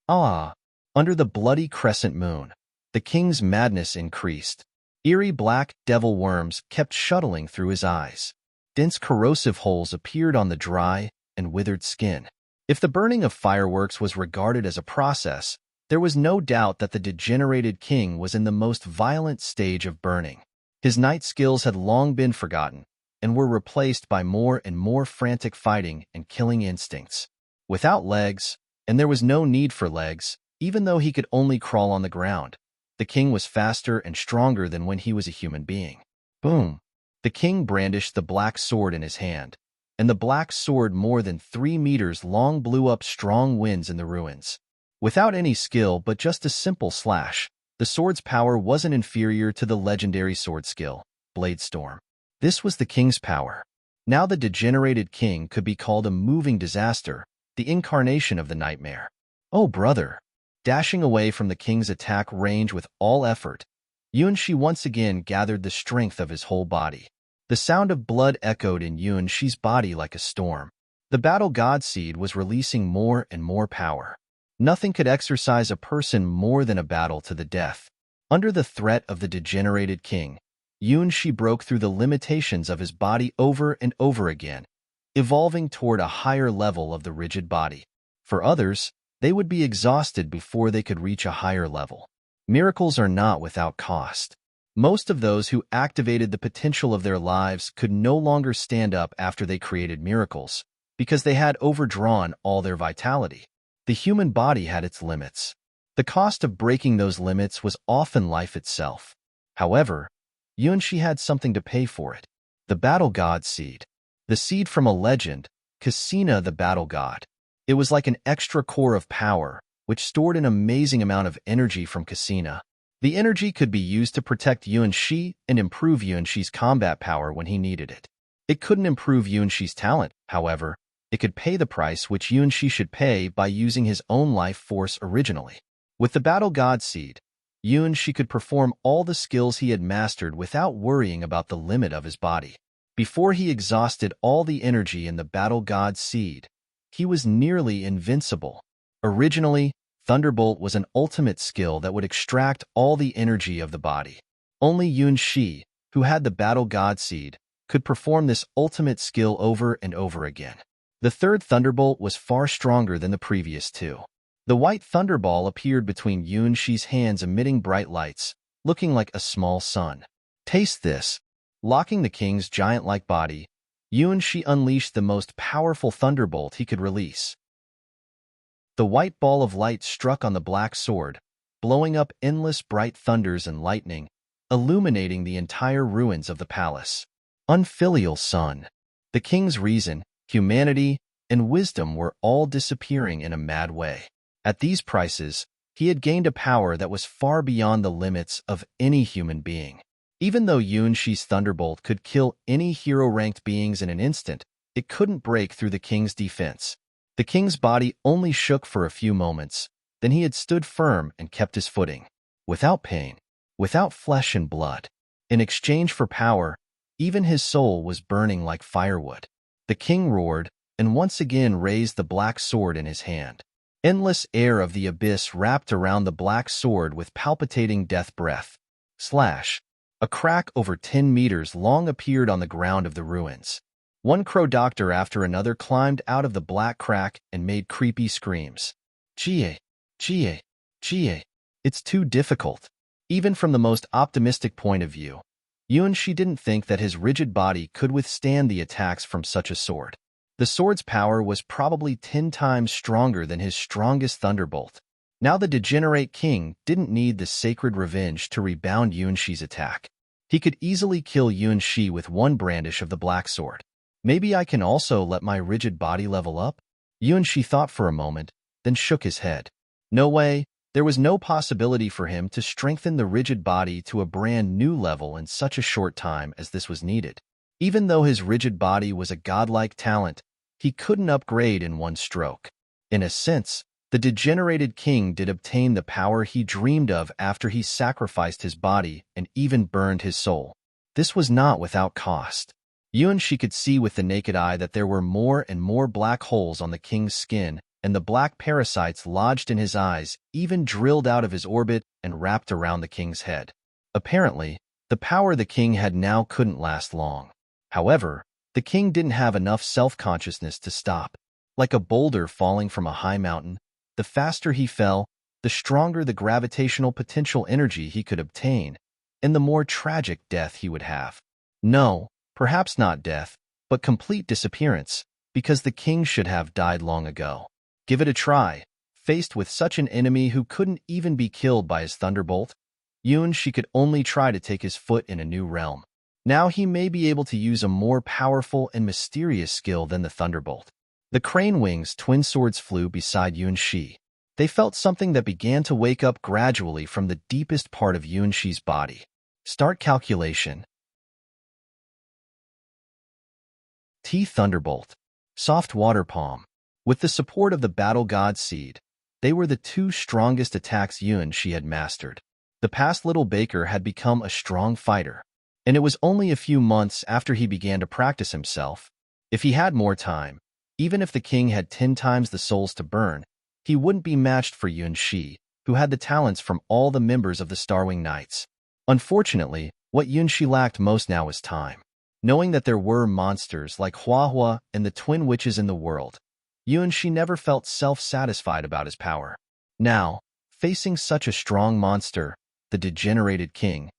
Ah! Under the bloody crescent moon, the king's madness increased. Eerie black devil worms kept shuttling through his eyes. Dense corrosive holes appeared on the dry and withered skin. If the burning of fireworks was regarded as a process, there was no doubt that the degenerated king was in the most violent stage of burning. His knight skills had long been forgotten and were replaced by more and more frantic fighting and killing instincts. Without legs, and there was no need for legs, even though he could only crawl on the ground, the king was faster and stronger than when he was a human being. Boom! The king brandished the black sword in his hand, and the black sword more than 3 meters long blew up strong winds in the ruins. Without any skill but just a simple slash, the sword's power wasn't inferior to the legendary sword skill, Blade Storm. This was the king's power. Now the degenerated king could be called a moving disaster, the incarnation of the nightmare. Oh, brother! Dashing away from the king's attack range with all effort, Yuanshi once again gathered the strength of his whole body. The sound of blood echoed in Yuanshi's body like a storm. The battle god seed was releasing more and more power. Nothing could exercise a person more than a battle to the death. Under the threat of the degenerated king, Yuanshi broke through the limitations of his body over and over again, evolving toward a higher level of the rigid body. For others, they would be exhausted before they could reach a higher level. Miracles are not without cost. Most of those who activated the potential of their lives could no longer stand up after they created miracles, because they had overdrawn all their vitality. The human body had its limits. The cost of breaking those limits was often life itself. However, Yuanshi had something to pay for it. The battle god seed. The seed from a legend, Cassina the battle god. It was like an extra core of power, which stored an amazing amount of energy from Cassina. The energy could be used to protect Yuanshi and improve Yuanshi's combat power when he needed it. It couldn't improve Yuanshi's talent, however. It could pay the price which Yuanshi should pay by using his own life force originally. With the battle god seed, Yuanshi could perform all the skills he had mastered without worrying about the limit of his body. Before he exhausted all the energy in the battle god seed, he was nearly invincible. Originally, Thunderbolt was an ultimate skill that would extract all the energy of the body. Only Yuanshi, who had the battle god seed, could perform this ultimate skill over and over again. The third Thunderbolt was far stronger than the previous two. The white Thunderball appeared between Yuanshi's hands, emitting bright lights, looking like a small sun. Taste this. Locking the king's giant-like body, Yuanshi unleashed the most powerful thunderbolt he could release. The white ball of light struck on the black sword, blowing up endless bright thunders and lightning, illuminating the entire ruins of the palace. Unfilial sun. The king's reason, humanity, and wisdom were all disappearing in a mad way. At these prices, he had gained a power that was far beyond the limits of any human being. Even though Yuanshi's thunderbolt could kill any hero-ranked beings in an instant, it couldn't break through the king's defense. The king's body only shook for a few moments, then he had stood firm and kept his footing. Without pain, without flesh and blood. In exchange for power, even his soul was burning like firewood. The king roared, and once again raised the black sword in his hand. Endless air of the abyss wrapped around the black sword with palpitating death breath. Slash. A crack over 10 meters long appeared on the ground of the ruins. One crow doctor after another climbed out of the black crack and made creepy screams. Jie, Jie, Jie. It's too difficult. Even from the most optimistic point of view, Yuanshi didn't think that his rigid body could withstand the attacks from such a sword. The sword's power was probably 10 times stronger than his strongest thunderbolt. Now the degenerate king didn't need the sacred revenge to rebound Yuanshi's attack. He could easily kill Yuanshi with one brandish of the black sword. Maybe I can also let my rigid body level up? Yuanshi thought for a moment, then shook his head. No way, there was no possibility for him to strengthen the rigid body to a brand new level in such a short time as this was needed. Even though his rigid body was a godlike talent, he couldn't upgrade in one stroke. In a sense, the degenerated king did obtain the power he dreamed of after he sacrificed his body and even burned his soul. This was not without cost. Yuanshi could see with the naked eye that there were more and more black holes on the king's skin and the black parasites lodged in his eyes even drilled out of his orbit and wrapped around the king's head. Apparently, the power the king had now couldn't last long. However, the king didn't have enough self-consciousness to stop. Like a boulder falling from a high mountain, the faster he fell, the stronger the gravitational potential energy he could obtain, and the more tragic death he would have. No, perhaps not death, but complete disappearance, because the king should have died long ago. Give it a try. Faced with such an enemy who couldn't even be killed by his thunderbolt, She could only try to take his foot in a new realm. Now he may be able to use a more powerful and mysterious skill than the thunderbolt. The crane wings twin swords flew beside Shi. They felt something that began to wake up gradually from the deepest part of Shi's body. Start calculation. T Thunderbolt. Soft Water Palm. With the support of the Battle God Seed, they were the two strongest attacks Shi had mastered. The past little baker had become a strong fighter, and it was only a few months after he began to practice himself. If he had more time, even if the king had 10 times the souls to burn, he wouldn't be matched for Shi, who had the talents from all the members of the Starwing Knights. Unfortunately, what Shi lacked most now was time. Knowing that there were monsters like Huahua and the twin witches in the world, Shi never felt self-satisfied about his power. Now, facing such a strong monster, the degenerated king,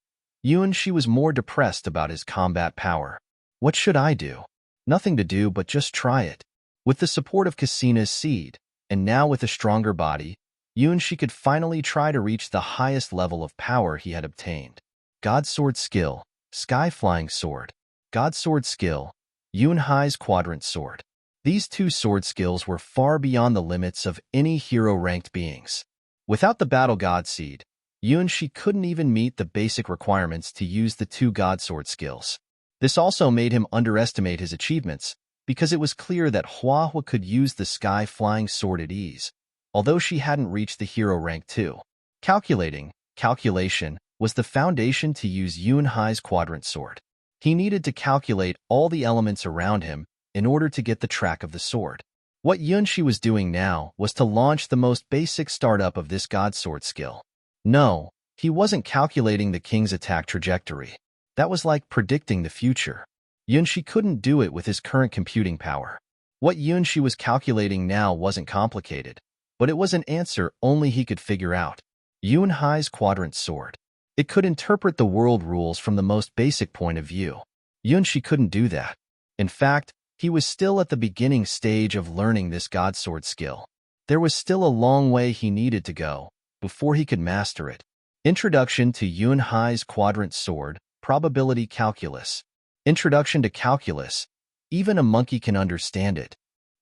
Shi was more depressed about his combat power. What should I do? Nothing to do but just try it. With the support of Cassina's seed, and now with a stronger body, Shi could finally try to reach the highest level of power he had obtained. God Sword Skill, Sky Flying Sword. God Sword Skill, Yunhai's Quadrant Sword. These two sword skills were far beyond the limits of any hero-ranked beings. Without the Battle God Seed, Shi couldn't even meet the basic requirements to use the two God Sword skills. This also made him underestimate his achievements, because it was clear that Huahua could use the Sky Flying Sword at ease, although she hadn't reached the hero rank 2. Calculation was the foundation to use Yunhai's Quadrant Sword. He needed to calculate all the elements around him in order to get the track of the sword. What Shi was doing now was to launch the most basic startup of this God Sword skill. No, he wasn't calculating the king's attack trajectory. That was like predicting the future. Shi couldn't do it with his current computing power. What Shi was calculating now wasn't complicated, but it was an answer only he could figure out. Yunhai's Quadrant Sword. It could interpret the world rules from the most basic point of view. Shi couldn't do that. In fact, he was still at the beginning stage of learning this God Sword skill. There was still a long way he needed to go before he could master it. Introduction to Yunhai's Quadrant Sword, Probability Calculus. Introduction to Calculus. Even a monkey can understand it.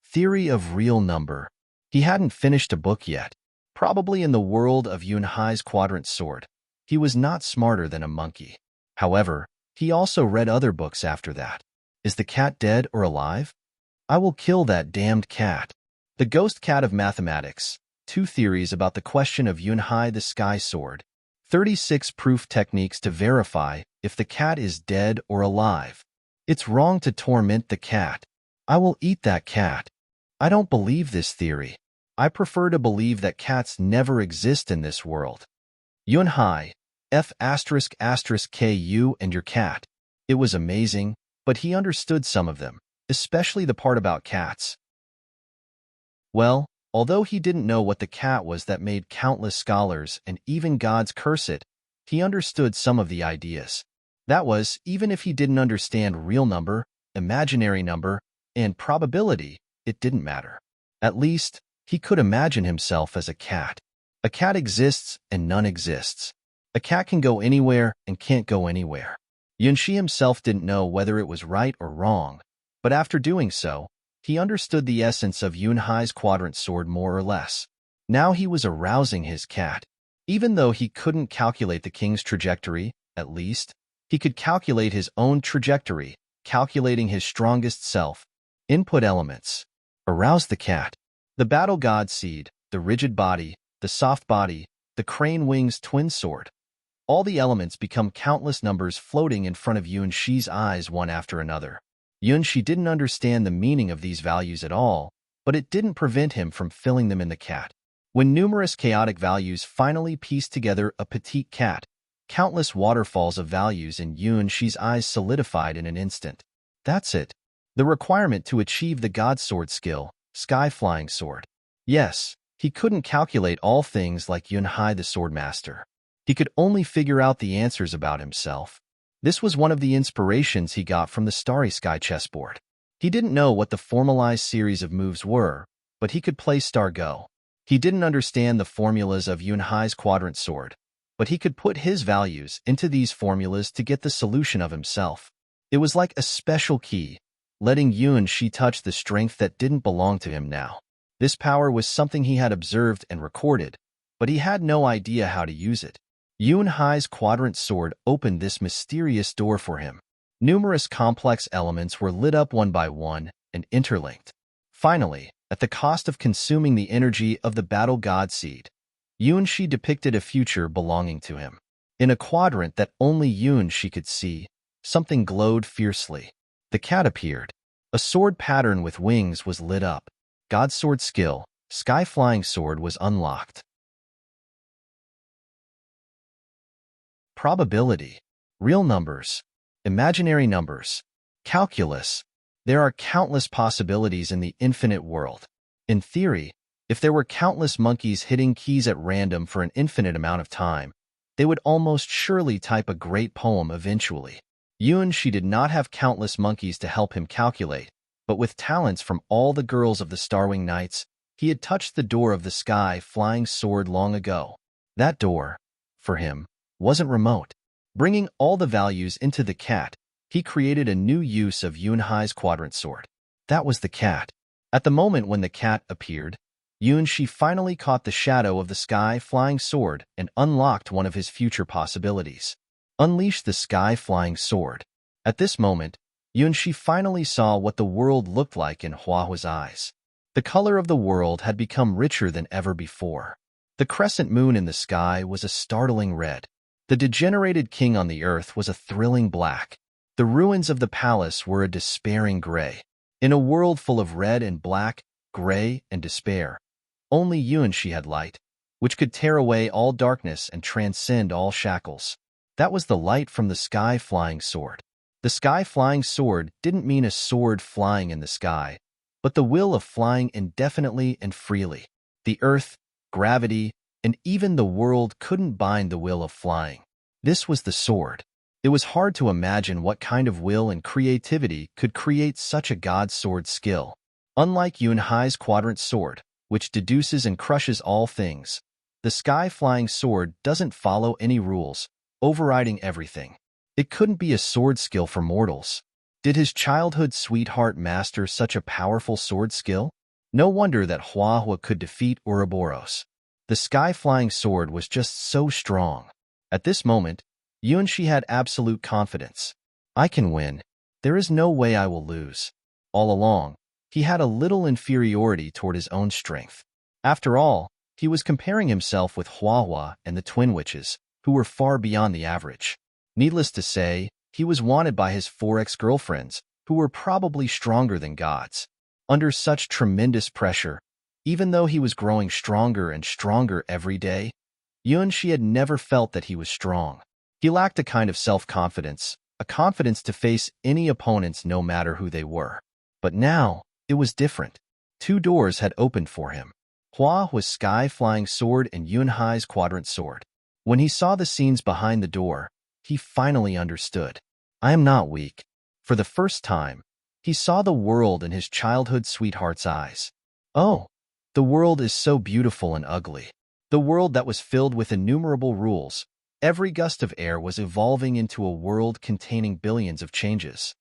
Theory of Real Number. He hadn't finished a book yet. Probably in the world of Yunhai's Quadrant Sword, he was not smarter than a monkey. However, he also read other books after that. Is the cat dead or alive? I will kill that damned cat. The Ghost Cat of Mathematics. 2 theories about the question of Yunhai the Sky Sword. 36 proof techniques to verify if the cat is dead or alive. It's wrong to torment the cat. I will eat that cat. I don't believe this theory. I prefer to believe that cats never exist in this world. Yunhai, F***ku and your cat. It was amazing, but he understood some of them, especially the part about cats. Well, although he didn't know what the cat was that made countless scholars and even gods curse it, he understood some of the ideas. That was, even if he didn't understand real number, imaginary number, and probability, it didn't matter. At least, he could imagine himself as a cat. A cat exists and none exists. A cat can go anywhere and can't go anywhere. Shi himself didn't know whether it was right or wrong, but after doing so, he understood the essence of Yunhai's Quadrant Sword more or less. Now he was arousing his cat. Even though he couldn't calculate the king's trajectory, at least, he could calculate his own trajectory, calculating his strongest self. Input elements. Arouse the cat. The Battle God Seed, the rigid body, the soft body, the crane wings twin sword. All the elements become countless numbers floating in front of Shi's eyes one after another. Shi didn't understand the meaning of these values at all, but it didn't prevent him from filling them in the cat. When numerous chaotic values finally pieced together a petite cat, countless waterfalls of values in Yuan-Shi's eyes solidified in an instant. That's it. The requirement to achieve the God Sword skill, Sky Flying Sword. Yes, he couldn't calculate all things like Yun-Hai the Swordmaster. He could only figure out the answers about himself. This was one of the inspirations he got from the Starry Sky chessboard. He didn't know what the formalized series of moves were, but he could play Star Go. He didn't understand the formulas of Yun-Hai's quadrant sword, but he could put his values into these formulas to get the solution of himself. It was like a special key, letting Yuan-Shi touch the strength that didn't belong to him now. This power was something he had observed and recorded, but he had no idea how to use it. Yun-Hai's quadrant sword opened this mysterious door for him. Numerous complex elements were lit up one by one and interlinked. Finally, at the cost of consuming the energy of the battle god seed, Yuan-Shi depicted a future belonging to him. In a quadrant that only Yuan-Shi could see, something glowed fiercely. The cat appeared. A sword pattern with wings was lit up. God's sword skill, Sky Flying Sword, was unlocked. Probability, real numbers, imaginary numbers, calculus. There are countless possibilities in the infinite world. In theory, if there were countless monkeys hitting keys at random for an infinite amount of time, they would almost surely type a great poem eventually. Yuan-Shi did not have countless monkeys to help him calculate, but with talents from all the girls of the Starwing Knights, he had touched the door of the Sky Flying Sword long ago. That door, for him, wasn't remote. Bringing all the values into the cat, he created a new use of Yun-Hai's quadrant sword. That was the cat. At the moment when the cat appeared, Yuan-Shi finally caught the shadow of the Sky Flying Sword and unlocked one of his future possibilities. Unleash the Sky Flying Sword. At this moment, Yuan-Shi finally saw what the world looked like in Huahua's eyes. The color of the world had become richer than ever before. The crescent moon in the sky was a startling red. The degenerated king on the earth was a thrilling black. The ruins of the palace were a despairing gray. In a world full of red and black, gray and despair, only Yuan-Shi had light, which could tear away all darkness and transcend all shackles. That was the light from the Sky Flying Sword. The Sky Flying Sword didn't mean a sword flying in the sky, but the will of flying indefinitely and freely. The earth, gravity, and even the world couldn't bind the will of flying. This was the sword. It was hard to imagine what kind of will and creativity could create such a god sword skill. Unlike Yun-Hai's quadrant sword, which deduces and crushes all things, the Sky Flying Sword doesn't follow any rules, overriding everything. It couldn't be a sword skill for mortals. Did his childhood sweetheart master such a powerful sword skill? No wonder that Huahua could defeat Ouroboros. The Sky Flying Sword was just so strong. At this moment, Yuan-Shi had absolute confidence. I can win. There is no way I will lose. All along, he had a little inferiority toward his own strength. After all, he was comparing himself with Huahua and the Twin Witches, who were far beyond the average. Needless to say, he was wanted by his 4 ex-girlfriends, who were probably stronger than gods. Under such tremendous pressure, even though he was growing stronger and stronger every day, Yuan-Shi had never felt that he was strong. He lacked a kind of self-confidence, a confidence to face any opponents no matter who they were. But now, it was different. 2 doors had opened for him. Huahua's Sky Flying Sword and Yun-Hai's quadrant sword. When he saw the scenes behind the door, he finally understood. I am not weak. For the first time, he saw the world in his childhood sweetheart's eyes. Oh, the world is so beautiful and ugly. The world that was filled with innumerable rules. Every gust of air was evolving into a world containing billions of changes.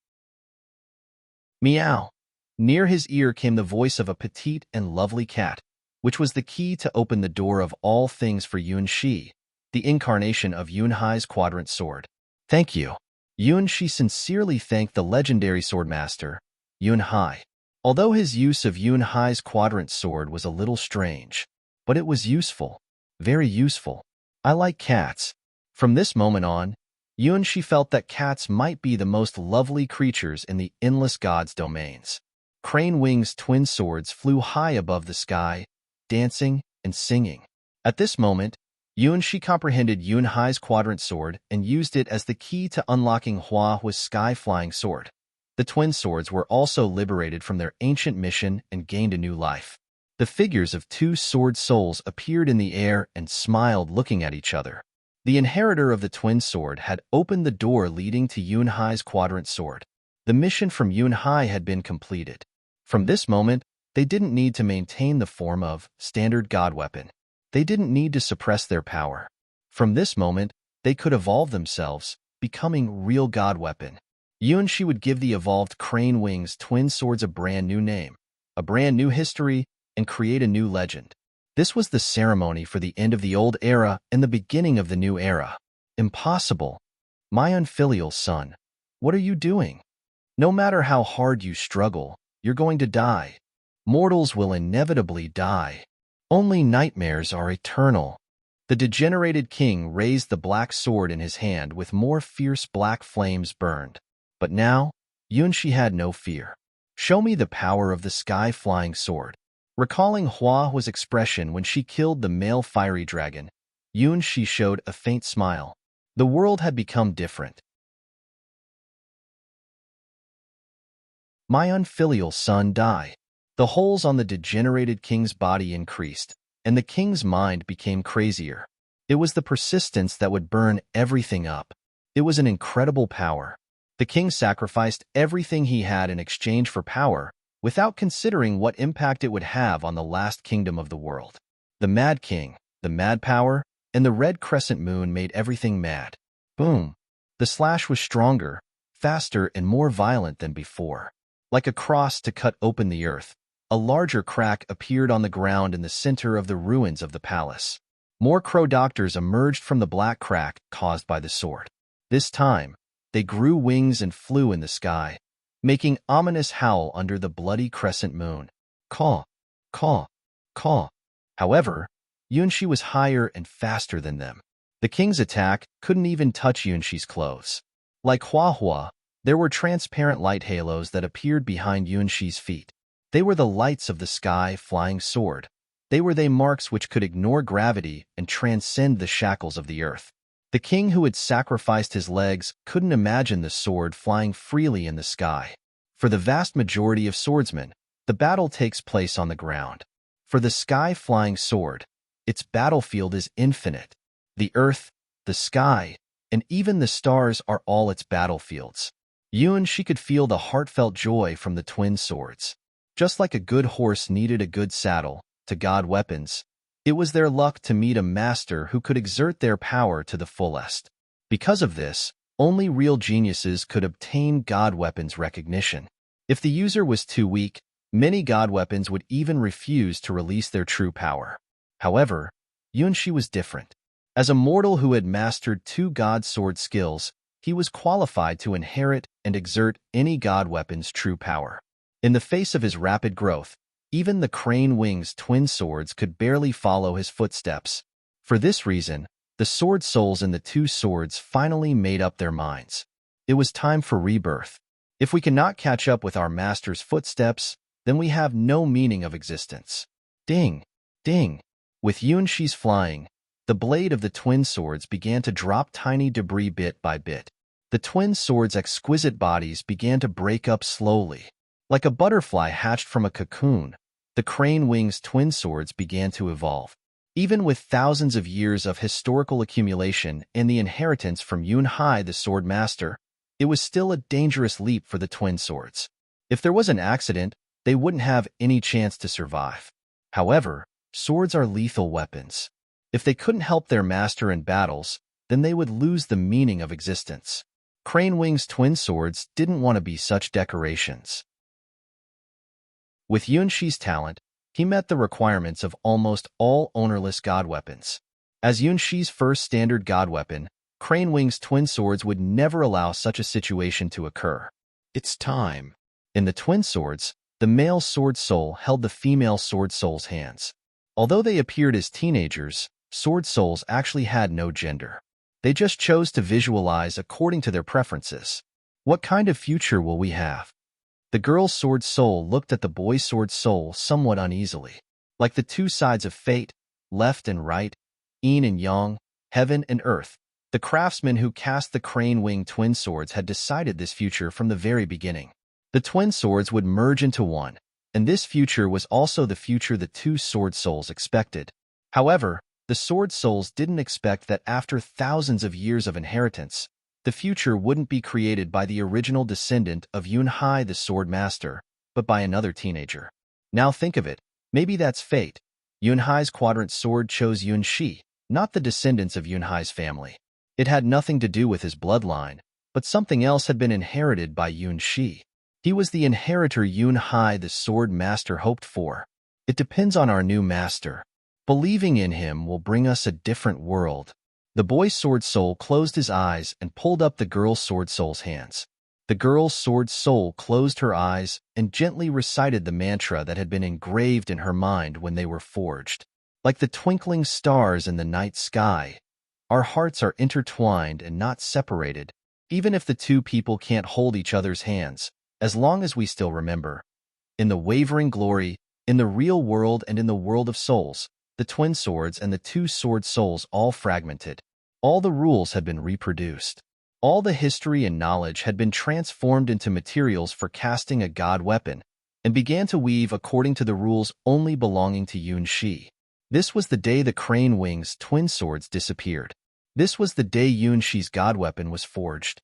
Meow. Near his ear came the voice of a petite and lovely cat, which was the key to open the door of all things for Yuan-Shi, the incarnation of Yun-Hai's quadrant sword. Thank you. Yuan-Shi sincerely thanked the legendary swordmaster, Yun-Hai. Although his use of Yun-Hai's quadrant sword was a little strange, but it was useful, very useful. I like cats. From this moment on, Yuan-Shi felt that cats might be the most lovely creatures in the endless gods' domains. Crane Wing's twin swords flew high above the sky, dancing and singing. At this moment, Yuanxi comprehended Yunhai's quadrant sword and used it as the key to unlocking Hua's sky-flying sword. The twin swords were also liberated from their ancient mission and gained a new life. The figures of two sword souls appeared in the air and smiled, looking at each other. The inheritor of the twin sword had opened the door leading to Yunhai's quadrant sword. The mission from Yunhai had been completed. From this moment, they didn't need to maintain the form of standard god weapon. They didn't need to suppress their power. From this moment, they could evolve themselves, becoming real god weapon. Yuanxi would give the evolved Crane Wing's twin swords a brand new name, a brand new history, and create a new legend. This was the ceremony for the end of the old era and the beginning of the new era. Impossible. My unfilial son, what are you doing? No matter how hard you struggle, you're going to die. Mortals will inevitably die. Only nightmares are eternal. The degenerated king raised the black sword in his hand with more fierce black flames burned. But now, Yuanxi had no fear. Show me the power of the sky-flying sword. Recalling Hua's expression when she killed the male fiery dragon, Yuanxi showed a faint smile. The world had become different. My unfilial son, die. The holes on the degenerated king's body increased, and the king's mind became crazier. It was the persistence that would burn everything up. It was an incredible power. The king sacrificed everything he had in exchange for power, without considering what impact it would have on the last kingdom of the world. The Mad King, the mad power, and the red crescent moon made everything mad. Boom! The slash was stronger, faster, and more violent than before. Like a cross to cut open the earth, a larger crack appeared on the ground in the center of the ruins of the palace. More crow doctors emerged from the black crack caused by the sword. This time, they grew wings and flew in the sky, making ominous howl under the bloody crescent moon. Caw, caw, caw. However, Yuanxi was higher and faster than them. The king's attack couldn't even touch Yuanxi's clothes. Like Hua, there were transparent light halos that appeared behind Yuanxi's feet. They were the lights of the sky-flying sword. They were the marks which could ignore gravity and transcend the shackles of the earth. The king who had sacrificed his legs couldn't imagine the sword flying freely in the sky. For the vast majority of swordsmen, the battle takes place on the ground. For the sky-flying sword, its battlefield is infinite. The earth, the sky, and even the stars are all its battlefields. Yuanxi could feel the heartfelt joy from the twin swords. Just like a good horse needed a good saddle, to god weapons, it was their luck to meet a master who could exert their power to the fullest. Because of this, only real geniuses could obtain god weapons recognition. If the user was too weak, many god weapons would even refuse to release their true power. However, Yuanxi was different. As a mortal who had mastered 2 god sword skills, he was qualified to inherit and exert any god weapon's true power. In the face of his rapid growth, even the Crane Wing's twin swords could barely follow his footsteps. For this reason, the sword souls in the 2 swords finally made up their minds. It was time for rebirth. If we cannot catch up with our master's footsteps, then we have no meaning of existence. Ding! Ding! With Yuanxi's flying, the blade of the twin swords began to drop tiny debris bit by bit. The twin swords' exquisite bodies began to break up slowly. Like a butterfly hatched from a cocoon, the Crane Wing's twin swords began to evolve. Even with thousands of years of historical accumulation and the inheritance from Yunhai the sword master, it was still a dangerous leap for the twin swords. If there was an accident, they wouldn't have any chance to survive. However, swords are lethal weapons. If they couldn't help their master in battles, then they would lose the meaning of existence. Crane Wing's twin swords didn't want to be such decorations. With Yuanxi's talent, he met the requirements of almost all ownerless god weapons. As Yuanxi's first standard god weapon, Crane Wing's twin swords would never allow such a situation to occur. It's time. In the twin swords, the male sword soul held the female sword soul's hands. Although they appeared as teenagers, sword souls actually had no gender. They just chose to visualize according to their preferences. What kind of future will we have? The girl's sword soul looked at the boy's sword soul somewhat uneasily. Like the two sides of fate, left and right, yin and yang, heaven and earth, the craftsman who cast the crane-winged twin swords had decided this future from the very beginning. The twin swords would merge into one, and this future was also the future the two sword souls expected. However, the sword souls didn't expect that after thousands of years of inheritance, the future wouldn't be created by the original descendant of Yunhai the sword master, but by another teenager. Now think of it, maybe that's fate. Yunhai's quadrant sword chose Yunshi, not the descendants of Yunhai's family. It had nothing to do with his bloodline, but something else had been inherited by Yunshi. He was the inheritor Yunhai the sword master hoped for. It depends on our new master. Believing in him will bring us a different world. The boy's sword soul closed his eyes and pulled up the girl's sword soul's hands. The girl's sword soul closed her eyes and gently recited the mantra that had been engraved in her mind when they were forged. Like the twinkling stars in the night sky, our hearts are intertwined and not separated, even if the two people can't hold each other's hands, as long as we still remember. In the wavering glory, in the real world and in the world of souls, the twin swords and the two sword souls all fragmented. All the rules had been reproduced. All the history and knowledge had been transformed into materials for casting a god weapon, and began to weave according to the rules only belonging to Yunshi. This was the day the crane wings twin swords disappeared. This was the day Yunshi's god weapon was forged.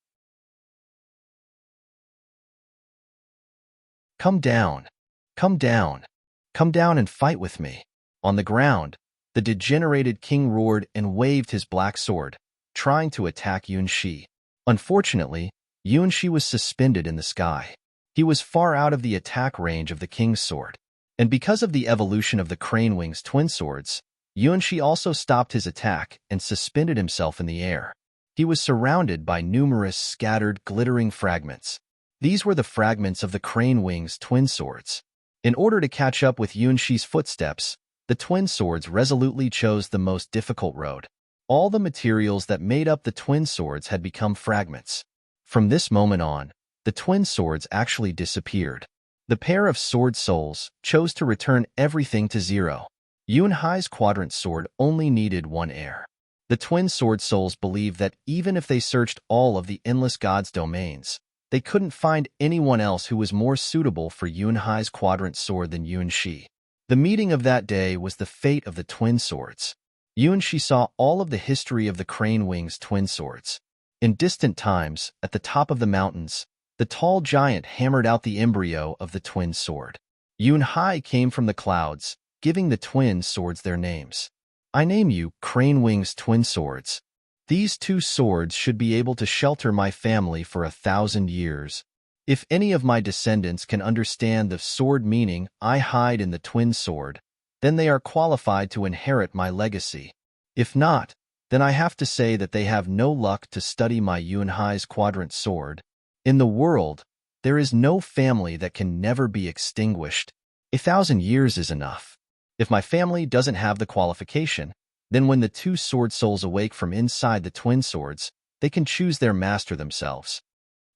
Come down. Come down. Come down and fight with me. On the ground, the degenerated king roared and waved his black sword, trying to attack Yunshi. Unfortunately, Yunshi was suspended in the sky. He was far out of the attack range of the king's sword. And because of the evolution of the crane wings twin swords, Yunshi also stopped his attack and suspended himself in the air. He was surrounded by numerous scattered, glittering fragments. These were the fragments of the crane wings twin swords. In order to catch up with Yunshi's footsteps, the twin swords resolutely chose the most difficult road. All the materials that made up the twin swords had become fragments. From this moment on, the twin swords actually disappeared. The pair of sword souls chose to return everything to zero. Yunhai's quadrant sword only needed one heir. The twin sword souls believed that even if they searched all of the endless gods' domains, they couldn't find anyone else who was more suitable for Yunhai's quadrant sword than Yunshi. The meeting of that day was the fate of the twin swords. Yunshi saw all of the history of the crane wings twin swords. In distant times, at the top of the mountains, the tall giant hammered out the embryo of the twin sword. Yunhai came from the clouds, giving the twin swords their names. I name you crane wings twin swords. These two swords should be able to shelter my family for 1,000 years. If any of my descendants can understand the sword meaning I hide in the twin sword, then they are qualified to inherit my legacy. If not, then I have to say that they have no luck to study my Yunhai's quadrant sword. In the world, there is no family that can never be extinguished. 1,000 years is enough. If my family doesn't have the qualification, then when the two sword souls awake from inside the twin swords, they can choose their master themselves.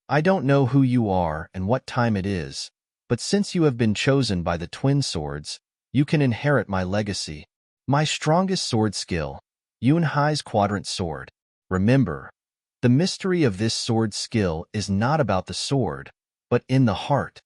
I don't know who you are and what time it is, but since you have been chosen by the twin swords, you can inherit my legacy. My strongest sword skill, Yunhai's quadrant sword. Remember, the mystery of this sword skill is not about the sword, but in the heart.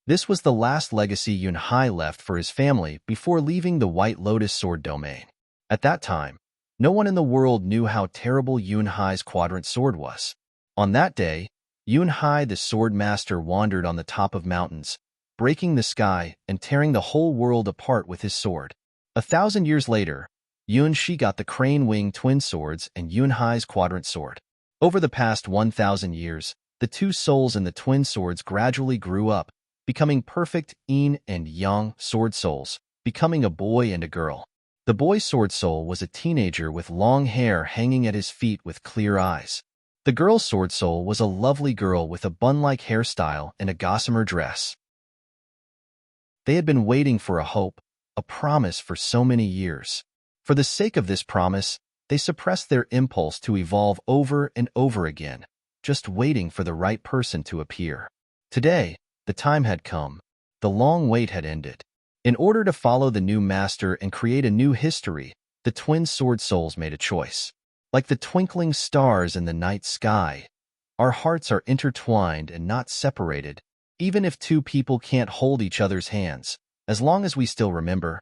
This was the last legacy Yunhai left for his family before leaving the White Lotus sword domain. At that time, no one in the world knew how terrible Yunhai's quadrant sword was. On that day, Yunhai the sword master wandered on the top of mountains, breaking the sky and tearing the whole world apart with his sword. 1,000 years later, Yunshi got the crane wing twin swords and Yunhai's quadrant sword. Over the past 1,000 years, the two souls in the twin swords gradually grew up, becoming perfect yin and yang sword souls, becoming a boy and a girl. The boy's sword soul was a teenager with long hair hanging at his feet with clear eyes. The girl's sword soul was a lovely girl with a bun-like hairstyle and a gossamer dress. They had been waiting for a hope, a promise for so many years. For the sake of this promise, they suppressed their impulse to evolve over and over again, just waiting for the right person to appear. Today, The time had come. The long wait had ended. In order to follow the new master and create a new history, the twin sword souls made a choice. Like the twinkling stars in the night sky, our hearts are intertwined and not separated, even if two people can't hold each other's hands, as long as we still remember.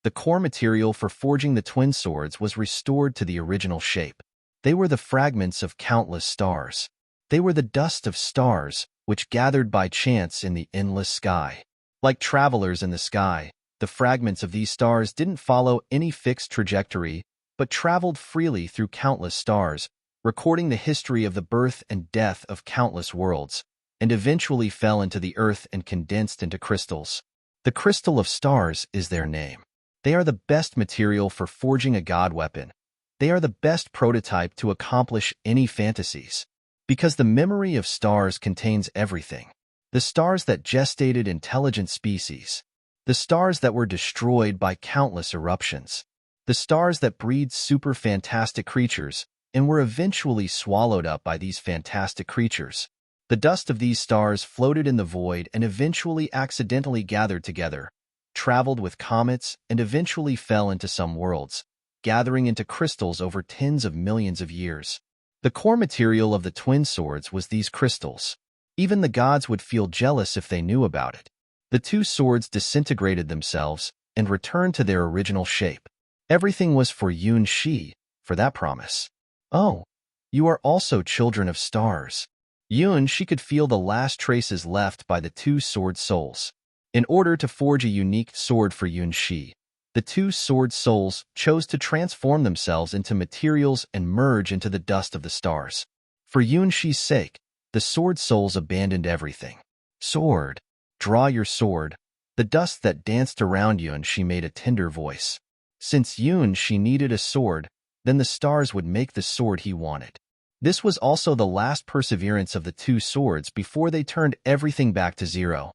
The core material for forging the twin swords was restored to the original shape. They were the fragments of countless stars. They were the dust of stars, which gathered by chance in the endless sky. Like travelers in the sky, the fragments of these stars didn't follow any fixed trajectory, but traveled freely through countless stars, recording the history of the birth and death of countless worlds, and eventually fell into the earth and condensed into crystals. The crystal of stars is their name. They are the best material for forging a god weapon. They are the best prototype to accomplish any fantasies. Because the memory of stars contains everything. The stars that gestated intelligent species. The stars that were destroyed by countless eruptions. The stars that breed super fantastic creatures and were eventually swallowed up by these fantastic creatures. The dust of these stars floated in the void and eventually accidentally gathered together, traveled with comets, and eventually fell into some worlds, gathering into crystals over tens of millions of years. The core material of the twin swords was these crystals. Even the gods would feel jealous if they knew about it. The two swords disintegrated themselves and returned to their original shape. Everything was for Yun Shi, for that promise. Oh, you are also children of stars. Yun Shi could feel the last traces left by the two sword souls. In order to forge a unique sword for Yun Shi, the two sword souls chose to transform themselves into materials and merge into the dust of the stars. For Yun Shi's sake, the sword souls abandoned everything. Sword, draw your sword. The dust that danced around Yun Shi made a tender voice. Since Yun Shi needed a sword, then the stars would make the sword he wanted. This was also the last perseverance of the two swords before they turned everything back to zero.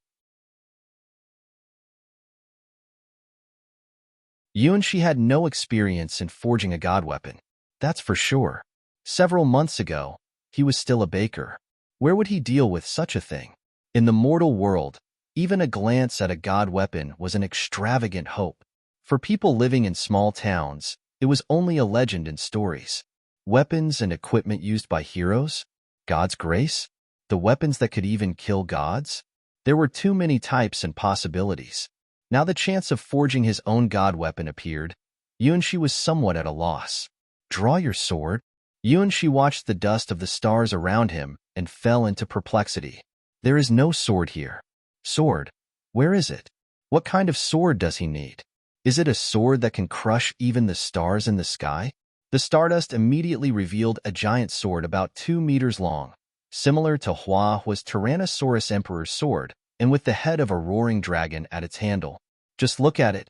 Yun Shi had no experience in forging a god weapon. That's for sure. Several months ago, he was still a baker. Where would he deal with such a thing? In the mortal world, even a glance at a god weapon was an extravagant hope. For people living in small towns, it was only a legend in stories. Weapons and equipment used by heroes? God's grace? The weapons that could even kill gods? There were too many types and possibilities. Now the chance of forging his own god weapon appeared. Yun Shi was somewhat at a loss. Draw your sword? Yun Shi watched the dust of the stars around him and fell into perplexity. There is no sword here. Sword? Where is it? What kind of sword does he need? Is it a sword that can crush even the stars in the sky? The stardust immediately revealed a giant sword about 2 meters long, similar to Hua's Tyrannosaurus Emperor's sword, and with the head of a roaring dragon at its handle. Just look at it.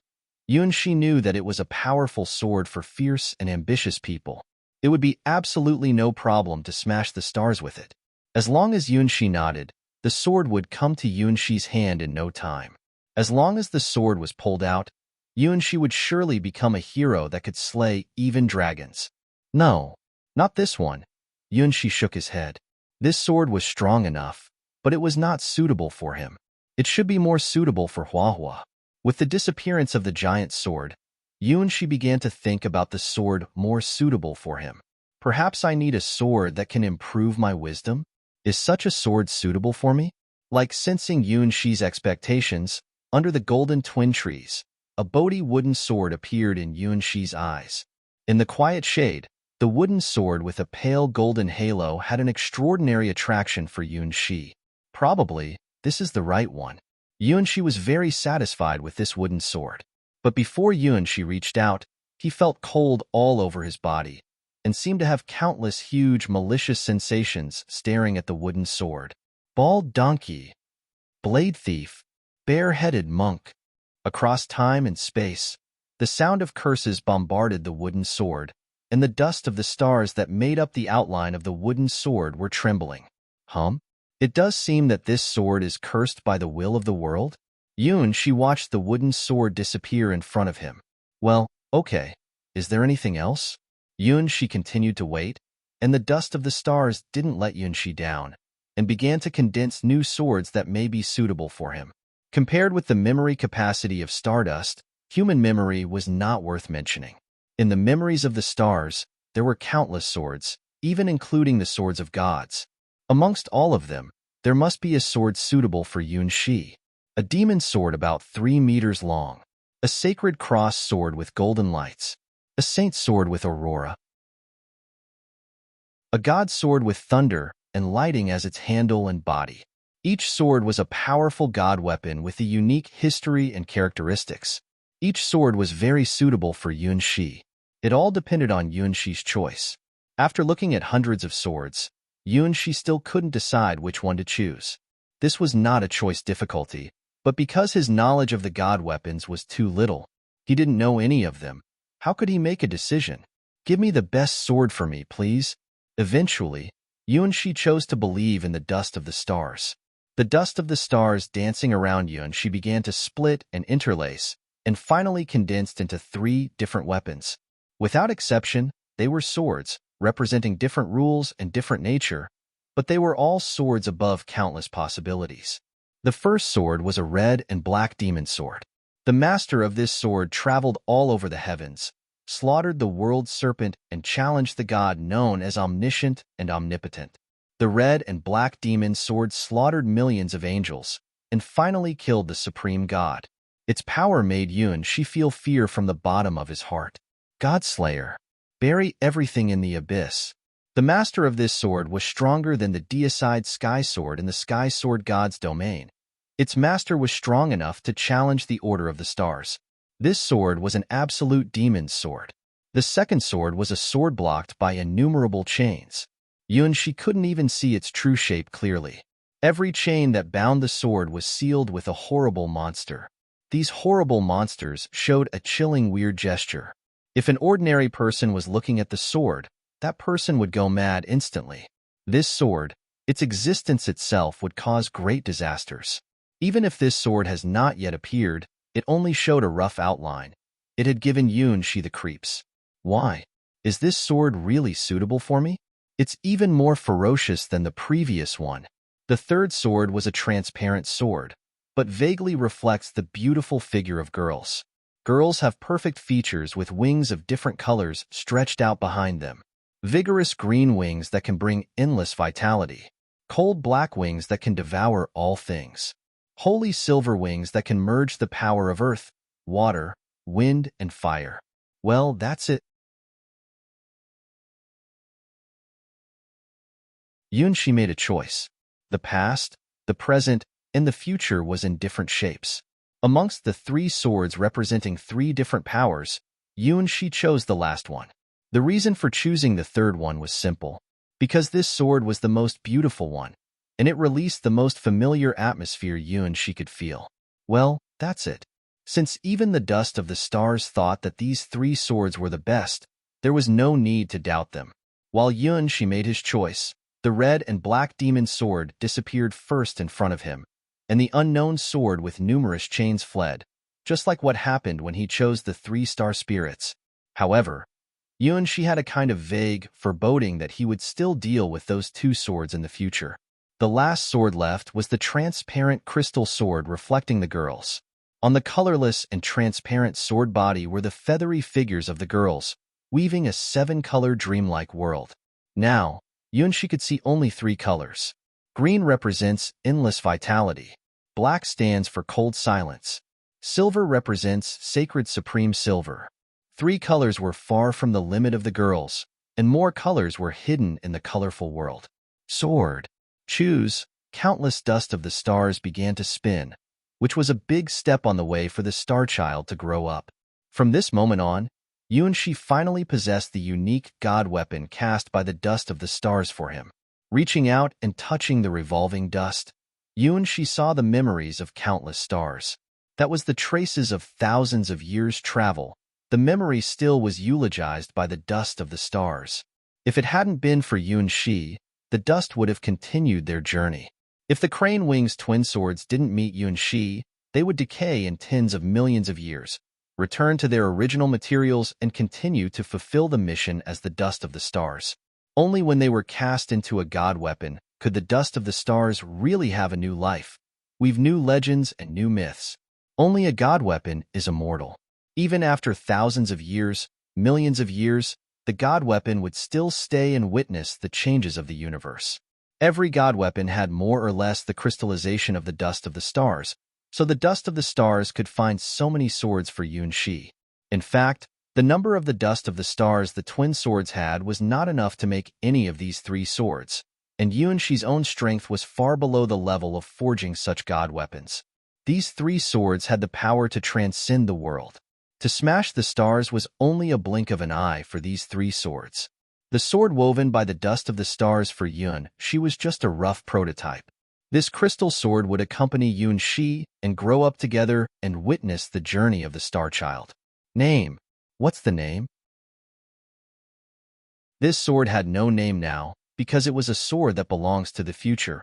Yun Shi knew that it was a powerful sword for fierce and ambitious people. It would be absolutely no problem to smash the stars with it. As long as Yun Shi nodded, the sword would come to Yun Shi's hand in no time. As long as the sword was pulled out, Yun Shi would surely become a hero that could slay even dragons. No, not this one. Yun Shi shook his head. This sword was strong enough, but it was not suitable for him. It should be more suitable for Hua. With the disappearance of the giant sword, Yun Shi began to think about the sword more suitable for him. Perhaps I need a sword that can improve my wisdom? Is such a sword suitable for me? Like sensing Yun Shi's expectations, under the golden twin trees, a Bodhi wooden sword appeared in Yun Shi's eyes. In the quiet shade, the wooden sword with a pale golden halo had an extraordinary attraction for Yun Shi. Probably, this is the right one. Yun Shi was very satisfied with this wooden sword. But before Yun Shi reached out, he felt cold all over his body, and seemed to have countless huge malicious sensations staring at the wooden sword. Bald donkey, blade thief, bare-headed monk. Across time and space, the sound of curses bombarded the wooden sword, and the dust of the stars that made up the outline of the wooden sword were trembling. It does seem that this sword is cursed by the will of the world. Yun Shi watched the wooden sword disappear in front of him. Well, okay. Is there anything else? Yun Shi continued to wait, and the dust of the stars didn't let Yun Shi down. and began to condense new swords that may be suitable for him. Compared with the memory capacity of stardust, human memory was not worth mentioning. In the memories of the stars, there were countless swords, even including the swords of gods. Amongst all of them, there must be a sword suitable for Yun-Shi, a demon sword about 3 meters long, a sacred cross sword with golden lights, a saint sword with aurora, a god sword with thunder and lighting as its handle and body. Each sword was a powerful god weapon with a unique history and characteristics. Each sword was very suitable for Yun-Shi. It all depended on Yun-Shi's choice. After looking at hundreds of swords, Yun-Shi still couldn't decide which one to choose. This was not a choice difficulty, but because his knowledge of the god weapons was too little, he didn't know any of them. How could he make a decision? Give me the best sword for me, please. Eventually, Yun-Shi chose to believe in the dust of the stars. The dust of the stars dancing around Yun-Shi began to split and interlace, and finally condensed into 3 different weapons. Without exception, they were swords, representing different rules and different nature, but they were all swords above countless possibilities. The first sword was a red and black demon sword. The master of this sword traveled all over the heavens, slaughtered the world serpent, and challenged the god known as omniscient and omnipotent. The red and black demon sword slaughtered millions of angels, and finally killed the supreme god. Its power made Yun-Shi feel fear from the bottom of his heart. Godslayer, bury everything in the abyss. The master of this sword was stronger than the deicide sky sword in the sky sword god's domain. Its master was strong enough to challenge the order of the stars. This sword was an absolute demon's sword. The second sword was a sword blocked by innumerable chains. Yun-Shi couldn't even see its true shape clearly. Every chain that bound the sword was sealed with a horrible monster. These horrible monsters showed a chilling weird gesture. If an ordinary person was looking at the sword, that person would go mad instantly. This sword, its existence itself, would cause great disasters. Even if this sword has not yet appeared, it only showed a rough outline. It had given Yun-Shi the creeps. Why? Is this sword really suitable for me? It's even more ferocious than the previous one. The third sword was a transparent sword, but vaguely reflects the beautiful figure of girls. Girls have perfect features with wings of different colors stretched out behind them. Vigorous green wings that can bring endless vitality. Cold black wings that can devour all things. Holy silver wings that can merge the power of earth, water, wind, and fire. Well, that's it. Yun-Shi made a choice. The past, the present, and the future was in different shapes. Amongst the 3 swords representing 3 different powers, Yun-Shi chose the last one. The reason for choosing the third one was simple. Because this sword was the most beautiful one, and it released the most familiar atmosphere Yun-Shi could feel. Well, that's it. Since even the dust of the stars thought that these 3 swords were the best, there was no need to doubt them. While Yun-Shi made his choice, the red and black demon sword disappeared first in front of him, and the unknown sword with numerous chains fled, just like what happened when he chose the 3-star spirits. However, Yun-Shi had a kind of vague foreboding that he would still deal with those 2 swords in the future. The last sword left was the transparent crystal sword reflecting the girls. On the colorless and transparent sword body were the feathery figures of the girls, weaving a 7-color dreamlike world. Now, Yun-Shi could see only 3 colors. Green represents endless vitality. Black stands for cold silence. Silver represents sacred supreme silver. 3 colors were far from the limit of the girls, and more colors were hidden in the colorful world. Sword. Choose. Countless dust of the stars began to spin, which was a big step on the way for the star child to grow up. From this moment on, Yun-Shi finally possessed the unique god weapon cast by the dust of the stars for him. Reaching out and touching the revolving dust, Yun-Shi saw the memories of countless stars. That was the traces of thousands of years' travel. The memory still was eulogized by the dust of the stars. If it hadn't been for Yun-Shi, the dust would have continued their journey. If the Crane Wings twin swords didn't meet Yun-Shi, they would decay in tens of millions of years, return to their original materials, and continue to fulfill the mission as the dust of the stars. Only when they were cast into a god weapon Could the dust of the stars really have a new life? We've new legends and new myths. Only a god weapon is immortal. Even after thousands of years, millions of years, the god weapon would still stay and witness the changes of the universe. Every god weapon had more or less the crystallization of the dust of the stars, so the dust of the stars could find so many swords for Yun Shi. In fact, the number of the dust of the stars the twin swords had was not enough to make any of these three swords, and Yun Shi's own strength was far below the level of forging such god weapons. These three swords had the power to transcend the world. To smash the stars was only a blink of an eye for these three swords. The sword woven by the dust of the stars for Yun Shi was just a rough prototype. This crystal sword would accompany Yun Shi and grow up together and witness the journey of the Star Child. Name. What's the name? This sword had no name now, because it was a sword that belongs to the future.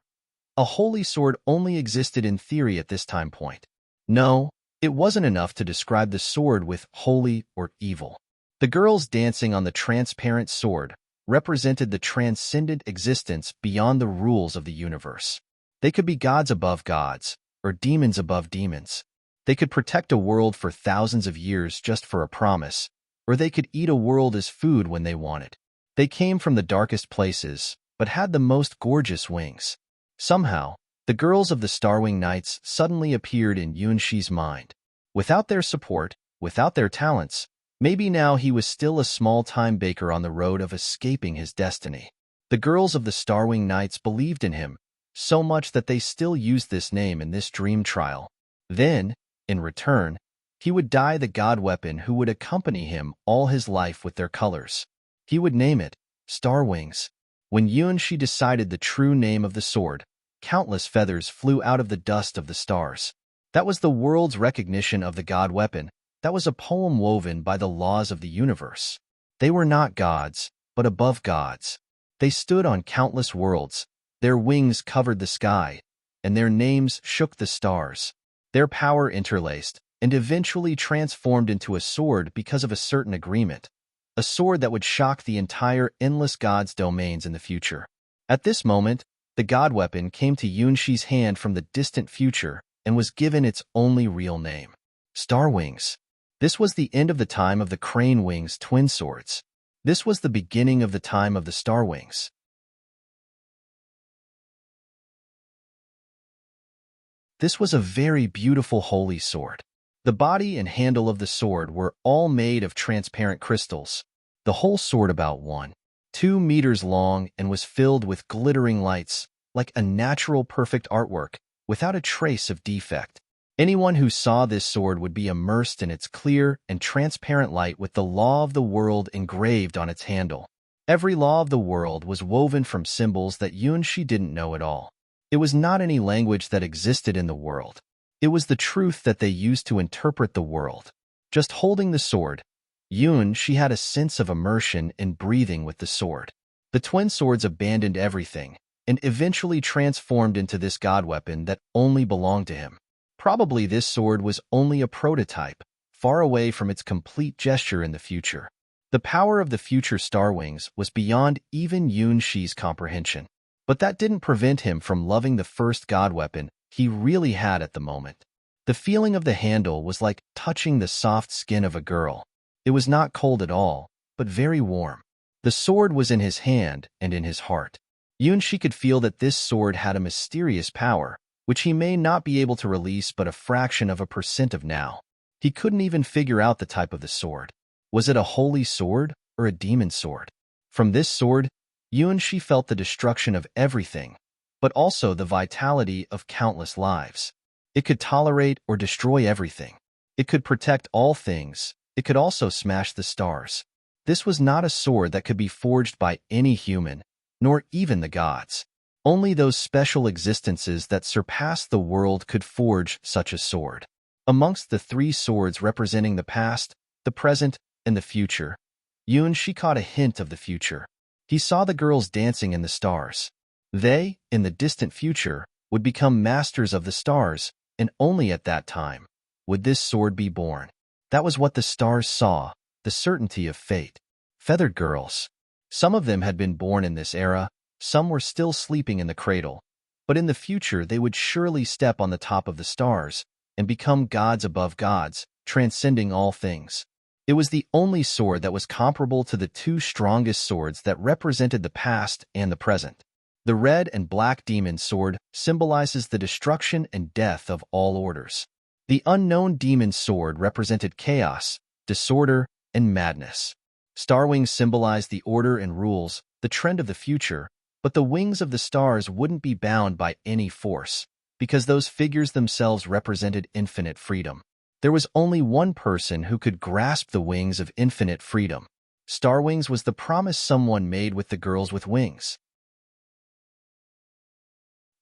A holy sword only existed in theory at this time point. No, it wasn't enough to describe the sword with holy or evil. The girls dancing on the transparent sword represented the transcendent existence beyond the rules of the universe. They could be gods above gods, or demons above demons. They could protect a world for thousands of years just for a promise, or they could eat a world as food when they wanted. They came from the darkest places, but had the most gorgeous wings. Somehow, the girls of the Starwing Knights suddenly appeared in Yun Shi's mind. Without their support, without their talents, maybe now he was still a small-time baker on the road of escaping his destiny. The girls of the Starwing Knights believed in him, so much that they still used this name in this dream trial. Then, in return, he would dye the god weapon who would accompany him all his life with their colors. He would name it Star Wings. When Yun Shi decided the true name of the sword, countless feathers flew out of the dust of the stars. That was the world's recognition of the god weapon. That was a poem woven by the laws of the universe. They were not gods, but above gods. They stood on countless worlds. Their wings covered the sky, and their names shook the stars. Their power interlaced and eventually transformed into a sword because of a certain agreement. A sword that would shock the entire endless gods' domains in the future. At this moment, the god weapon came to Yun Shi's hand from the distant future and was given its only real name, Star Wings. This was the end of the time of the Crane Wings twin swords. This was the beginning of the time of the Star Wings. This was a very beautiful holy sword. The body and handle of the sword were all made of transparent crystals. The whole sword about 1.2 meters long and was filled with glittering lights, like a natural perfect artwork, without a trace of defect. Anyone who saw this sword would be immersed in its clear and transparent light with the law of the world engraved on its handle. Every law of the world was woven from symbols that Yun Shi didn't know at all. It was not any language that existed in the world. It was the truth that they used to interpret the world. Just holding the sword, Yun Shi had a sense of immersion in breathing with the sword. The twin swords abandoned everything and eventually transformed into this god weapon that only belonged to him. Probably this sword was only a prototype, far away from its complete gesture in the future. The power of the future Star Wings was beyond even Yun Shi's comprehension. But that didn't prevent him from loving the first god weapon he really had at the moment. The feeling of the handle was like touching the soft skin of a girl. It was not cold at all, but very warm. The sword was in his hand and in his heart. Yun Shi could feel that this sword had a mysterious power, which he may not be able to release but a fraction of a percent of now. He couldn't even figure out the type of the sword. Was it a holy sword or a demon sword? From this sword, Yun Shi felt the destruction of everything, but also the vitality of countless lives. It could tolerate or destroy everything. It could protect all things. It could also smash the stars. This was not a sword that could be forged by any human, nor even the gods. Only those special existences that surpassed the world could forge such a sword. Amongst the three swords representing the past, the present, and the future, Yun Shi caught a hint of the future. He saw the girls dancing in the stars. They, in the distant future, would become masters of the stars, and only at that time would this sword be born. That was what the stars saw, the certainty of fate. Feathered girls. Some of them had been born in this era, Some were still sleeping in the cradle, but in the future they would surely step on the top of the stars and become gods above gods, transcending all things. It was the only sword that was comparable to the two strongest swords that represented the past and the present. The red and black demon sword symbolizes the destruction and death of all orders. The unknown demon sword represented chaos, disorder, and madness. Star wings symbolized the order and rules, the trend of the future, but the wings of the stars wouldn't be bound by any force, because those figures themselves represented infinite freedom. There was only one person who could grasp the wings of infinite freedom. Star Wings was the promise someone made with the girls with wings.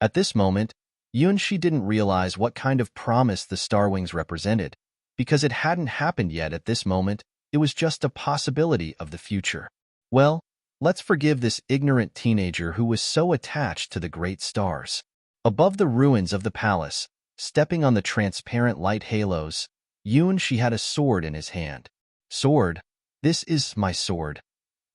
At this moment, Yunshi didn't realize what kind of promise the Star Wings represented, because it hadn't happened yet at this moment. It was just a possibility of the future. Well, let's forgive this ignorant teenager who was so attached to the great stars. Above the ruins of the palace, stepping on the transparent light halos, Yunshi had a sword in his hand. Sword? This is my sword.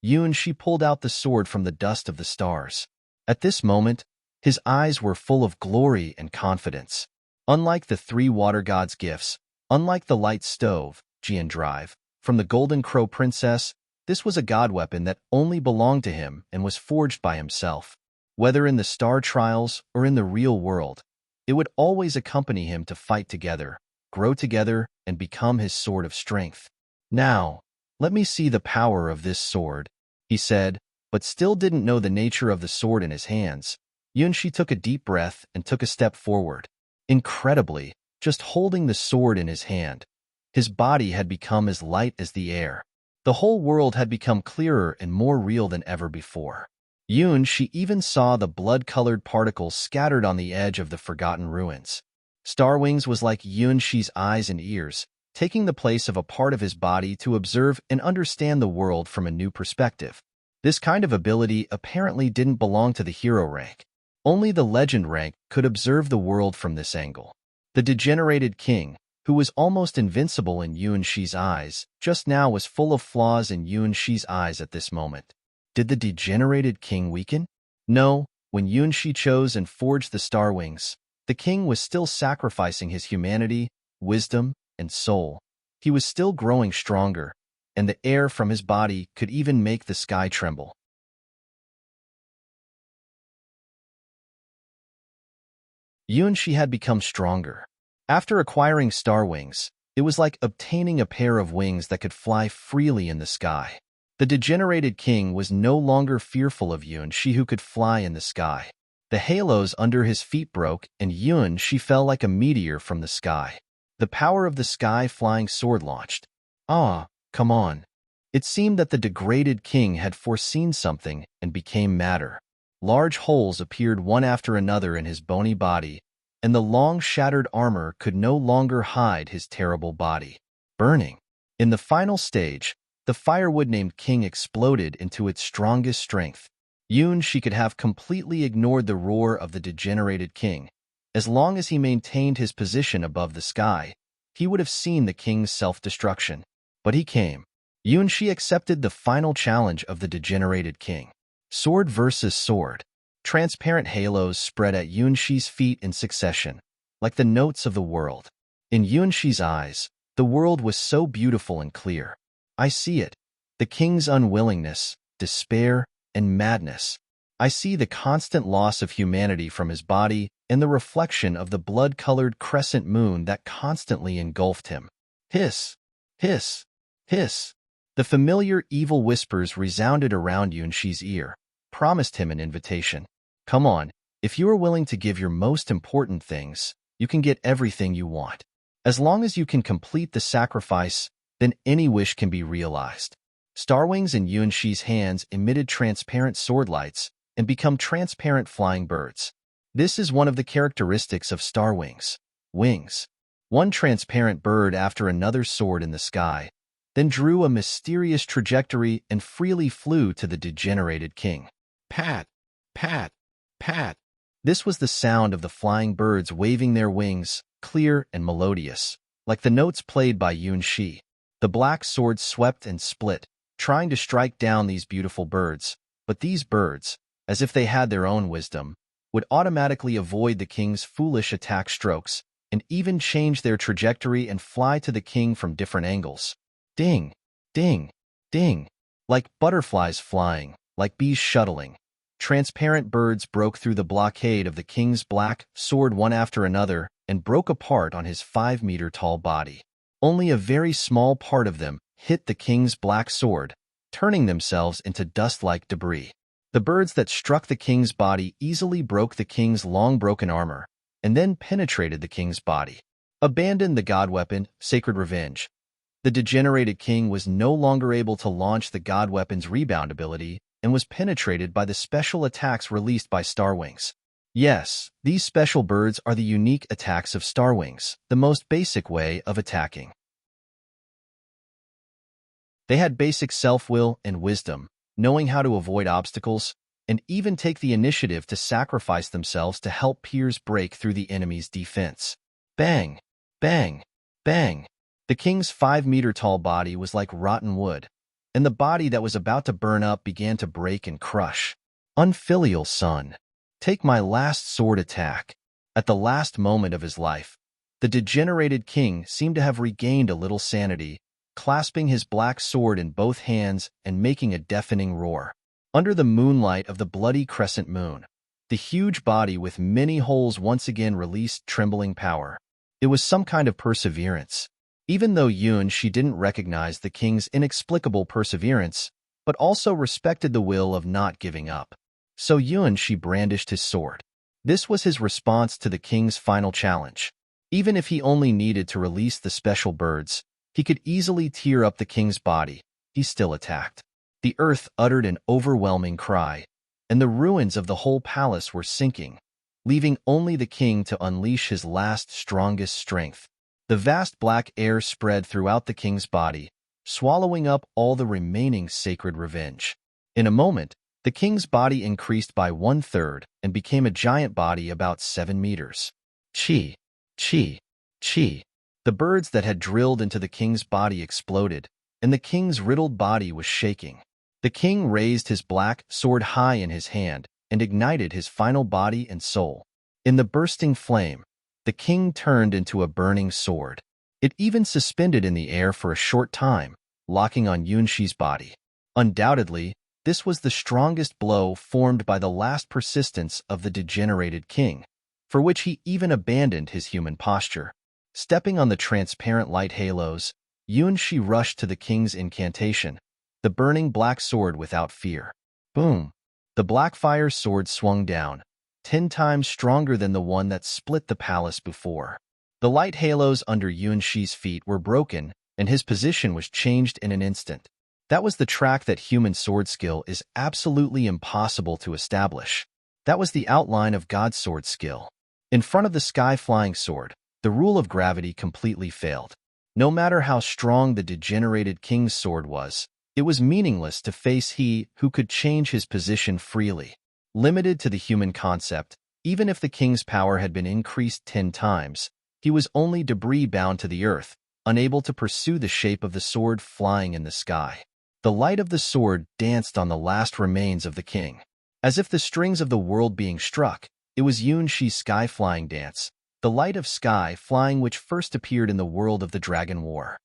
Yunshi pulled out the sword from the dust of the stars. At this moment, his eyes were full of glory and confidence. Unlike the three water gods' gifts, unlike the light stove, Jian Drive, from the Golden Crow Princess, this was a god weapon that only belonged to him and was forged by himself. Whether in the star trials or in the real world, it would always accompany him to fight together, grow together, and become his sword of strength. Now, let me see the power of this sword, he said, but still didn't know the nature of the sword in his hands. Yunshi took a deep breath and took a step forward. Incredibly, just holding the sword in his hand, his body had become as light as the air. The whole world had become clearer and more real than ever before. Yunshi even saw the blood-colored particles scattered on the edge of the forgotten ruins. Star Wings was like Yunshi's eyes and ears, taking the place of a part of his body to observe and understand the world from a new perspective. This kind of ability apparently didn't belong to the hero rank. Only the legend rank could observe the world from this angle. The degenerated king, who was almost invincible in Yunshi's eyes, just now was full of flaws in Yunshi's eyes at this moment. Did the degenerated king weaken? No, when Yunshi chose and forged the Star Wings, the king was still sacrificing his humanity, wisdom, and soul. He was still growing stronger, and the air from his body could even make the sky tremble. Yunshi had become stronger. After acquiring Star Wings, it was like obtaining a pair of wings that could fly freely in the sky. The degenerated king was no longer fearful of Yunshi, who could fly in the sky. The halos under his feet broke, and Yunshi fell like a meteor from the sky. The power of the sky-flying sword launched. Ah, come on. It seemed that the degraded king had foreseen something and became madder. Large holes appeared one after another in his bony body, and the long shattered armor could no longer hide his terrible body. Burning. In the final stage, the firewood named King exploded into its strongest strength. Yunshi could have completely ignored the roar of the degenerated king. As long as he maintained his position above the sky, he would have seen the king's self-destruction. But he came. Yunshi accepted the final challenge of the degenerated king. Sword versus sword. Transparent halos spread at Yunshi's feet in succession, like the notes of the world. In Yunshi's eyes, the world was so beautiful and clear. I see it. The king's unwillingness, despair, and madness. I see the constant loss of humanity from his body and the reflection of the blood-colored crescent moon that constantly engulfed him. Hiss! Hiss! Hiss! The familiar evil whispers resounded around Yunshi's ear, promised him an invitation. Come on, if you are willing to give your most important things, you can get everything you want. As long as you can complete the sacrifice, then any wish can be realized. Star Wings in Yunshi's hands emitted transparent sword lights and become transparent flying birds. This is one of the characteristics of Star Wings. Wings. One transparent bird after another soared in the sky, then drew a mysterious trajectory and freely flew to the degenerated king. Pat, pat, pat. This was the sound of the flying birds waving their wings, clear and melodious, like the notes played by Yunshi. The black sword swept and split, trying to strike down these beautiful birds, but these birds, as if they had their own wisdom, would automatically avoid the king's foolish attack strokes and even change their trajectory and fly to the king from different angles. Ding, ding, ding. Like butterflies flying, like bees shuttling, transparent birds broke through the blockade of the king's black sword one after another and broke apart on his 5-meter-tall body. Only a very small part of them hit the king's black sword, turning themselves into dust-like debris. The birds that struck the king's body easily broke the king's long-broken armor, and then penetrated the king's body. Abandoned the god weapon, Sacred Revenge. The degenerated king was no longer able to launch the god weapon's rebound ability and was penetrated by the special attacks released by Starwings. Yes, these special birds are the unique attacks of Starwings, the most basic way of attacking. They had basic self-will and wisdom, knowing how to avoid obstacles, and even take the initiative to sacrifice themselves to help peers break through the enemy's defense. Bang! Bang! Bang! The king's 5-meter-tall body was like rotten wood, and the body that was about to burn up began to break and crush. Unfilial son, take my last sword attack. At the last moment of his life, the degenerated king seemed to have regained a little sanity, clasping his black sword in both hands and making a deafening roar. Under the moonlight of the bloody crescent moon, the huge body with many holes once again released trembling power. It was some kind of perseverance. Even though she didn't recognize the king's inexplicable perseverance, but also respected the will of not giving up. So she brandished his sword. This was his response to the king's final challenge. Even if he only needed to release the special birds, he could easily tear up the king's body. He still attacked. The earth uttered an overwhelming cry, and the ruins of the whole palace were sinking, leaving only the king to unleash his last strongest strength. The vast black air spread throughout the king's body, swallowing up all the remaining sacred revenge. In a moment, the king's body increased by 1/3 and became a giant body about 7 meters. Chi, chi, chi. The birds that had drilled into the king's body exploded, and the king's riddled body was shaking. The king raised his black sword high in his hand and ignited his final body and soul. In the bursting flame, the king turned into a burning sword. It even suspended in the air for a short time, locking on Yunshi's body. Undoubtedly, this was the strongest blow formed by the last persistence of the degenerated king, for which he even abandoned his human posture. Stepping on the transparent light halos, Yunshi rushed to the king's incantation, the burning black sword without fear. Boom! The black fire sword swung down, 10 times stronger than the one that split the palace before. The light halos under Yunshi's feet were broken, and his position was changed in an instant. That was the track that human sword skill is absolutely impossible to establish. That was the outline of God's sword skill. In front of the sky-flying sword, the rule of gravity completely failed. No matter how strong the degenerated king's sword was, it was meaningless to face he who could change his position freely. Limited to the human concept, even if the king's power had been increased 10 times, he was only debris bound to the earth, unable to pursue the shape of the sword flying in the sky. The light of the sword danced on the last remains of the king. As if the strings of the world being struck, it was Yunshi's sky-flying dance, the light of sky flying which first appeared in the world of the Dragon War.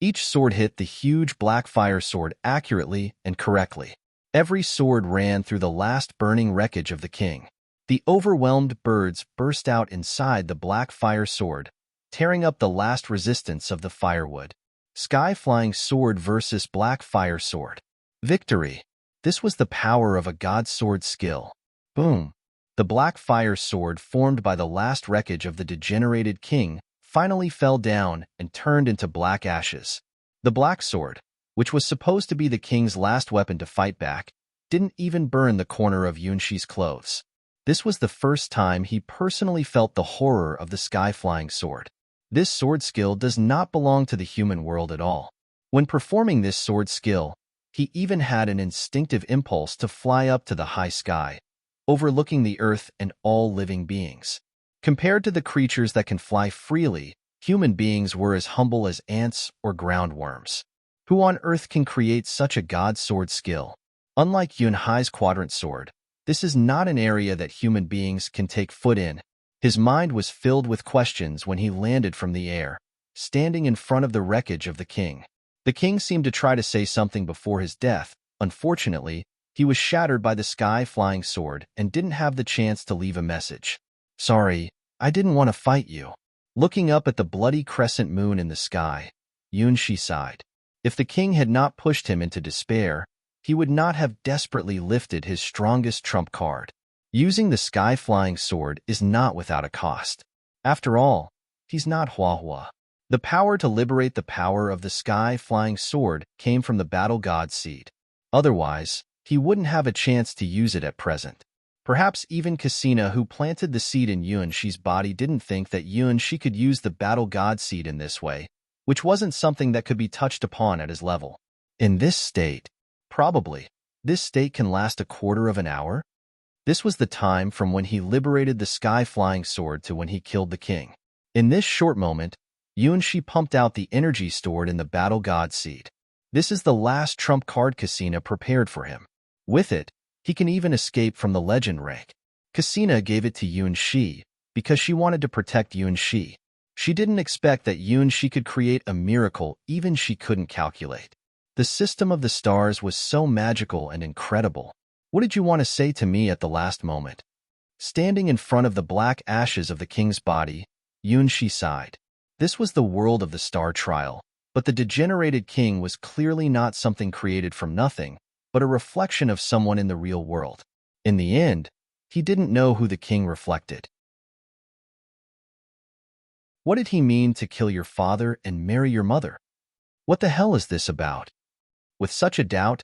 Each sword hit the huge black fire sword accurately and correctly. Every sword ran through the last burning wreckage of the king. The overwhelmed birds burst out inside the black fire sword, tearing up the last resistance of the firewood. Sky-flying sword versus black fire sword. Victory! This was the power of a god sword skill. Boom! The black fire sword formed by the last wreckage of the degenerated king finally fell down and turned into black ashes. The black sword, which was supposed to be the king's last weapon to fight back, didn't even burn the corner of Yunshi's clothes. This was the first time he personally felt the horror of the sky-flying sword. This sword skill does not belong to the human world at all. When performing this sword skill, he even had an instinctive impulse to fly up to the high sky, overlooking the earth and all living beings. Compared to the creatures that can fly freely, human beings were as humble as ants or ground worms. Who on earth can create such a god sword skill? Unlike Yun Hai's quadrant sword, this is not an area that human beings can take foot in. His mind was filled with questions when he landed from the air, standing in front of the wreckage of the king. The king seemed to try to say something before his death. Unfortunately, he was shattered by the sky-flying sword and didn't have the chance to leave a message. Sorry, I didn't want to fight you. Looking up at the bloody crescent moon in the sky, Yunshi sighed. If the king had not pushed him into despair, he would not have desperately lifted his strongest trump card. Using the sky-flying sword is not without a cost. After all, he's not Huahua. The power to liberate the power of the sky-flying sword came from the battle god seed. Otherwise, he wouldn't have a chance to use it at present. Perhaps even Cassina, who planted the seed in Yunshi's body, didn't think that Yunshi could use the battle god seed in this way, which wasn't something that could be touched upon at his level. In this state, probably, this state can last a quarter of an hour? This was the time from when he liberated the sky-flying sword to when he killed the king. In this short moment, Yunshi pumped out the energy stored in the battle god seed. This is the last trump card Cassina prepared for him. With it, he can even escape from the legend rank. Cassina gave it to Yunshi because she wanted to protect Yunshi. She didn't expect that Yunshi could create a miracle even she couldn't calculate. The system of the stars was so magical and incredible. What did you want to say to me at the last moment? Standing in front of the black ashes of the king's body, Yunshi sighed. This was the world of the star trial, but the degenerated king was clearly not something created from nothing, but a reflection of someone in the real world. In the end, he didn't know who the king reflected. What did he mean to kill your father and marry your mother? What the hell is this about? With such a doubt,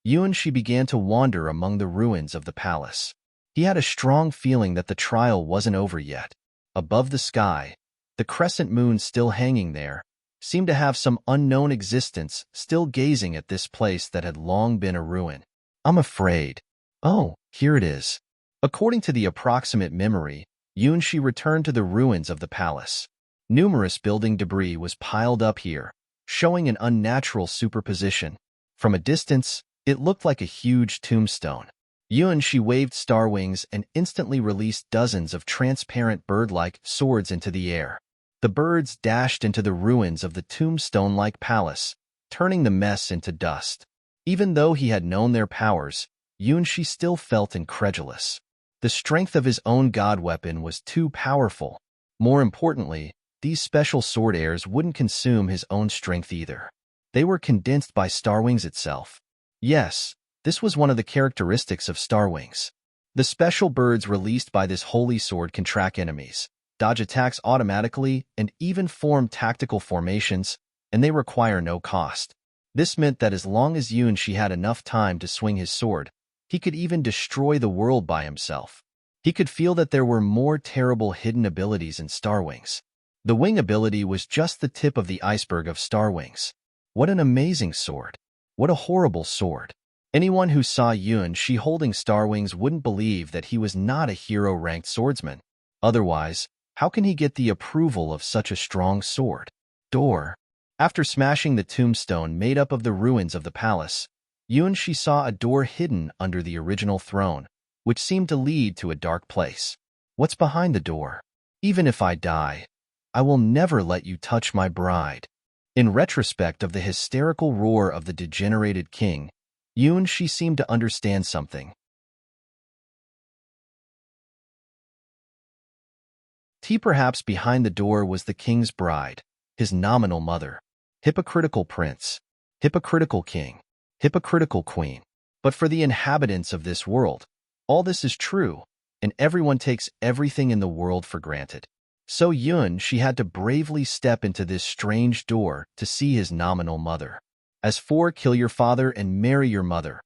Yunshi began to wander among the ruins of the palace. He had a strong feeling that the trial wasn't over yet. Above the sky, the crescent moon still hanging there seemed to have some unknown existence still gazing at this place that had long been a ruin. I'm afraid. Oh, here it is. According to the approximate memory, Yunshi returned to the ruins of the palace. Numerous building debris was piled up here, showing an unnatural superposition. From a distance, it looked like a huge tombstone. Yunshi waved star wings and instantly released dozens of transparent bird-like swords into the air. The birds dashed into the ruins of the tombstone-like palace, turning the mess into dust. Even though he had known their powers, Yunshi still felt incredulous. The strength of his own god weapon was too powerful. More importantly, these special sword airs wouldn't consume his own strength either. They were condensed by Star Wings itself. Yes, this was one of the characteristics of Star Wings. The special birds released by this holy sword can track enemies, dodge attacks automatically, and even form tactical formations, and they require no cost. This meant that as long as Yunshi had enough time to swing his sword, he could even destroy the world by himself. He could feel that there were more terrible hidden abilities in Star Wings. The wing ability was just the tip of the iceberg of Star Wings. What an amazing sword. What a horrible sword. Anyone who saw Yunshi holding Star Wings wouldn't believe that he was not a hero-ranked swordsman. Otherwise, how can he get the approval of such a strong sword? Door. After smashing the tombstone made up of the ruins of the palace, Yunshi saw a door hidden under the original throne, which seemed to lead to a dark place. What's behind the door? Even if I die, I will never let you touch my bride. In retrospect of the hysterical roar of the degenerated king, Yunshi seemed to understand something. Perhaps behind the door was the king's bride, his nominal mother. Hypocritical prince, hypocritical king, hypocritical queen. But for the inhabitants of this world, all this is true, and everyone takes everything in the world for granted. So Yunshi had to bravely step into this strange door to see his nominal mother. As for kill your father and marry your mother,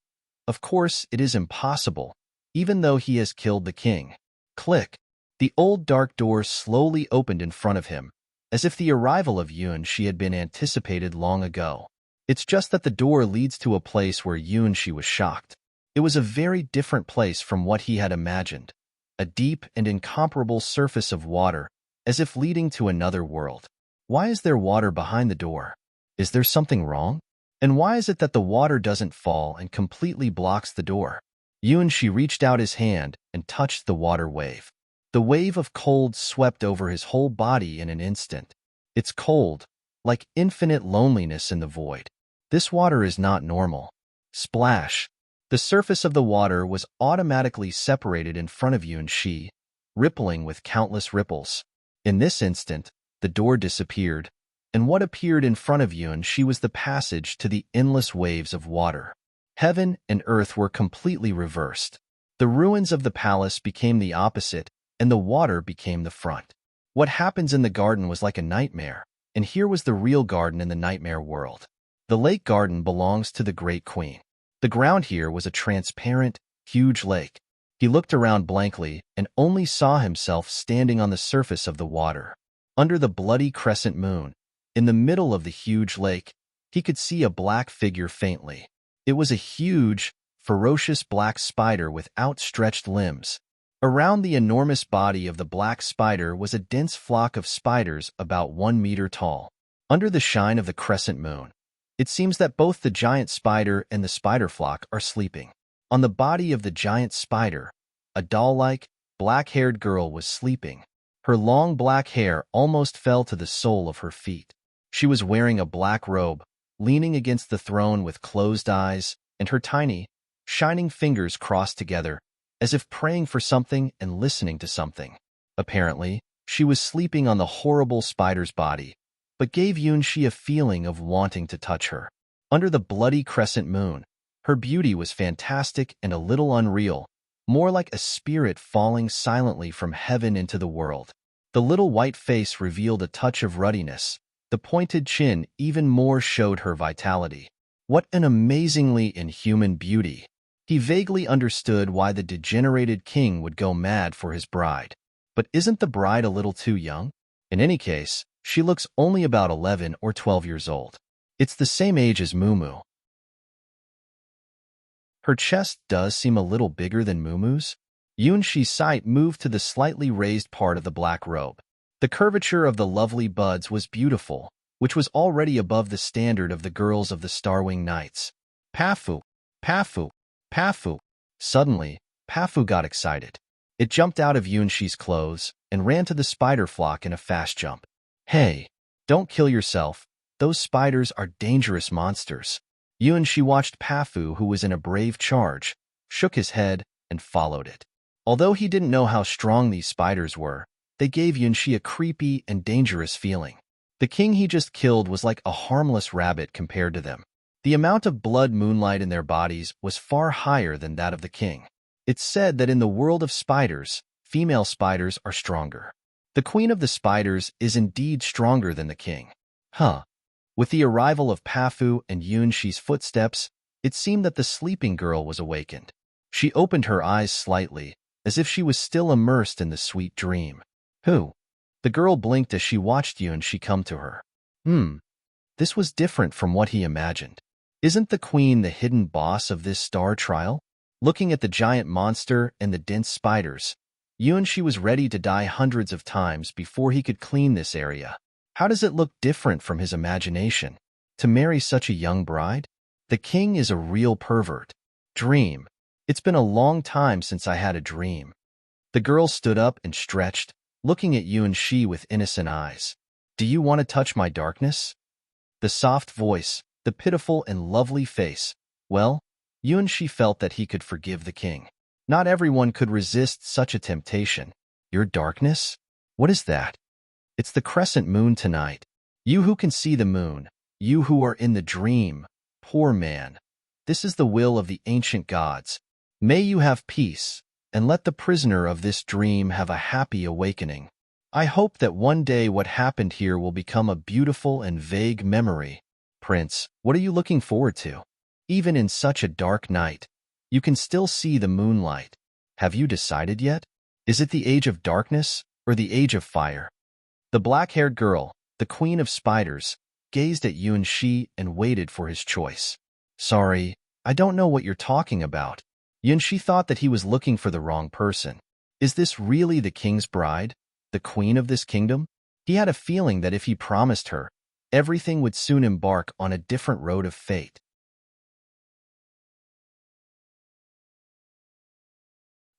of course it is impossible, even though he has killed the king. Click. The old dark door slowly opened in front of him, as if the arrival of Yunshi had been anticipated long ago. It's just that the door leads to a place where Yunshi was shocked. It was a very different place from what he had imagined. A deep and incomparable surface of water, as if leading to another world. Why is there water behind the door? Is there something wrong? And why is it that the water doesn't fall and completely blocks the door? She reached out his hand and touched the water wave. The wave of cold swept over his whole body in an instant. It's cold, like infinite loneliness in the void. This water is not normal. Splash. The surface of the water was automatically separated in front of She, rippling with countless ripples. In this instant, the door disappeared, and what appeared in front of She was the passage to the endless waves of water. Heaven and earth were completely reversed. The ruins of the palace became the opposite, and the water became the front. What happens in the garden was like a nightmare, and here was the real garden in the nightmare world. The lake garden belongs to the Great Queen. The ground here was a transparent, huge lake. He looked around blankly and only saw himself standing on the surface of the water. Under the bloody crescent moon, in the middle of the huge lake, he could see a black figure faintly. It was a huge, ferocious black spider with outstretched limbs. Around the enormous body of the black spider was a dense flock of spiders about 1 meter tall. Under the shine of the crescent moon, it seems that both the giant spider and the spider flock are sleeping. On the body of the giant spider, a doll-like, black-haired girl was sleeping. Her long black hair almost fell to the sole of her feet. She was wearing a black robe, leaning against the throne with closed eyes, and her tiny, shining fingers crossed together, as if praying for something and listening to something. Apparently, she was sleeping on the horrible spider's body, but gave She a feeling of wanting to touch her. Under the bloody crescent moon, her beauty was fantastic and a little unreal, more like a spirit falling silently from heaven into the world. The little white face revealed a touch of ruddiness. The pointed chin even more showed her vitality. What an amazingly inhuman beauty! He vaguely understood why the degenerated king would go mad for his bride. But isn't the bride a little too young? In any case, she looks only about 11 or 12 years old. It's the same age as Mumu. Her chest does seem a little bigger than Mumu's. She's sight moved to the slightly raised part of the black robe. The curvature of the lovely buds was beautiful, which was already above the standard of the girls of the Starwing Knights. Pafu! Pafu! Pafu! Suddenly, Pafu got excited. It jumped out of She's clothes and ran to the spider flock in a fast jump. Hey, don't kill yourself. Those spiders are dangerous monsters. She watched Pafu, who was in a brave charge, shook his head, and followed it. Although he didn't know how strong these spiders were, they gave She a creepy and dangerous feeling. The king he just killed was like a harmless rabbit compared to them. The amount of blood moonlight in their bodies was far higher than that of the king. It's said that in the world of spiders, female spiders are stronger. The queen of the spiders is indeed stronger than the king. With the arrival of Pafu and She's footsteps, it seemed that the sleeping girl was awakened. She opened her eyes slightly, as if she was still immersed in the sweet dream. Who? The girl blinked as she watched She come to her. This was different from what he imagined. Isn't the queen the hidden boss of this star trial? Looking at the giant monster and the dense spiders, She was ready to die hundreds of times before he could clean this area. How does it look different from his imagination? To marry such a young bride? The king is a real pervert. Dream. It's been a long time since I had a dream. The girl stood up and stretched, looking at She with innocent eyes. Do you want to touch my darkness? The soft voice, the pitiful and lovely face. Well, She felt that he could forgive the king. Not everyone could resist such a temptation. Your darkness? What is that? It's the crescent moon tonight. You who can see the moon, you who are in the dream, poor man. This is the will of the ancient gods. May you have peace, and let the prisoner of this dream have a happy awakening. I hope that one day what happened here will become a beautiful and vague memory. Prince, what are you looking forward to? Even in such a dark night, you can still see the moonlight. Have you decided yet? Is it the age of darkness or the age of fire? The black-haired girl, the queen of spiders, gazed at She and waited for his choice. Sorry, I don't know what you're talking about. She thought that he was looking for the wrong person. Is this really the king's bride, the queen of this kingdom? He had a feeling that if he promised her, everything would soon embark on a different road of fate.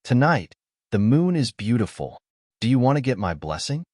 Tonight, the moon is beautiful. Do you want to get my blessing?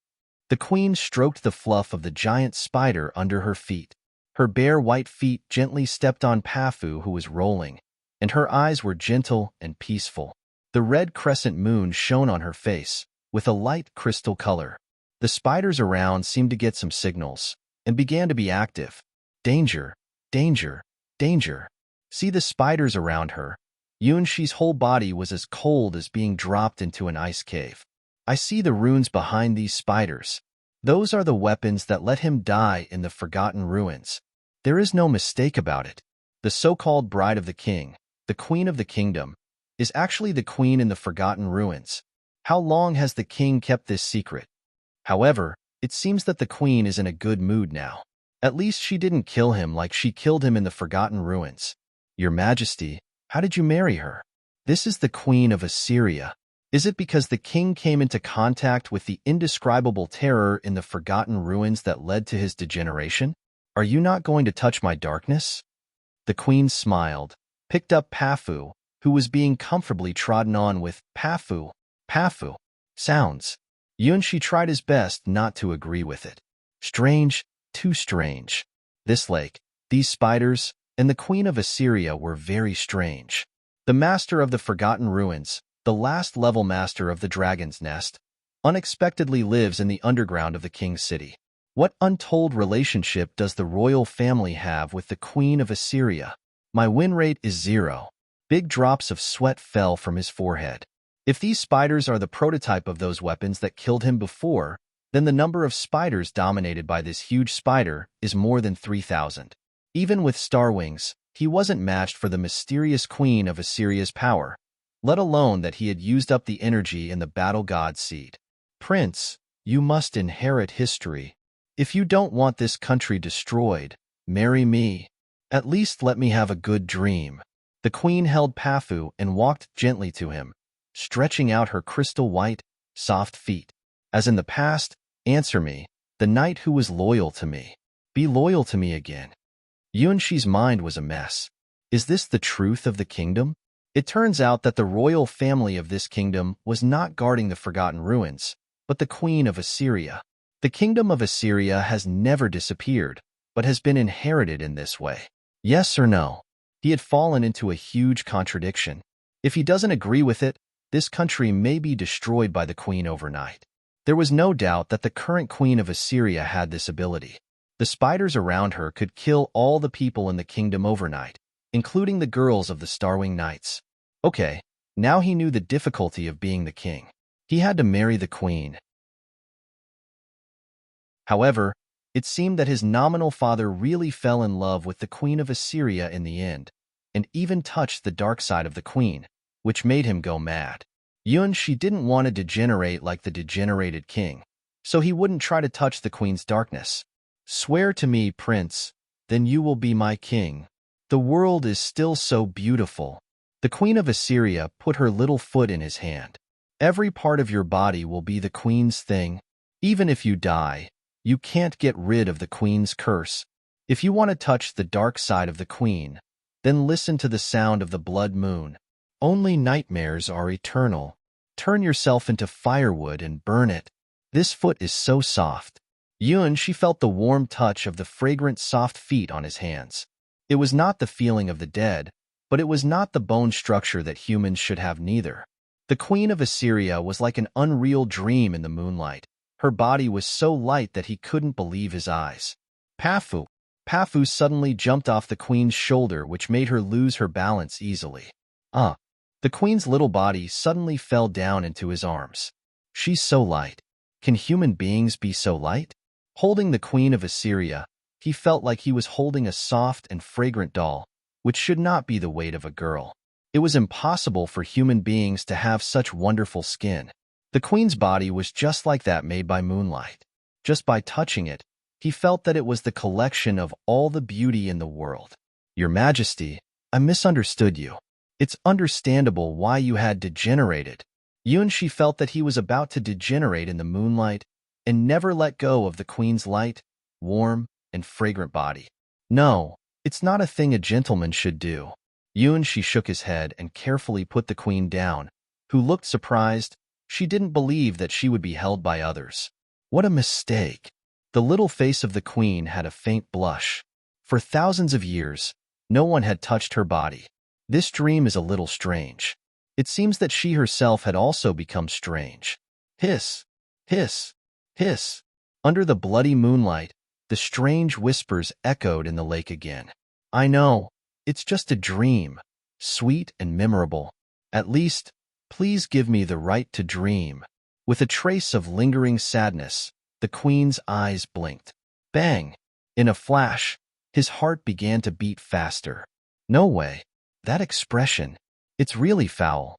The queen stroked the fluff of the giant spider under her feet. Her bare white feet gently stepped on Pafu, who was rolling, and her eyes were gentle and peaceful. The red crescent moon shone on her face, with a light crystal color. The spiders around seemed to get some signals, and began to be active. Danger, danger, danger. See the spiders around her. Yunshi's whole body was as cold as being dropped into an ice cave. I see the runes behind these spiders. Those are the weapons that let him die in the Forgotten Ruins. There is no mistake about it. The so-called bride of the king, the queen of the kingdom, is actually the queen in the Forgotten Ruins. How long has the king kept this secret? However, it seems that the queen is in a good mood now. At least she didn't kill him like she killed him in the Forgotten Ruins. Your Majesty, how did you marry her? This is the queen of Assyria. Is it because the king came into contact with the indescribable terror in the Forgotten Ruins that led to his degeneration? Are you not going to touch my darkness? The queen smiled, picked up Pafu, who was being comfortably trodden on with Pafu, Pafu sounds. Yunshi tried his best not to agree with it. Strange, too strange. This lake, these spiders, and the queen of Assyria were very strange. The master of the Forgotten Ruins, the last level master of the Dragon's Nest, unexpectedly lives in the underground of the king's city. What untold relationship does the royal family have with the queen of Assyria? My win rate is 0. Big drops of sweat fell from his forehead. If these spiders are the prototype of those weapons that killed him before, then the number of spiders dominated by this huge spider is more than 3,000. Even with star wings, he wasn't matched for the mysterious queen of Assyria's power, let alone that he had used up the energy in the battle god seed. Prince, you must inherit history. If you don't want this country destroyed, marry me. At least let me have a good dream. The queen held Pafu and walked gently to him, stretching out her crystal white, soft feet. As in the past, answer me, the knight who was loyal to me. Be loyal to me again. Yunshi's mind was a mess. Is this the truth of the kingdom? It turns out that the royal family of this kingdom was not guarding the Forgotten Ruins, but the queen of Assyria. The kingdom of Assyria has never disappeared, but has been inherited in this way. Yes or no? He had fallen into a huge contradiction. If he doesn't agree with it, this country may be destroyed by the queen overnight. There was no doubt that the current queen of Assyria had this ability. The spiders around her could kill all the people in the kingdom overnight, including the girls of the Starwing Knights. Okay, now he knew the difficulty of being the king. He had to marry the queen. However, it seemed that his nominal father really fell in love with the queen of Assyria in the end, and even touched the dark side of the queen, which made him go mad. Yunshi didn't want to degenerate like the degenerated king, so he wouldn't try to touch the queen's darkness. Swear to me, prince, then you will be my king. The world is still so beautiful. The queen of Assyria put her little foot in his hand. Every part of your body will be the queen's thing. Even if you die, you can't get rid of the queen's curse. If you want to touch the dark side of the queen, then listen to the sound of the blood moon. Only nightmares are eternal. Turn yourself into firewood and burn it. This foot is so soft. She felt the warm touch of the fragrant soft feet on his hands. It was not the feeling of the dead, but it was not the bone structure that humans should have neither. The queen of Assyria was like an unreal dream in the moonlight. Her body was so light that he couldn't believe his eyes. Pafu suddenly jumped off the queen's shoulder, which made her lose her balance easily. The queen's little body suddenly fell down into his arms. She's so light. Can human beings be so light? Holding the queen of Assyria, he felt like he was holding a soft and fragrant doll, which should not be the weight of a girl. It was impossible for human beings to have such wonderful skin. The queen's body was just like that, made by moonlight. Just by touching it, he felt that it was the collection of all the beauty in the world. Your Majesty, I misunderstood you. It's understandable why you had degenerated. Yunshi felt that he was about to degenerate in the moonlight and never let go of the queen's light, warm, and fragrant body. No, it's not a thing a gentleman should do. She shook his head and carefully put the queen down, who looked surprised. She didn't believe that she would be held by others. What a mistake! The little face of the queen had a faint blush. For thousands of years, no one had touched her body. This dream is a little strange. It seems that she herself had also become strange. Hiss, hiss, hiss. Under the bloody moonlight, the strange whispers echoed in the lake again. I know, it's just a dream, sweet and memorable. At least, please give me the right to dream. With a trace of lingering sadness, the queen's eyes blinked. Bang! In a flash, his heart began to beat faster. No way. That expression, it's really foul.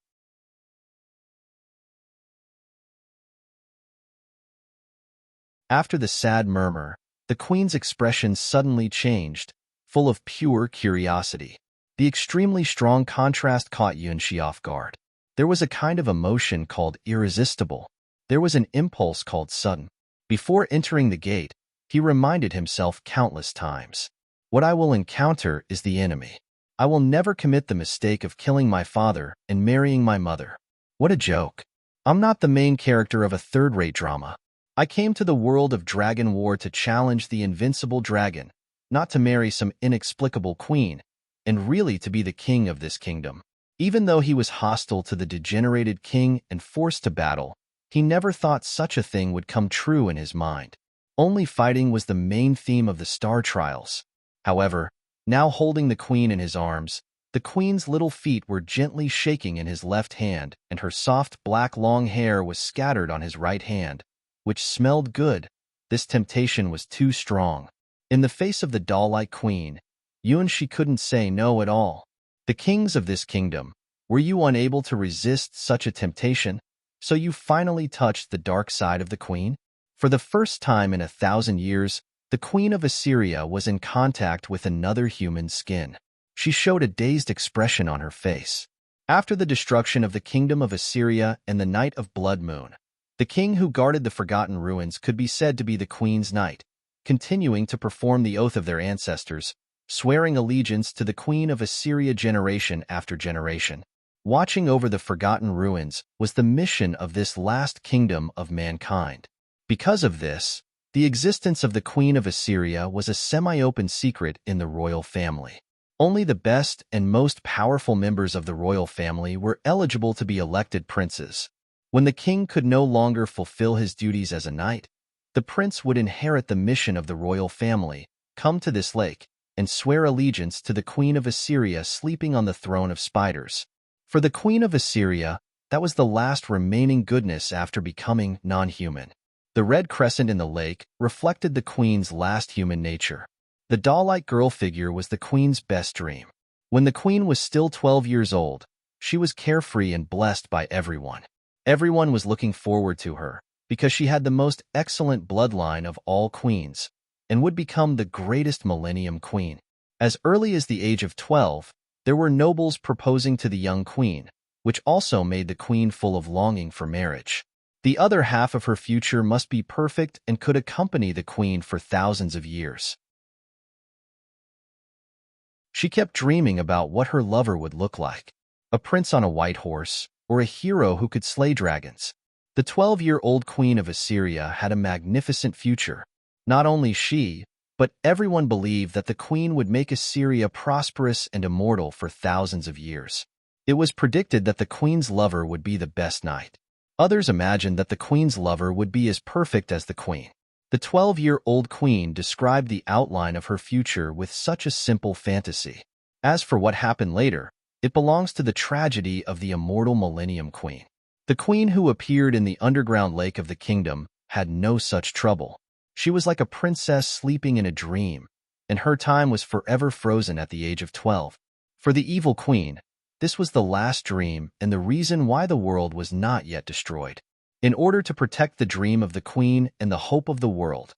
After the sad murmur, the queen's expression suddenly changed, full of pure curiosity. The extremely strong contrast caught Yunxi off guard. There was a kind of emotion called irresistible. There was an impulse called sudden. Before entering the gate, he reminded himself countless times. What I will encounter is the enemy. I will never commit the mistake of killing my father and marrying my mother. What a joke. I'm not the main character of a third-rate drama. I came to the world of Dragon War to challenge the invincible dragon, not to marry some inexplicable queen, and really to be the king of this kingdom. Even though he was hostile to the degenerated king and forced to battle, he never thought such a thing would come true in his mind. Only fighting was the main theme of the Star Trials. However, now holding the queen in his arms, the queen's little feet were gently shaking in his left hand, and her soft black long hair was scattered on his right hand, which smelled good. This temptation was too strong. In the face of the doll-like queen, Yunxi couldn't say no at all. The kings of this kingdom, were you unable to resist such a temptation? So you finally touched the dark side of the queen? For the first time in 1,000 years, the queen of Assyria was in contact with another human skin. She showed a dazed expression on her face. After the destruction of the kingdom of Assyria and the night of blood moon, the king who guarded the forgotten ruins could be said to be the queen's knight, continuing to perform the oath of their ancestors, swearing allegiance to the queen of Assyria generation after generation. Watching over the forgotten ruins was the mission of this last kingdom of mankind. Because of this, the existence of the queen of Assyria was a semi-open secret in the royal family. Only the best and most powerful members of the royal family were eligible to be elected princes. When the king could no longer fulfill his duties as a knight, the prince would inherit the mission of the royal family, come to this lake, and swear allegiance to the queen of Assyria sleeping on the throne of spiders. For the queen of Assyria, that was the last remaining goodness after becoming non-human. The red crescent in the lake reflected the queen's last human nature. The doll-like girl figure was the queen's best dream. When the queen was still 12 years old, she was carefree and blessed by everyone. Everyone was looking forward to her, because she had the most excellent bloodline of all queens, and would become the greatest millennium queen. As early as the age of 12, there were nobles proposing to the young queen, which also made the queen full of longing for marriage. The other half of her future must be perfect and could accompany the queen for thousands of years. She kept dreaming about what her lover would look like, a prince on a white horse, or a hero who could slay dragons. The 12-year-old queen of Assyria had a magnificent future. Not only she, but everyone believed that the queen would make Assyria prosperous and immortal for thousands of years. It was predicted that the queen's lover would be the best knight. Others imagined that the queen's lover would be as perfect as the queen. The 12-year-old queen described the outline of her future with such a simple fantasy. As for what happened later, it belongs to the tragedy of the immortal Millennium Queen. The queen who appeared in the underground lake of the kingdom had no such trouble. She was like a princess sleeping in a dream, and her time was forever frozen at the age of 12. For the evil queen, this was the last dream and the reason why the world was not yet destroyed. In order to protect the dream of the queen and the hope of the world,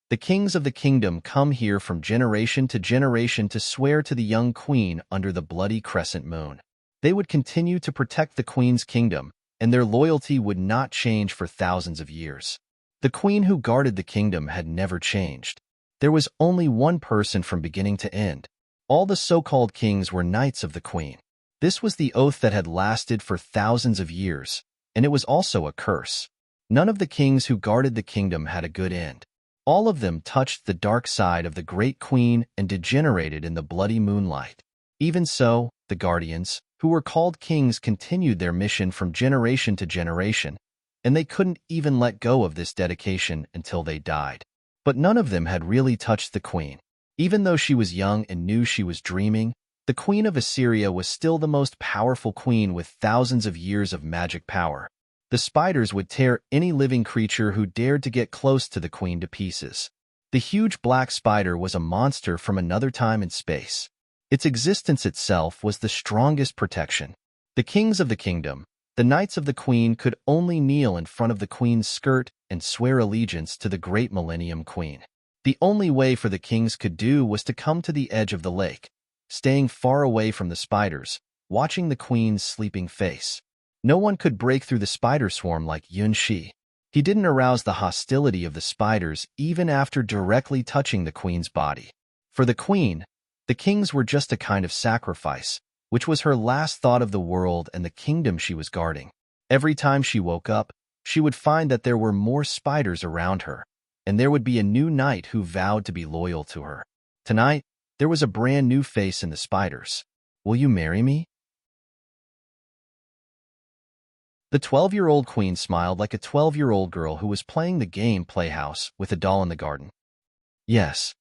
the kings of the kingdom come here from generation to generation to swear to the young queen under the bloody crescent moon. They would continue to protect the queen's kingdom, and their loyalty would not change for thousands of years. The queen who guarded the kingdom had never changed. There was only one person from beginning to end. All the so-called kings were knights of the queen. This was the oath that had lasted for thousands of years, and it was also a curse. None of the kings who guarded the kingdom had a good end. All of them touched the dark side of the great queen and degenerated in the bloody moonlight. Even so, the guardians, who were called kings, continued their mission from generation to generation, and they couldn't even let go of this dedication until they died. But none of them had really touched the queen. Even though she was young and knew she was dreaming, the queen of Assyria was still the most powerful queen with thousands of years of magic power. The spiders would tear any living creature who dared to get close to the queen to pieces. The huge black spider was a monster from another time and space. Its existence itself was the strongest protection. The kings of the kingdom, the knights of the queen, could only kneel in front of the queen's skirt and swear allegiance to the great Millennium Queen. The only way for the kings could do was to come to the edge of the lake, staying far away from the spiders, watching the queen's sleeping face. No one could break through the spider swarm like Yun Shi. He didn't arouse the hostility of the spiders even after directly touching the queen's body. For the queen, the kings were just a kind of sacrifice, which was her last thought of the world and the kingdom she was guarding. Every time she woke up, she would find that there were more spiders around her, and there would be a new knight who vowed to be loyal to her. Tonight, there was a brand new face in the spiders. Will you marry me? The 12-year-old queen smiled like a 12-year-old girl who was playing the game Playhouse with a doll in the garden. Yes.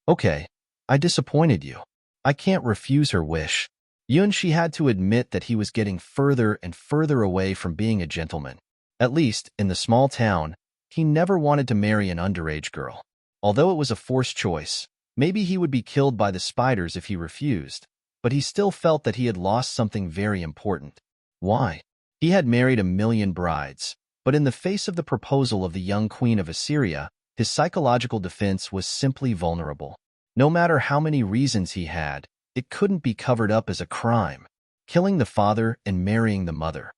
Okay, I disappointed you. I can't refuse her wish. Yun Shi had to admit that he was getting further and further away from being a gentleman. At least, in the small town, he never wanted to marry an underage girl. Although it was a forced choice, maybe he would be killed by the spiders if he refused, but he still felt that he had lost something very important. Why? He had married 1,000,000 brides, but in the face of the proposal of the young queen of Assyria, his psychological defense was simply vulnerable. No matter how many reasons he had, it couldn't be covered up as a crime. Killing the father and marrying the mother.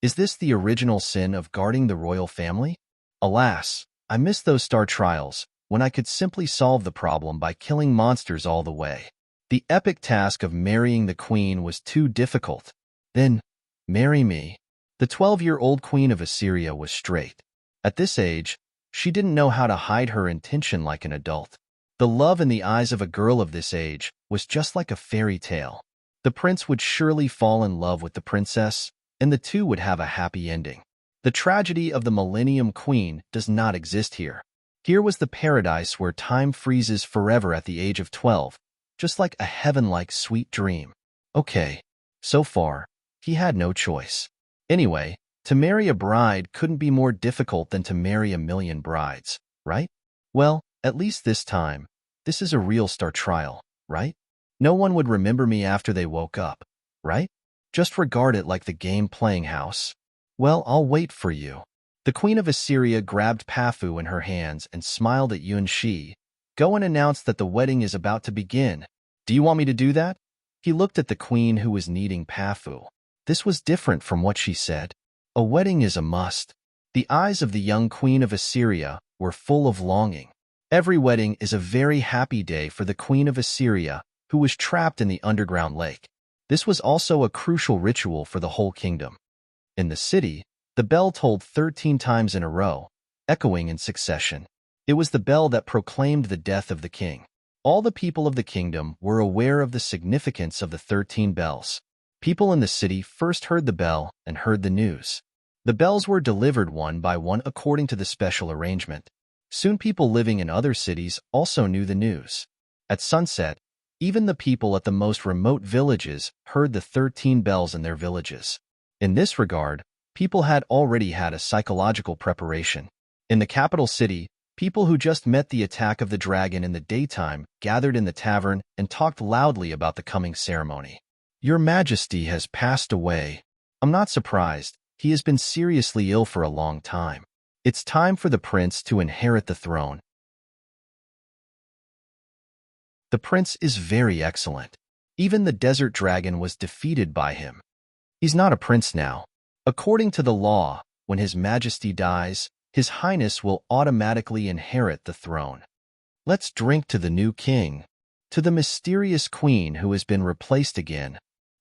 Is this the original sin of guarding the royal family? Alas, I miss those star trials, when I could simply solve the problem by killing monsters all the way. The epic task of marrying the queen was too difficult. Then, marry me. The 12-year-old queen of Assyria was straight. At this age, she didn't know how to hide her intention like an adult. The love in the eyes of a girl of this age was just like a fairy tale. The prince would surely fall in love with the princess, and the two would have a happy ending. The tragedy of the Millennium Queen does not exist here. Here was the paradise where time freezes forever at the age of 12, just like a heaven-like sweet dream. Okay, so far, he had no choice. Anyway, to marry a bride couldn't be more difficult than to marry 1,000,000 brides, right? Well, at least this time, this is a real star trial, right? No one would remember me after they woke up, right? Just regard it like the game playing house. Well, I'll wait for you. The queen of Assyria grabbed Pafu in her hands and smiled at Yun Shi. Go and announce that the wedding is about to begin. Do you want me to do that? He looked at the queen who was kneading Pafu. This was different from what she said. A wedding is a must. The eyes of the young queen of Assyria were full of longing. Every wedding is a very happy day for the queen of Assyria, who was trapped in the underground lake. This was also a crucial ritual for the whole kingdom. In the city, the bell tolled 13 times in a row, echoing in succession. It was the bell that proclaimed the death of the king. All the people of the kingdom were aware of the significance of the 13 bells. People in the city first heard the bell and heard the news. The bells were delivered one by one according to the special arrangement. Soon people living in other cities also knew the news. At sunset, even the people at the most remote villages heard the 13 bells in their villages. In this regard, people had already had a psychological preparation. In the capital city, people who just met the attack of the dragon in the daytime gathered in the tavern and talked loudly about the coming ceremony. Your Majesty has passed away. I'm not surprised. He has been seriously ill for a long time. It's time for the prince to inherit the throne. The prince is very excellent. Even the desert dragon was defeated by him. He's not a prince now. According to the law, when His Majesty dies, His Highness will automatically inherit the throne. Let's drink to the new king, to the mysterious queen who has been replaced again.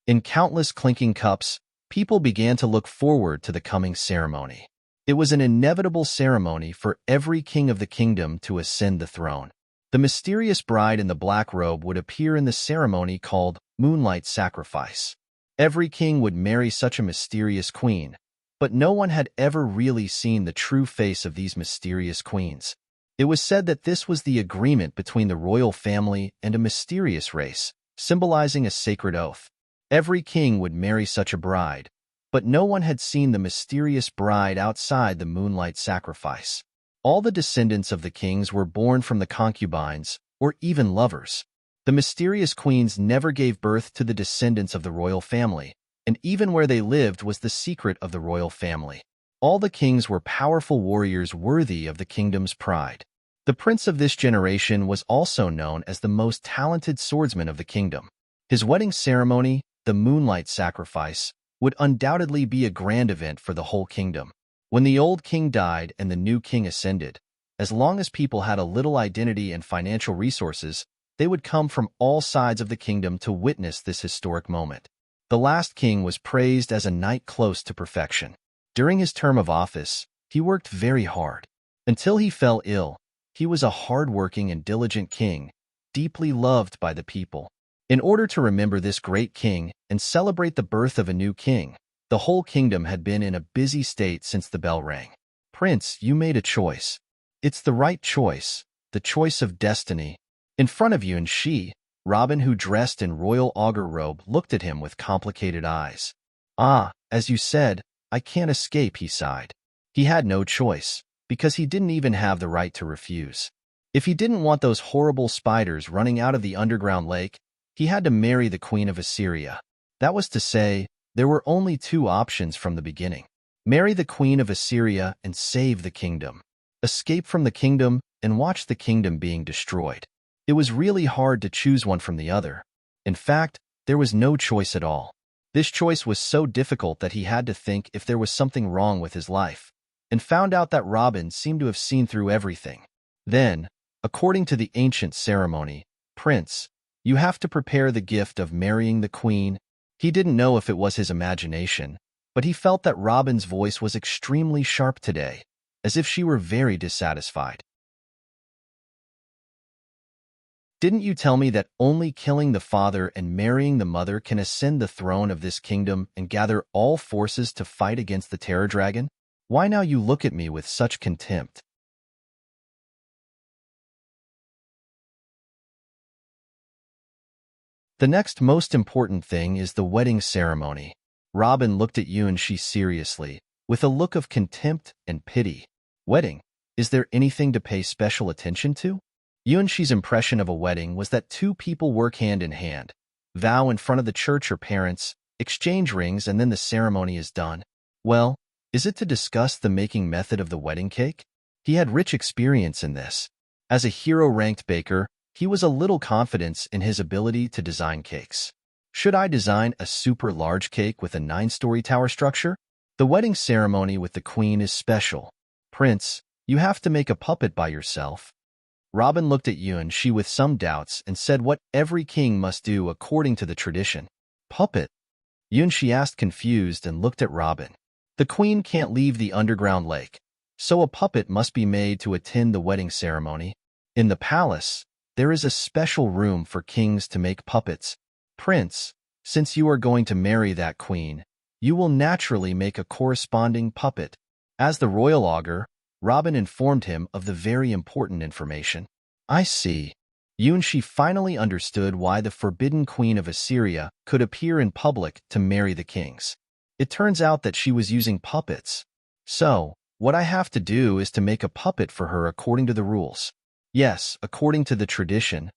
In countless clinking cups, people began to look forward to the coming ceremony. It was an inevitable ceremony for every king of the kingdom to ascend the throne. The mysterious bride in the black robe would appear in the ceremony called moonlight sacrifice. Every king would marry such a mysterious queen, but no one had ever really seen the true face of these mysterious queens. It was said that this was the agreement between the royal family and a mysterious race, symbolizing a sacred oath. Every king would marry such a bride, but no one had seen the mysterious bride outside the moonlight sacrifice. All the descendants of the kings were born from the concubines, or even lovers. The mysterious queens never gave birth to the descendants of the royal family, and even where they lived was the secret of the royal family. All the kings were powerful warriors worthy of the kingdom's pride. The prince of this generation was also known as the most talented swordsman of the kingdom. His wedding ceremony, the moonlight sacrifice, would undoubtedly be a grand event for the whole kingdom. When the old king died and the new king ascended, as long as people had a little identity and financial resources, they would come from all sides of the kingdom to witness this historic moment. The last king was praised as a knight close to perfection. During his term of office, he worked very hard. Until he fell ill, he was a hard-working and diligent king, deeply loved by the people. In order to remember this great king and celebrate the birth of a new king, the whole kingdom had been in a busy state since the bell rang. Prince, you made a choice. It's the right choice, the choice of destiny. In front of you and she, Robin, who dressed in royal augur robe, looked at him with complicated eyes. Ah, as you said, I can't escape, he sighed. He had no choice, because he didn't even have the right to refuse. If he didn't want those horrible spiders running out of the underground lake, he had to marry the Queen of Assyria. That was to say, there were only two options from the beginning. Marry the Queen of Assyria and save the kingdom. Escape from the kingdom and watch the kingdom being destroyed. It was really hard to choose one from the other. In fact, there was no choice at all. This choice was so difficult that he had to think if there was something wrong with his life, and found out that Robin seemed to have seen through everything. Then, according to the ancient ceremony, Prince, you have to prepare the gift of marrying the queen. He didn't know if it was his imagination, but he felt that Robin's voice was extremely sharp today, as if she were very dissatisfied. Didn't you tell me that only killing the father and marrying the mother can ascend the throne of this kingdom and gather all forces to fight against the terror dragon? Why now you look at me with such contempt? The next most important thing is the wedding ceremony. Robin looked at you and she seriously, with a look of contempt and pity. Wedding? Is there anything to pay special attention to? Yuanshi's impression of a wedding was that two people work hand in hand, vow in front of the church or parents, exchange rings, and then the ceremony is done. Well, is it to discuss the making method of the wedding cake? He had rich experience in this. As a hero-ranked baker, he was a little confident in his ability to design cakes. Should I design a super large cake with a 9-story tower structure? The wedding ceremony with the queen is special. Prince, you have to make a puppet by yourself. Robin looked at Yuan-shi with some doubts and said what every king must do according to the tradition. Puppet? Yuan-shi asked, confused, and looked at Robin. The queen can't leave the underground lake, so a puppet must be made to attend the wedding ceremony. In the palace, there is a special room for kings to make puppets. Prince, since you are going to marry that queen, you will naturally make a corresponding puppet. As the royal augur, Robin informed him of the very important information. I see. Yuan-shi finally understood why the forbidden queen of Assyria could appear in public to marry the kings. It turns out that she was using puppets. So, what I have to do is to make a puppet for her according to the rules. Yes, according to the tradition,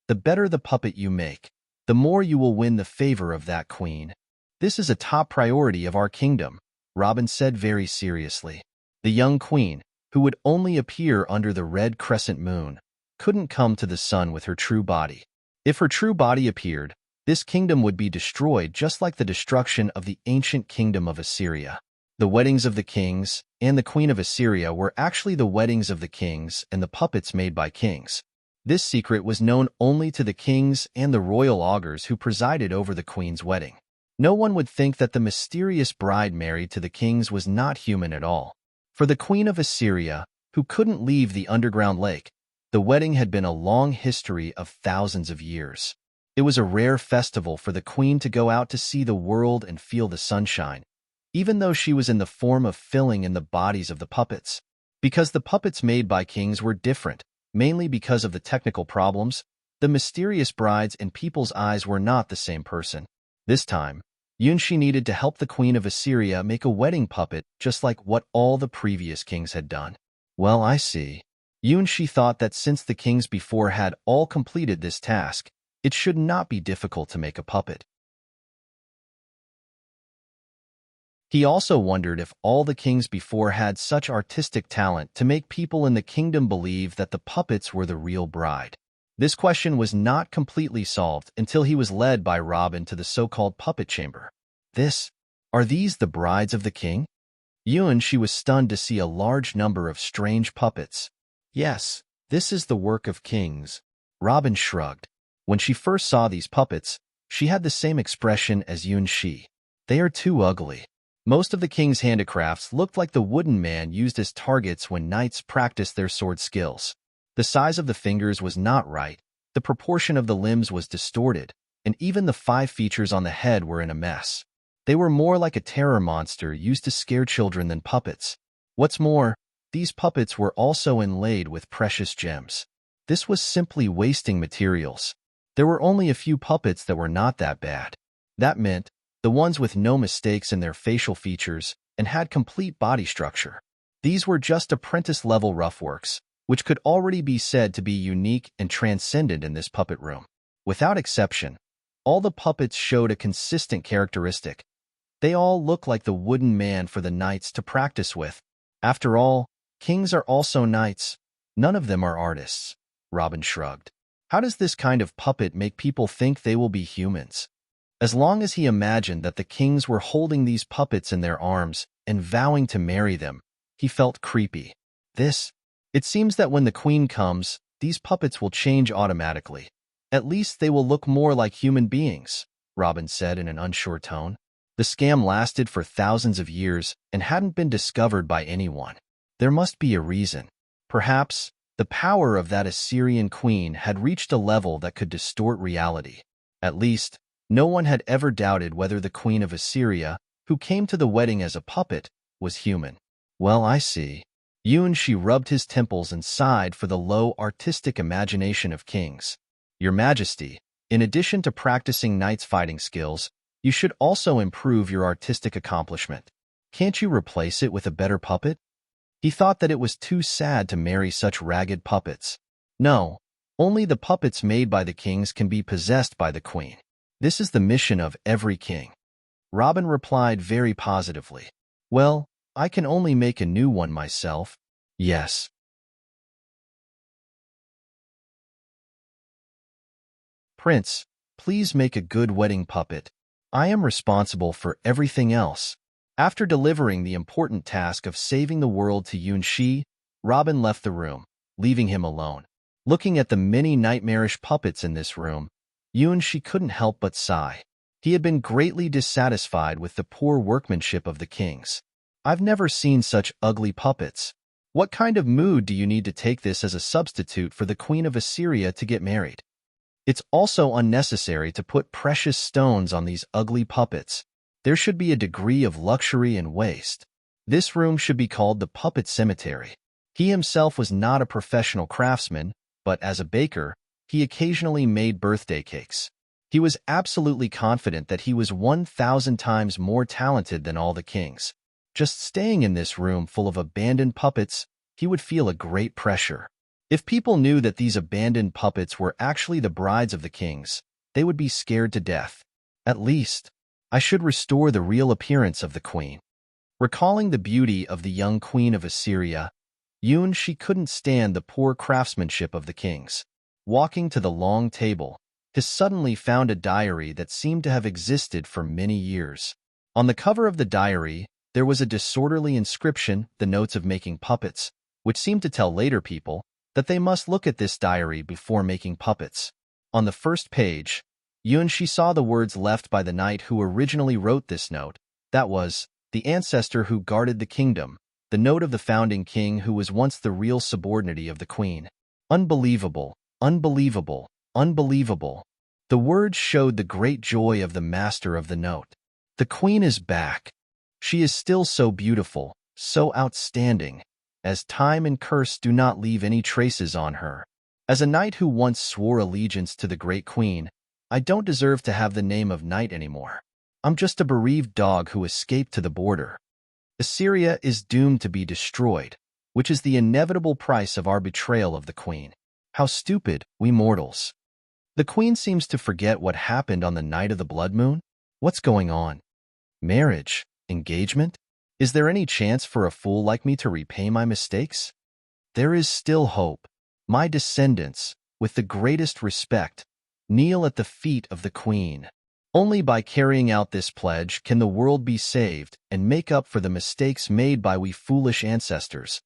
the better the puppet you make, the more you will win the favor of that queen. This is a top priority of our kingdom, Robin said very seriously. The young queen, who would only appear under the red crescent moon, couldn't come to the sun with her true body. If her true body appeared, this kingdom would be destroyed just like the destruction of the ancient kingdom of Assyria. The weddings of the kings and the queen of Assyria were actually the weddings of the kings and the puppets made by kings. This secret was known only to the kings and the royal augurs who presided over the queen's wedding. No one would think that the mysterious bride married to the kings was not human at all. For the queen of Assyria, who couldn't leave the underground lake, the wedding had been a long history of thousands of years. It was a rare festival for the queen to go out to see the world and feel the sunshine, even though she was in the form of filling in the bodies of the puppets. Because the puppets made by kings were different, mainly because of the technical problems, the mysterious brides in people's eyes were not the same person. This time, Yunshi needed to help the queen of Assyria make a wedding puppet just like what all the previous kings had done. Well, I see. Yunshi thought that since the kings before had all completed this task, it should not be difficult to make a puppet. He also wondered if all the kings before had such artistic talent to make people in the kingdom believe that the puppets were the real bride. This question was not completely solved until he was led by Robin to the so-called puppet chamber. Are these the brides of the king? She was stunned to see a large number of strange puppets. Yes, this is the work of kings. Robin shrugged. When she first saw these puppets, she had the same expression as Yunshi. They are too ugly. Most of the king's handicrafts looked like the wooden man used as targets when knights practiced their sword skills. The size of the fingers was not right, the proportion of the limbs was distorted, and even the 5 features on the head were in a mess. They were more like a terror monster used to scare children than puppets. What's more, these puppets were also inlaid with precious gems. This was simply wasting materials. There were only a few puppets that were not that bad. That meant the ones with no mistakes in their facial features and had complete body structure. These were just apprentice-level roughworks, which could already be said to be unique and transcendent in this puppet room. Without exception, all the puppets showed a consistent characteristic. They all looked like the wooden man for the knights to practice with. After all, kings are also knights. None of them are artists. Robin shrugged. How does this kind of puppet make people think they will be humans? As long as he imagined that the kings were holding these puppets in their arms and vowing to marry them, he felt creepy. It seems that when the queen comes, these puppets will change automatically. At least they will look more like human beings, Robin said in an unsure tone. The scam lasted for thousands of years and hadn't been discovered by anyone. There must be a reason. Perhaps the power of that Assyrian queen had reached a level that could distort reality. At least, no one had ever doubted whether the queen of Assyria, who came to the wedding as a puppet, was human. Well, I see. She rubbed his temples and sighed for the low artistic imagination of kings. Your Majesty, in addition to practicing knights' fighting skills, you should also improve your artistic accomplishment. Can't you replace it with a better puppet? He thought that it was too sad to marry such ragged puppets. No, only the puppets made by the kings can be possessed by the queen. This is the mission of every king. Robin replied very positively. Well, I can only make a new one myself. Yes. Prince, please make a good wedding puppet. I am responsible for everything else. After delivering the important task of saving the world to Yunshi, Robin left the room, leaving him alone. Looking at the many nightmarish puppets in this room, Yunshi couldn't help but sigh. He had been greatly dissatisfied with the poor workmanship of the kings. I've never seen such ugly puppets. What kind of mood do you need to take this as a substitute for the Queen of Assyria to get married? It's also unnecessary to put precious stones on these ugly puppets. There should be a degree of luxury and waste. This room should be called the Puppet Cemetery. He himself was not a professional craftsman, but as a baker, he occasionally made birthday cakes. He was absolutely confident that he was 1,000 times more talented than all the kings. Just staying in this room full of abandoned puppets, he would feel a great pressure. If people knew that these abandoned puppets were actually the brides of the kings, they would be scared to death. At least, I should restore the real appearance of the queen. Recalling the beauty of the young queen of Assyria, she couldn't stand the poor craftsmanship of the kings. Walking to the long table, he suddenly found a diary that seemed to have existed for many years. On the cover of the diary, There was a disorderly inscription, the notes of making puppets, which seemed to tell later people that they must look at this diary before making puppets. On the first page, She saw the words left by the knight who originally wrote this note. That was, the ancestor who guarded the kingdom, the note of the founding king who was once the real subordinate of the queen. Unbelievable, unbelievable, unbelievable. The words showed the great joy of the master of the note. The queen is back. She is still so beautiful, so outstanding, as time and curse do not leave any traces on her. As a knight who once swore allegiance to the great queen, I don't deserve to have the name of knight anymore. I'm just a bereaved dog who escaped to the border. Assyria is doomed to be destroyed, which is the inevitable price of our betrayal of the queen. How stupid, we mortals. The queen seems to forget what happened on the night of the blood moon. What's going on? Marriage? Engagement? Is there any chance for a fool like me to repay my mistakes? There is still hope. My descendants, with the greatest respect, kneel at the feet of the queen. Only by carrying out this pledge can the world be saved and make up for the mistakes made by we foolish ancestors.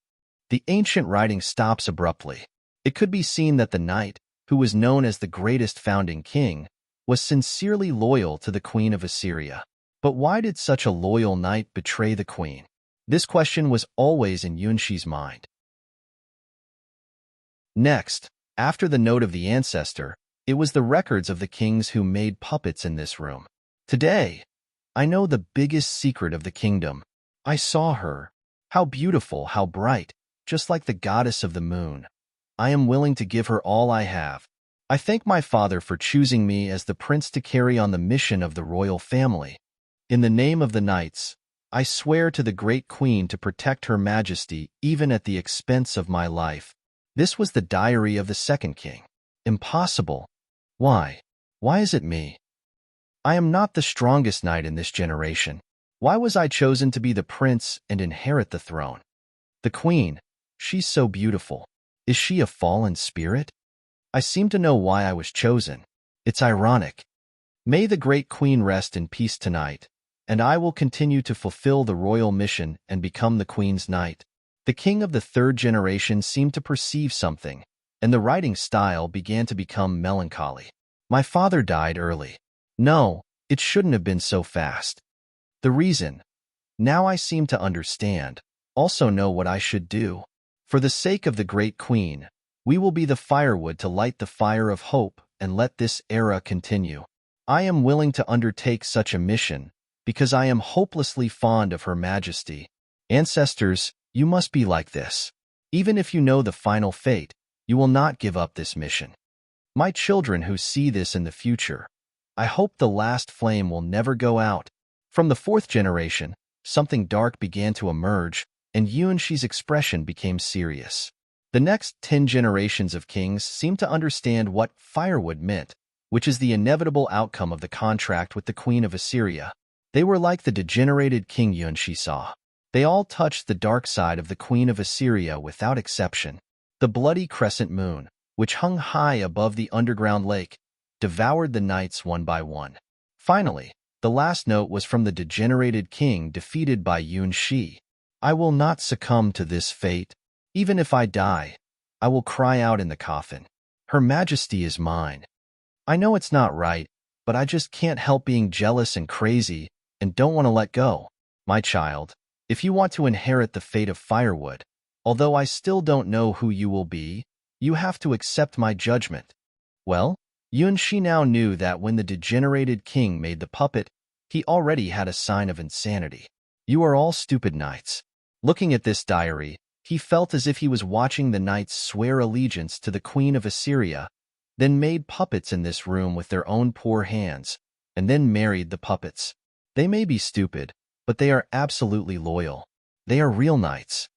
The ancient writing stops abruptly. It could be seen that the knight, who was known as the greatest founding king, was sincerely loyal to the queen of Assyria. But why did such a loyal knight betray the queen? This question was always in Yunshi's mind. Next, after the note of the ancestor, it was the records of the kings who made puppets in this room. Today, I know the biggest secret of the kingdom. I saw her. How beautiful, how bright, just like the goddess of the moon. I am willing to give her all I have. I thank my father for choosing me as the prince to carry on the mission of the royal family. In the name of the knights, I swear to the great queen to protect her majesty even at the expense of my life. This was the diary of the second king. Impossible. Why? Why is it me? I am not the strongest knight in this generation. Why was I chosen to be the prince and inherit the throne? The queen, she's so beautiful. Is she a fallen spirit? I seem to know why I was chosen. It's ironic. May the great queen rest in peace tonight, and I will continue to fulfill the royal mission and become the queen's knight. The king of the third generation seemed to perceive something, and the writing style began to become melancholy. My father died early. No, it shouldn't have been so fast. The reason. Now I seem to understand, also know what I should do. For the sake of the great queen, we will be the firewood to light the fire of hope and let this era continue. I am willing to undertake such a mission because I am hopelessly fond of Her Majesty. Ancestors, you must be like this. Even if you know the final fate, you will not give up this mission. My children who see this in the future, I hope the last flame will never go out. From the fourth generation, something dark began to emerge, and Yunshi's expression became serious. The next 10 generations of kings seemed to understand what firewood meant, which is the inevitable outcome of the contract with the queen of Assyria. They were like the degenerated king Yunshi saw. They all touched the dark side of the queen of Assyria without exception. The bloody crescent moon, which hung high above the underground lake, devoured the knights one by one. Finally, the last note was from the degenerated king defeated by Yunshi. I will not succumb to this fate. Even if I die, I will cry out in the coffin. Her Majesty is mine. I know it's not right, but I just can't help being jealous and crazy and don't want to let go. My child, if you want to inherit the fate of firewood, although I still don't know who you will be, you have to accept my judgment. Well, Yunshi now knew that when the degenerated king made the puppet, he already had a sign of insanity. You are all stupid knights. Looking at this diary, he felt as if he was watching the knights swear allegiance to the queen of Assyria, then made puppets in this room with their own poor hands, and then married the puppets. They may be stupid, but they are absolutely loyal. They are real knights.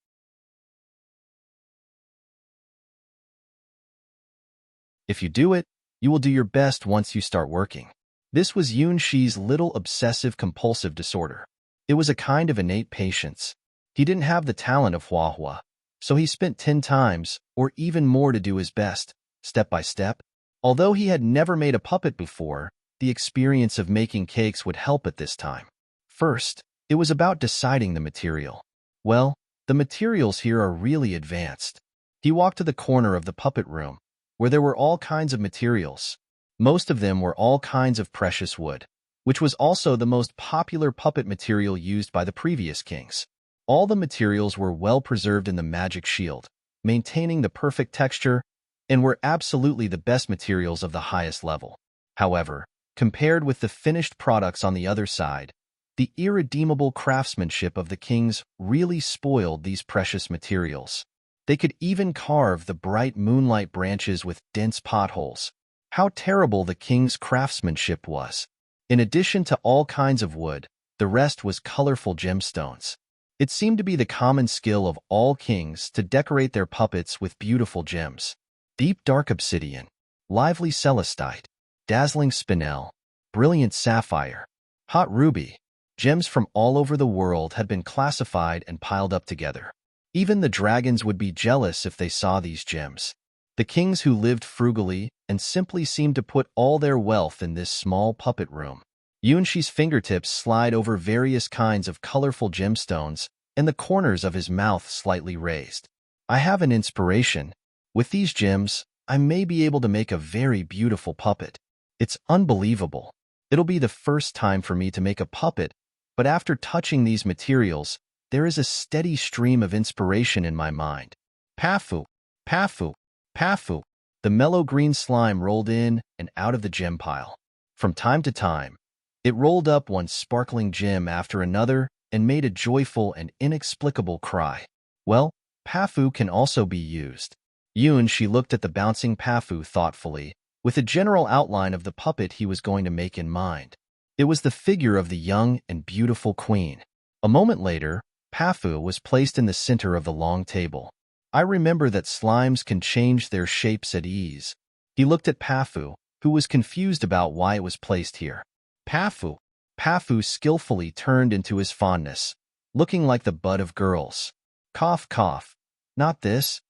If you do it, you will do your best once you start working. This was Yunshi's little obsessive-compulsive disorder. It was a kind of innate patience. He didn't have the talent of Huahua, so he spent 10 times, or even more to do his best, step by step. Although he had never made a puppet before, the experience of making cakes would help at this time. First, It was about deciding the material. Well, the materials here are really advanced. He walked to the corner of the puppet room, where there were all kinds of materials. Most of them were all kinds of precious wood, which was also the most popular puppet material used by the previous kings. All the materials were well preserved in the magic shield, maintaining the perfect texture, and were absolutely the best materials of the highest level. However, compared with the finished products on the other side, the irredeemable craftsmanship of the kings really spoiled these precious materials. They could even carve the bright moonlight branches with dense potholes. How terrible the king's craftsmanship was! In addition to all kinds of wood, the rest was colorful gemstones. It seemed to be the common skill of all kings to decorate their puppets with beautiful gems. Deep dark obsidian, lively celestite, dazzling spinel, brilliant sapphire, hot ruby. Gems from all over the world had been classified and piled up together. Even the dragons would be jealous if they saw these gems. The kings who lived frugally and simply seemed to put all their wealth in this small puppet room. Yunshi's fingertips slide over various kinds of colorful gemstones, and the corners of his mouth slightly raised. I have an inspiration. With these gems, I may be able to make a very beautiful puppet. It's unbelievable. It'll be the first time for me to make a puppet, but after touching these materials, there is a steady stream of inspiration in my mind. Pafu, pafu, pafu. The mellow green slime rolled in and out of the gem pile. From time to time, it rolled up one sparkling gem after another and made a joyful and inexplicable cry. Well, pafu can also be used. She looked at the bouncing pafu thoughtfully, with a general outline of the puppet he was going to make in mind. It was the figure of the young and beautiful queen. A moment later, pafu was placed in the center of the long table. I remember that slimes can change their shapes at ease. He looked at pafu, who was confused about why it was placed here. Pafu skillfully turned into his fondness, looking like the bud of girls. Cough, cough. Not this.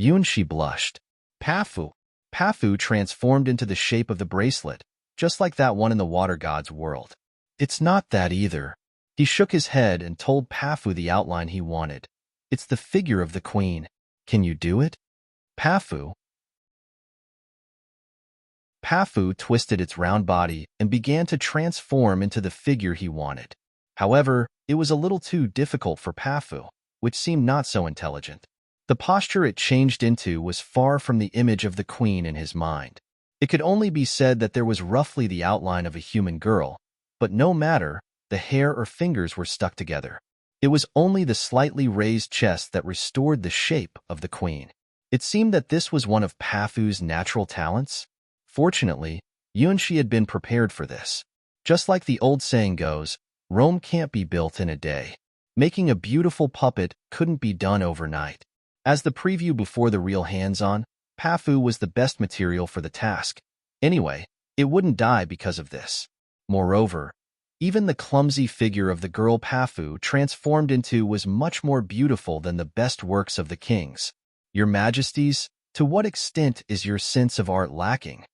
Yunshi blushed. Pafu transformed into the shape of the bracelet, just like that one in the water god's world. It's not that either. He shook his head and told Pafu the outline he wanted. It's the figure of the queen. Can you do it? Pafu twisted its round body and began to transform into the figure he wanted. However, it was a little too difficult for Pafu, which seemed not so intelligent. The posture it changed into was far from the image of the queen in his mind. It could only be said that there was roughly the outline of a human girl, but no matter, the hair or fingers were stuck together. It was only the slightly raised chest that restored the shape of the queen. It seemed that this was one of Pafu's natural talents. Fortunately, Yunshi had been prepared for this. Just like the old saying goes, Rome can't be built in a day. Making a beautiful puppet couldn't be done overnight. As the preview before the real hands-on, Pafu was the best material for the task. Anyway, it wouldn't die because of this. Moreover, even the clumsy figure of the girl Pafu transformed into was much more beautiful than the best works of the kings. Your Majesties, to what extent is your sense of art lacking?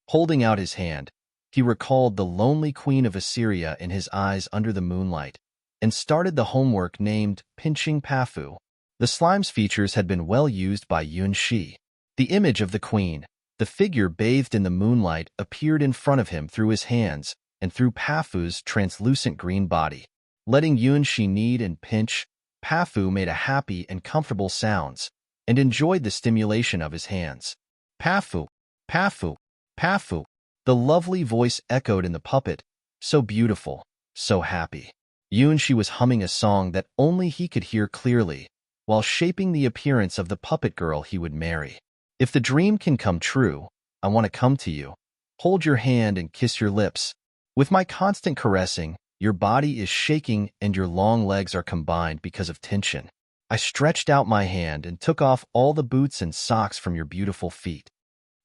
Holding out his hand, he recalled the lonely queen of Assyria in his eyes under the moonlight, and started the homework named Pinching Pafu. The slime's features had been well used by Yunshi. The image of the queen, the figure bathed in the moonlight, appeared in front of him through his hands and through Pafu's translucent green body. Letting Yunshi knead and pinch, Pafu made a happy and comfortable sounds and enjoyed the stimulation of his hands. Pafu, Pafu, Pafu. The lovely voice echoed in the puppet, so beautiful, so happy. Yunshi was humming a song that only he could hear clearly, while shaping the appearance of the puppet girl he would marry. If the dream can come true, I want to come to you, hold your hand and kiss your lips. With my constant caressing, your body is shaking and your long legs are combined because of tension. I stretched out my hand and took off all the boots and socks from your beautiful feet.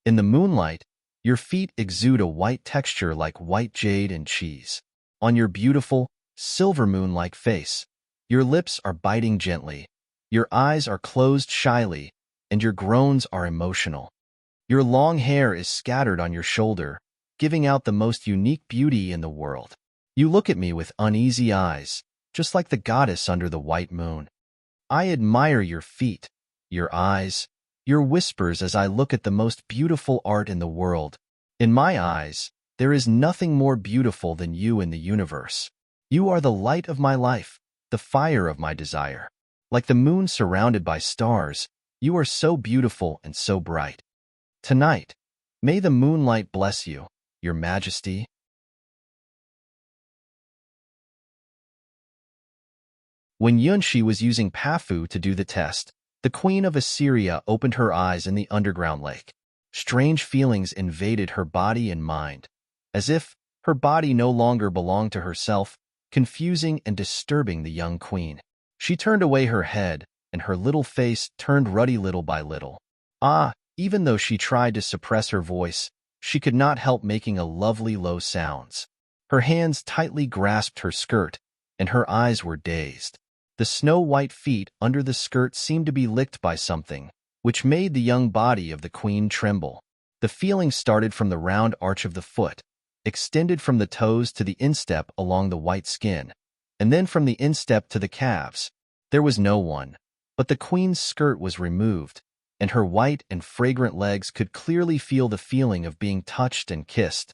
In the moonlight, your feet exude a white texture like white jade and cheese. On your beautiful, silver moon-like face, your lips are biting gently, your eyes are closed shyly, and your groans are emotional. Your long hair is scattered on your shoulder, giving out the most unique beauty in the world. You look at me with uneasy eyes, just like the goddess under the white moon. I admire your feet, your eyes, your whispers as I look at the most beautiful art in the world. In my eyes, there is nothing more beautiful than you in the universe. You are the light of my life, the fire of my desire. Like the moon surrounded by stars, you are so beautiful and so bright. Tonight, may the moonlight bless you, your majesty. When Yunshi was using Pafu to do the test, the queen of Assyria opened her eyes in the underground lake. Strange feelings invaded her body and mind, as if her body no longer belonged to herself, confusing and disturbing the young queen. She turned away her head, and her little face turned ruddy little by little. Even though she tried to suppress her voice, she could not help making a lovely low sounds. Her hands tightly grasped her skirt, and her eyes were dazed. The snow-white feet under the skirt seemed to be licked by something, which made the young body of the queen tremble. The feeling started from the round arch of the foot, extended from the toes to the instep along the white skin, and then from the instep to the calves. There was no one, but the queen's skirt was removed, and her white and fragrant legs could clearly feel the feeling of being touched and kissed.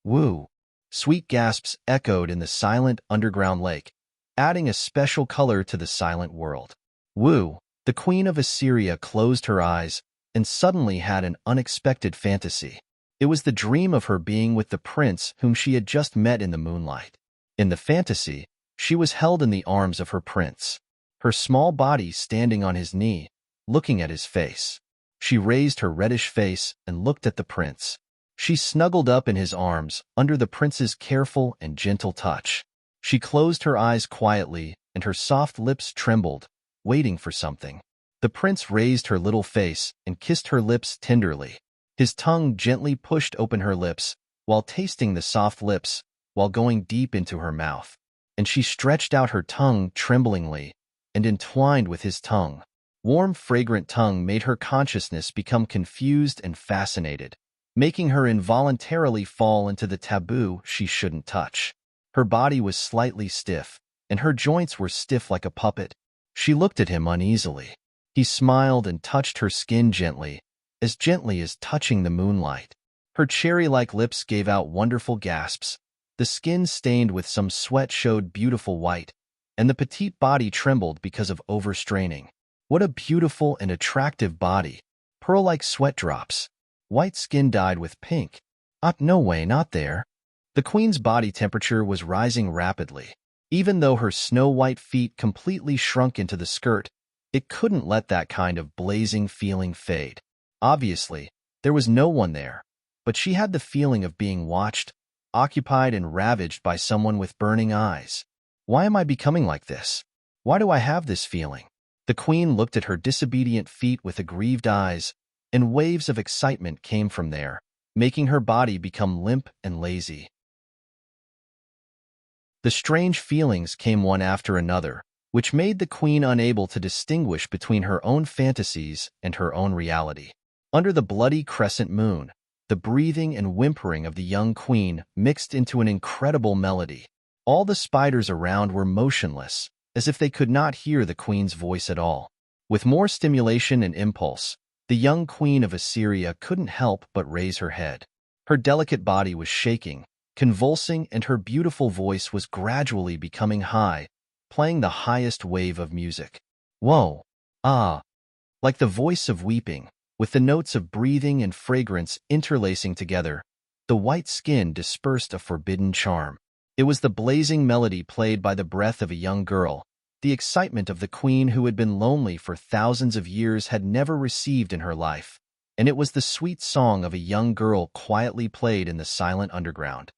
Woo! Sweet gasps echoed in the silent underground lake, adding a special color to the silent world. Woo! The queen of Assyria closed her eyes and suddenly had an unexpected fantasy. It was the dream of her being with the prince whom she had just met in the moonlight. In the fantasy, she was held in the arms of her prince, her small body standing on his knee, looking at his face. She raised her reddish face and looked at the prince. She snuggled up in his arms under the prince's careful and gentle touch. She closed her eyes quietly, and her soft lips trembled, waiting for something. The prince raised her little face and kissed her lips tenderly. His tongue gently pushed open her lips, while tasting the soft lips, while going deep into her mouth. And she stretched out her tongue tremblingly, and entwined with his tongue. Warm, fragrant tongue made her consciousness become confused and fascinated, making her involuntarily fall into the taboo she shouldn't touch. Her body was slightly stiff, and her joints were stiff like a puppet. She looked at him uneasily. He smiled and touched her skin gently as touching the moonlight. Her cherry-like lips gave out wonderful gasps. The skin stained with some sweat showed beautiful white, and the petite body trembled because of overstraining. What a beautiful and attractive body! Pearl-like sweat drops. White skin dyed with pink. No way, not there. The queen's body temperature was rising rapidly. Even though her snow-white feet completely shrunk into the skirt, it couldn't let that kind of blazing feeling fade. Obviously, there was no one there, but she had the feeling of being watched, occupied and ravaged by someone with burning eyes. Why am I becoming like this? Why do I have this feeling? The queen looked at her disobedient feet with aggrieved eyes, and waves of excitement came from there, making her body become limp and lazy. The strange feelings came one after another, which made the queen unable to distinguish between her own fantasies and her own reality. Under the bloody crescent moon, the breathing and whimpering of the young queen mixed into an incredible melody. All the spiders around were motionless, as if they could not hear the queen's voice at all. With more stimulation and impulse, the young queen of Assyria couldn't help but raise her head. Her delicate body was shaking, convulsing, and her beautiful voice was gradually becoming high, playing the highest wave of music. Whoa! Like the voice of weeping, with the notes of breathing and fragrance interlacing together, the white skin dispersed a forbidden charm. It was the blazing melody played by the breath of a young girl, the excitement of the queen who had been lonely for thousands of years had never received in her life, and it was the sweet song of a young girl quietly played in the silent underground.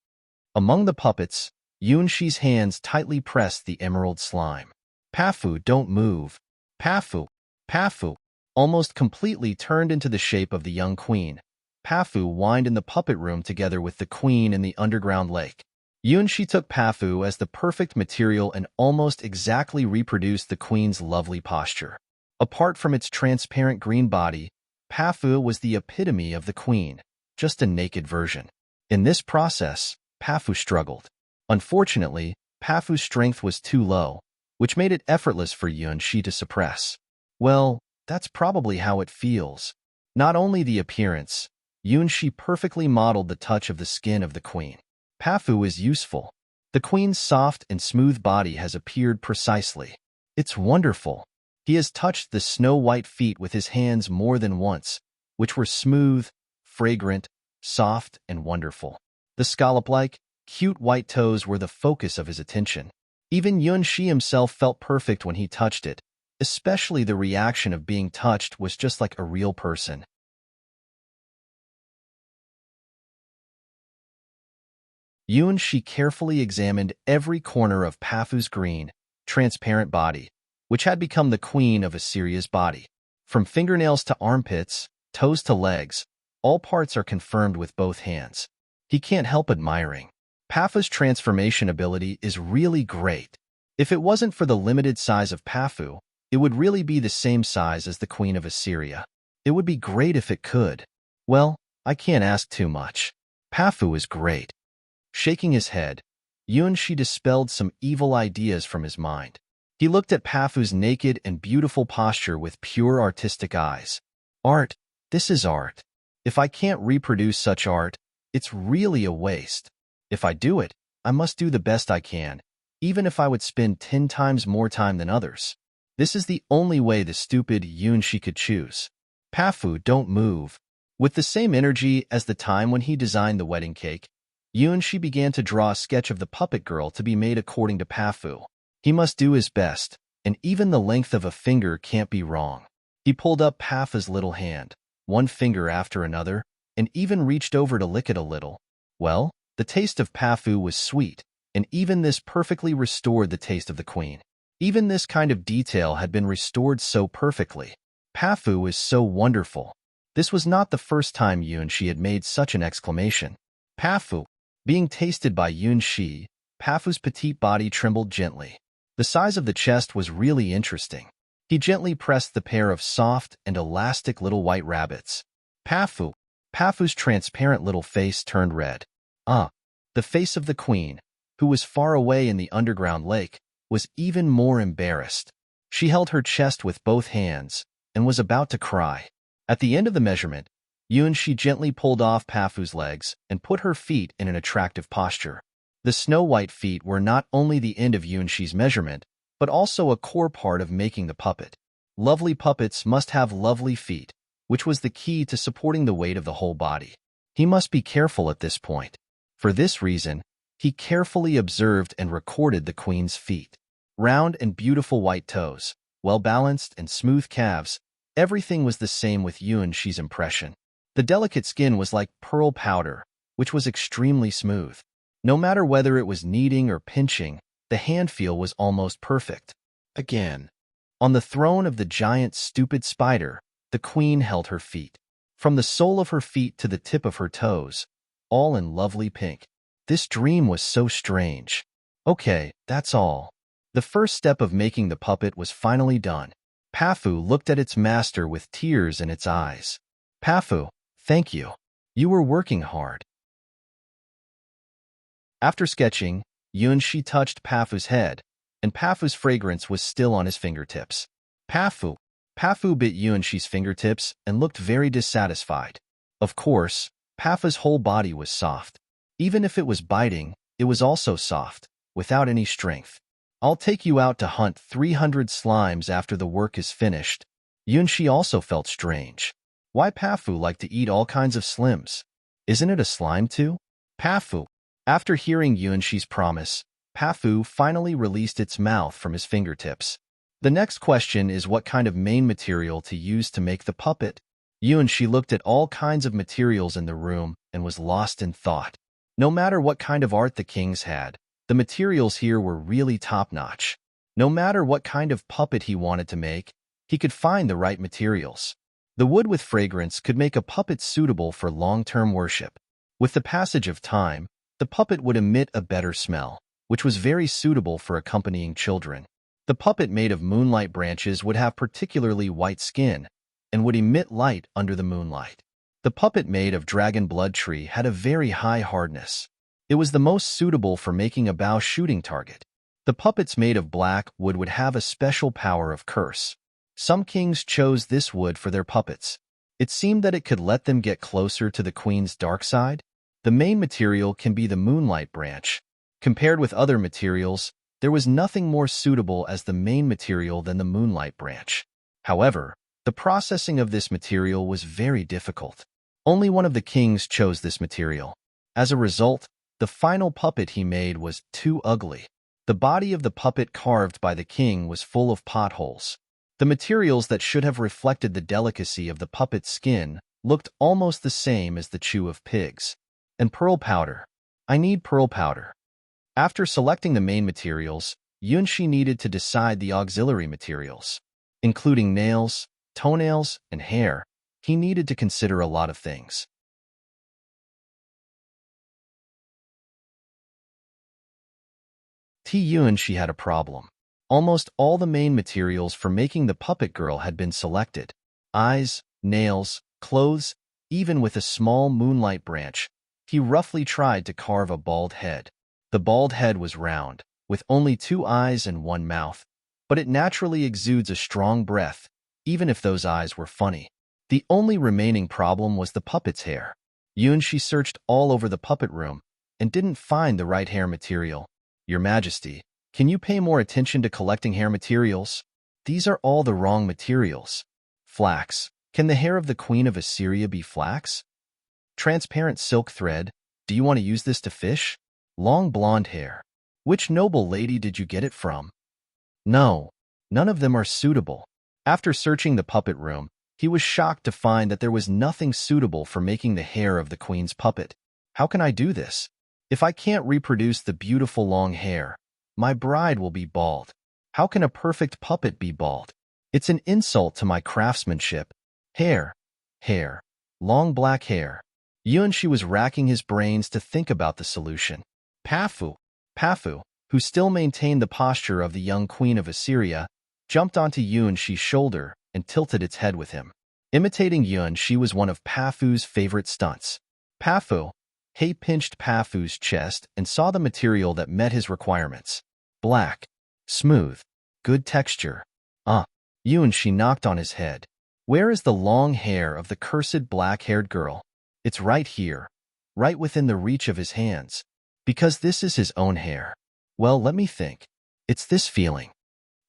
Among the puppets, Yunshi's hands tightly pressed the emerald slime. Pafu, don't move. Pafu, Pafu, almost completely turned into the shape of the young queen. Pafu whined in the puppet room together with the queen in the underground lake. Yunshi took Pafu as the perfect material and almost exactly reproduced the queen's lovely posture. Apart from its transparent green body, Pafu was the epitome of the queen, just a naked version. In this process, Pafu struggled. Unfortunately, Pafu's strength was too low, which made it effortless for Yunshi to suppress. Well, that's probably how it feels. Not only the appearance, Yunshi perfectly modeled the touch of the skin of the queen. Pafu is useful. The queen's soft and smooth body has appeared precisely. It's wonderful. He has touched the snow-white feet with his hands more than once, which were smooth, fragrant, soft, and wonderful. The scallop-like, cute white toes were the focus of his attention. Even Yunshi himself felt perfect when he touched it, especially the reaction of being touched was just like a real person. Yunshi carefully examined every corner of Pafu's green, transparent body, which had become the queen of Assyria's body. From fingernails to armpits, toes to legs, all parts are confirmed with both hands. He can't help admiring. Pafu's transformation ability is really great. If it wasn't for the limited size of Pafu, it would really be the same size as the queen of Assyria. It would be great if it could. Well, I can't ask too much. Pafu is great. Shaking his head, Yunshi dispelled some evil ideas from his mind. He looked at Pafu's naked and beautiful posture with pure artistic eyes. Art, this is art. If I can't reproduce such art, it's really a waste. If I do it, I must do the best I can, even if I would spend 10 times more time than others. This is the only way the stupid Yunshi could choose. Pafu, don't move. With the same energy as the time when he designed the wedding cake, Yunshi began to draw a sketch of the puppet girl to be made according to Pafu. He must do his best, and even the length of a finger can't be wrong. He pulled up Pafu's little hand, one finger after another, and even reached over to lick it a little. Well, the taste of Pafu was sweet, and even this perfectly restored the taste of the queen. Even this kind of detail had been restored so perfectly. Pafu is so wonderful. This was not the first time Yunshi had made such an exclamation. Pafu. Being tasted by Yunshi, Pafu's petite body trembled gently. The size of the chest was really interesting. He gently pressed the pair of soft and elastic little white rabbits. Pafu. Pafu's transparent little face turned red. The face of the queen, who was far away in the underground lake, was even more embarrassed. She held her chest with both hands and was about to cry. At the end of the measurement, Yunshi gently pulled off Pafu's legs and put her feet in an attractive posture. The snow-white feet were not only the end of Yunshi's measurement, but also a core part of making the puppet. Lovely puppets must have lovely feet, which was the key to supporting the weight of the whole body. He must be careful at this point. For this reason, he carefully observed and recorded the queen's feet. Round and beautiful white toes, well-balanced and smooth calves, everything was the same with Yunshi's impression. The delicate skin was like pearl powder, which was extremely smooth. No matter whether it was kneading or pinching, the hand feel was almost perfect. Again, on the throne of the giant stupid spider, the queen held her feet. From the sole of her feet to the tip of her toes, all in lovely pink. This dream was so strange. Okay, that's all. The first step of making the puppet was finally done. Pafu looked at its master with tears in its eyes. Pafu, thank you. You were working hard. After sketching, Yunshi touched Pafu's head, and Pafu's fragrance was still on his fingertips. Pafu bit Yunshi's fingertips and looked very dissatisfied. Of course, Pafu's whole body was soft. Even if it was biting, it was also soft, without any strength. I'll take you out to hunt 300 slimes after the work is finished. Yunshi also felt strange. Why Pafu liked to eat all kinds of slimes? Isn't it a slime too? Pafu. After hearing Yunshi's promise, Pafu finally released its mouth from his fingertips. The next question is what kind of main material to use to make the puppet. Yunshi looked at all kinds of materials in the room and was lost in thought. No matter what kind of art the kings had, the materials here were really top-notch. No matter what kind of puppet he wanted to make, he could find the right materials. The wood with fragrance could make a puppet suitable for long-term worship. With the passage of time, the puppet would emit a better smell, which was very suitable for accompanying children. The puppet made of moonlight branches would have particularly white skin and would emit light under the moonlight. The puppet made of dragon blood tree had a very high hardness. It was the most suitable for making a bow shooting target. The puppets made of black wood would have a special power of curse. Some kings chose this wood for their puppets. It seemed that it could let them get closer to the queen's dark side. The main material can be the moonlight branch. Compared with other materials, there was nothing more suitable as the main material than the moonlight branch. However, the processing of this material was very difficult. Only one of the kings chose this material. As a result, the final puppet he made was too ugly. The body of the puppet carved by the king was full of potholes. The materials that should have reflected the delicacy of the puppet's skin looked almost the same as the chew of pigs. And pearl powder. I need pearl powder. After selecting the main materials, Yunshi needed to decide the auxiliary materials. Including nails, toenails, and hair, he needed to consider a lot of things. Yunshi had a problem. Almost all the main materials for making the puppet girl had been selected. Eyes, nails, clothes, even with a small moonlight branch. He roughly tried to carve a bald head. The bald head was round, with only 2 eyes and 1 mouth, but it naturally exudes a strong breath, even if those eyes were funny. The only remaining problem was the puppet's hair. Yunshi searched all over the puppet room and didn't find the right hair material. Your Majesty, can you pay more attention to collecting hair materials? These are all the wrong materials. Flax. Can the hair of the Queen of Assyria be flax? Transparent silk thread. Do you want to use this to fish? Long blonde hair. Which noble lady did you get it from? No, none of them are suitable. After searching the puppet room, he was shocked to find that there was nothing suitable for making the hair of the queen's puppet. How can I do this? If I can't reproduce the beautiful long hair, my bride will be bald. How can a perfect puppet be bald? It's an insult to my craftsmanship. Hair, long black hair. Yunshi was racking his brains to think about the solution. Pafu, who still maintained the posture of the young queen of Assyria, jumped onto Yunshi's shoulder and tilted its head with him. Imitating Yunshi was one of Pafu's favorite stunts. Pafu, He pinched Pafu's chest and saw the material that met his requirements. Black, smooth, good texture. Yunshi knocked on his head. Where is the long hair of the cursed black-haired girl? It's right here, right within the reach of his hands. Because this is his own hair. Well, let me think. It's this feeling.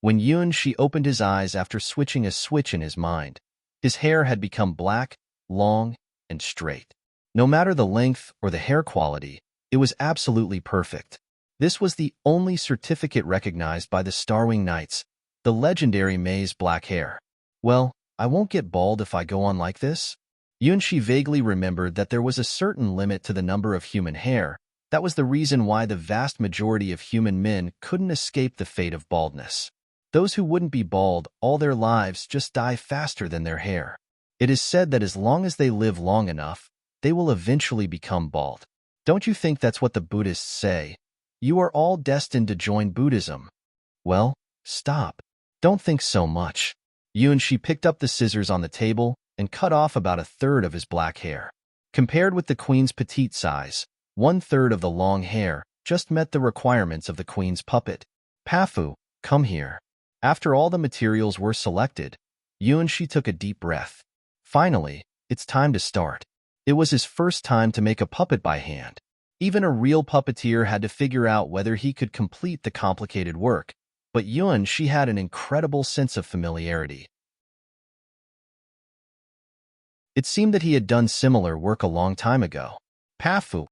When Yunshi opened his eyes after switching a switch in his mind, his hair had become black, long, and straight. No matter the length or the hair quality, it was absolutely perfect. This was the only certificate recognized by the Starwing Knights, the legendary Mei's black hair. Well, I won't get bald if I go on like this. Yunshi vaguely remembered that there was a certain limit to the number of human hair. That was the reason why the vast majority of human men couldn't escape the fate of baldness. Those who wouldn't be bald all their lives just die faster than their hair. It is said that as long as they live long enough, they will eventually become bald. Don't you think that's what the Buddhists say? You are all destined to join Buddhism. Well, stop. Don't think so much. Yunshi picked up the scissors on the table and cut off about 1/3 of his black hair. Compared with the queen's petite size, 1/3 of the long hair just met the requirements of the queen's puppet. Pafu, come here. After all the materials were selected, Yunshi took a deep breath. Finally, it's time to start. It was his first time to make a puppet by hand. Even a real puppeteer had to figure out whether he could complete the complicated work, but Yunshi had an incredible sense of familiarity. It seemed that he had done similar work a long time ago. Pafu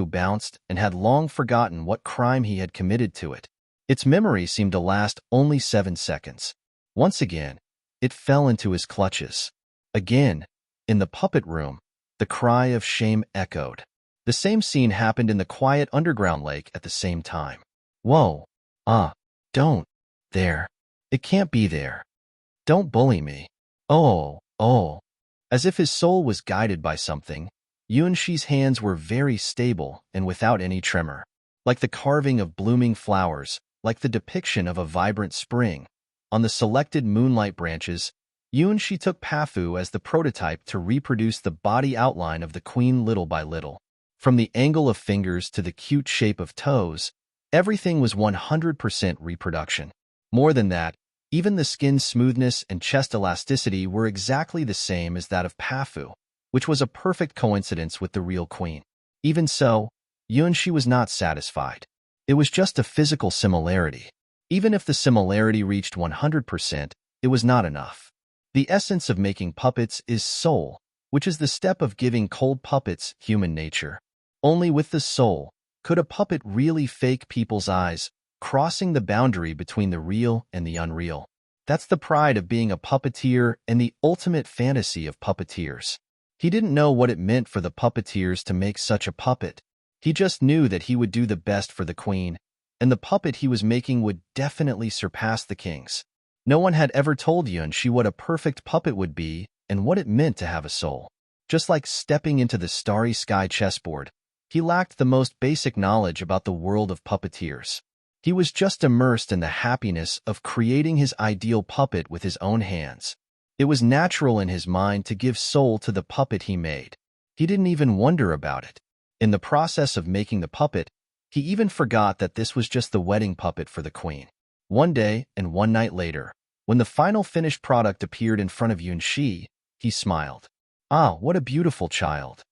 bounced and had long forgotten what crime he had committed to it. Its memory seemed to last only 7 seconds. Once again, it fell into his clutches. Again, in the puppet room, the cry of shame echoed. The same scene happened in the quiet underground lake at the same time. Whoa. Don't. There. It can't be there. Don't bully me. Oh. As if his soul was guided by something, Yunshi's hands were very stable and without any tremor. Like the carving of blooming flowers, like the depiction of a vibrant spring. On the selected moonlight branches, Yunshi took Pafu as the prototype to reproduce the body outline of the queen little by little. From the angle of fingers to the cute shape of toes, Everything was 100% reproduction. More than that, even the skin's smoothness and chest elasticity were exactly the same as that of Pafu, which was a perfect coincidence with the real queen. Even so, Yunshi was not satisfied. It was just a physical similarity. Even if the similarity reached 100%, it was not enough. The essence of making puppets is soul, which is the step of giving cold puppets human nature. Only with the soul could a puppet really fake people's eyes, crossing the boundary between the real and the unreal. That's the pride of being a puppeteer and the ultimate fantasy of puppeteers. He didn't know what it meant for the puppeteers to make such a puppet. He just knew that he would do the best for the queen, and the puppet he was making would definitely surpass the king's. No one had ever told Yunshi what a perfect puppet would be and what it meant to have a soul. Just like stepping into the starry sky chessboard, he lacked the most basic knowledge about the world of puppeteers. He was just immersed in the happiness of creating his ideal puppet with his own hands. It was natural in his mind to give soul to the puppet he made. He didn't even wonder about it. In the process of making the puppet, he even forgot that this was just the wedding puppet for the queen. One day and one night later, when the final finished product appeared in front of Yunshi, he smiled. "Ah, what a beautiful child."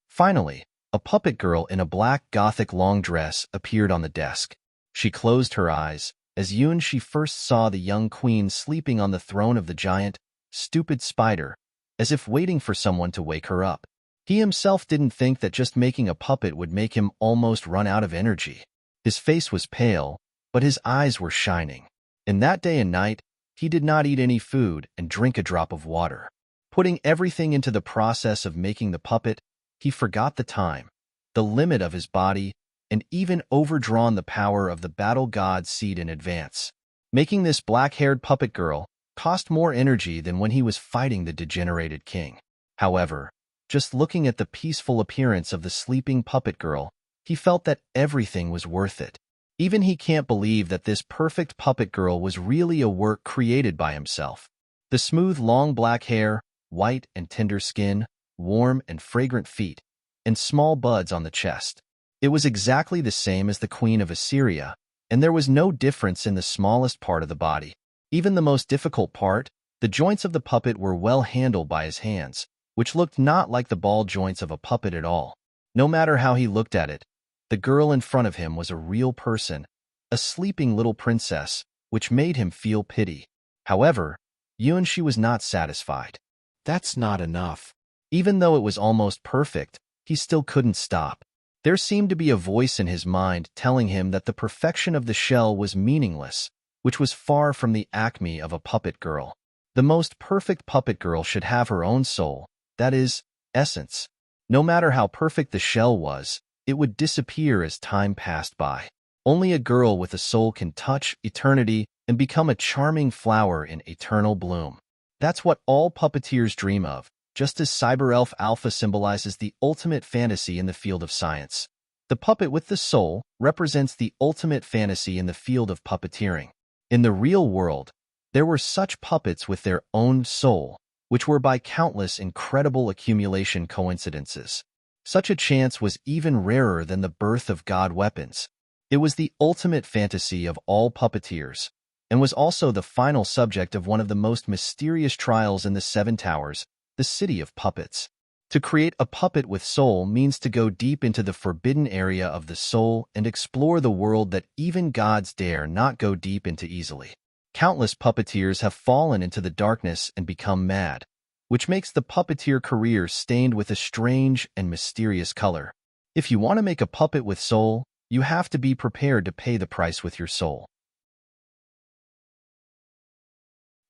Finally, a puppet girl in a black gothic long dress appeared on the desk. She closed her eyes as Yunshi first saw the young queen sleeping on the throne of the giant, stupid spider, as if waiting for someone to wake her up. He himself didn't think that just making a puppet would make him almost run out of energy. His face was pale, but his eyes were shining. In that day and night, he did not eat any food and drink a drop of water. Putting everything into the process of making the puppet, he forgot the time, the limit of his body, and even overdrawn the power of the battle god seed in advance. Making this black-haired puppet girl cost more energy than when he was fighting the degenerated king. However, just looking at the peaceful appearance of the sleeping puppet girl, he felt that everything was worth it. Even he can't believe that this perfect puppet girl was really a work created by himself. The smooth long black hair, white and tender skin, warm and fragrant feet, and small buds on the chest. It was exactly the same as the Queen of Assyria, and there was no difference in the smallest part of the body. Even the most difficult part, the joints of the puppet were well handled by his hands, which looked not like the ball joints of a puppet at all. No matter how he looked at it, the girl in front of him was a real person, a sleeping little princess, which made him feel pity. However, Yunshi was not satisfied. That's not enough. Even though it was almost perfect, he still couldn't stop. There seemed to be a voice in his mind telling him that the perfection of the shell was meaningless, which was far from the acme of a puppet girl. The most perfect puppet girl should have her own soul, that is, essence. No matter how perfect the shell was, it would disappear as time passed by. Only a girl with a soul can touch eternity and become a charming flower in eternal bloom. That's what all puppeteers dream of, just as Cyber Elf Alpha symbolizes the ultimate fantasy in the field of science. The puppet with the soul represents the ultimate fantasy in the field of puppeteering. In the real world, there were such puppets with their own soul, which were by countless incredible accumulation coincidences. Such a chance was even rarer than the birth of god weapons. It was the ultimate fantasy of all puppeteers, and was also the final subject of one of the most mysterious trials in the Seven Towers, the City of Puppets. To create a puppet with soul means to go deep into the forbidden area of the soul and explore the world that even gods dare not go deep into easily. Countless puppeteers have fallen into the darkness and become mad, which makes the puppeteer career stained with a strange and mysterious color. If you want to make a puppet with soul, you have to be prepared to pay the price with your soul.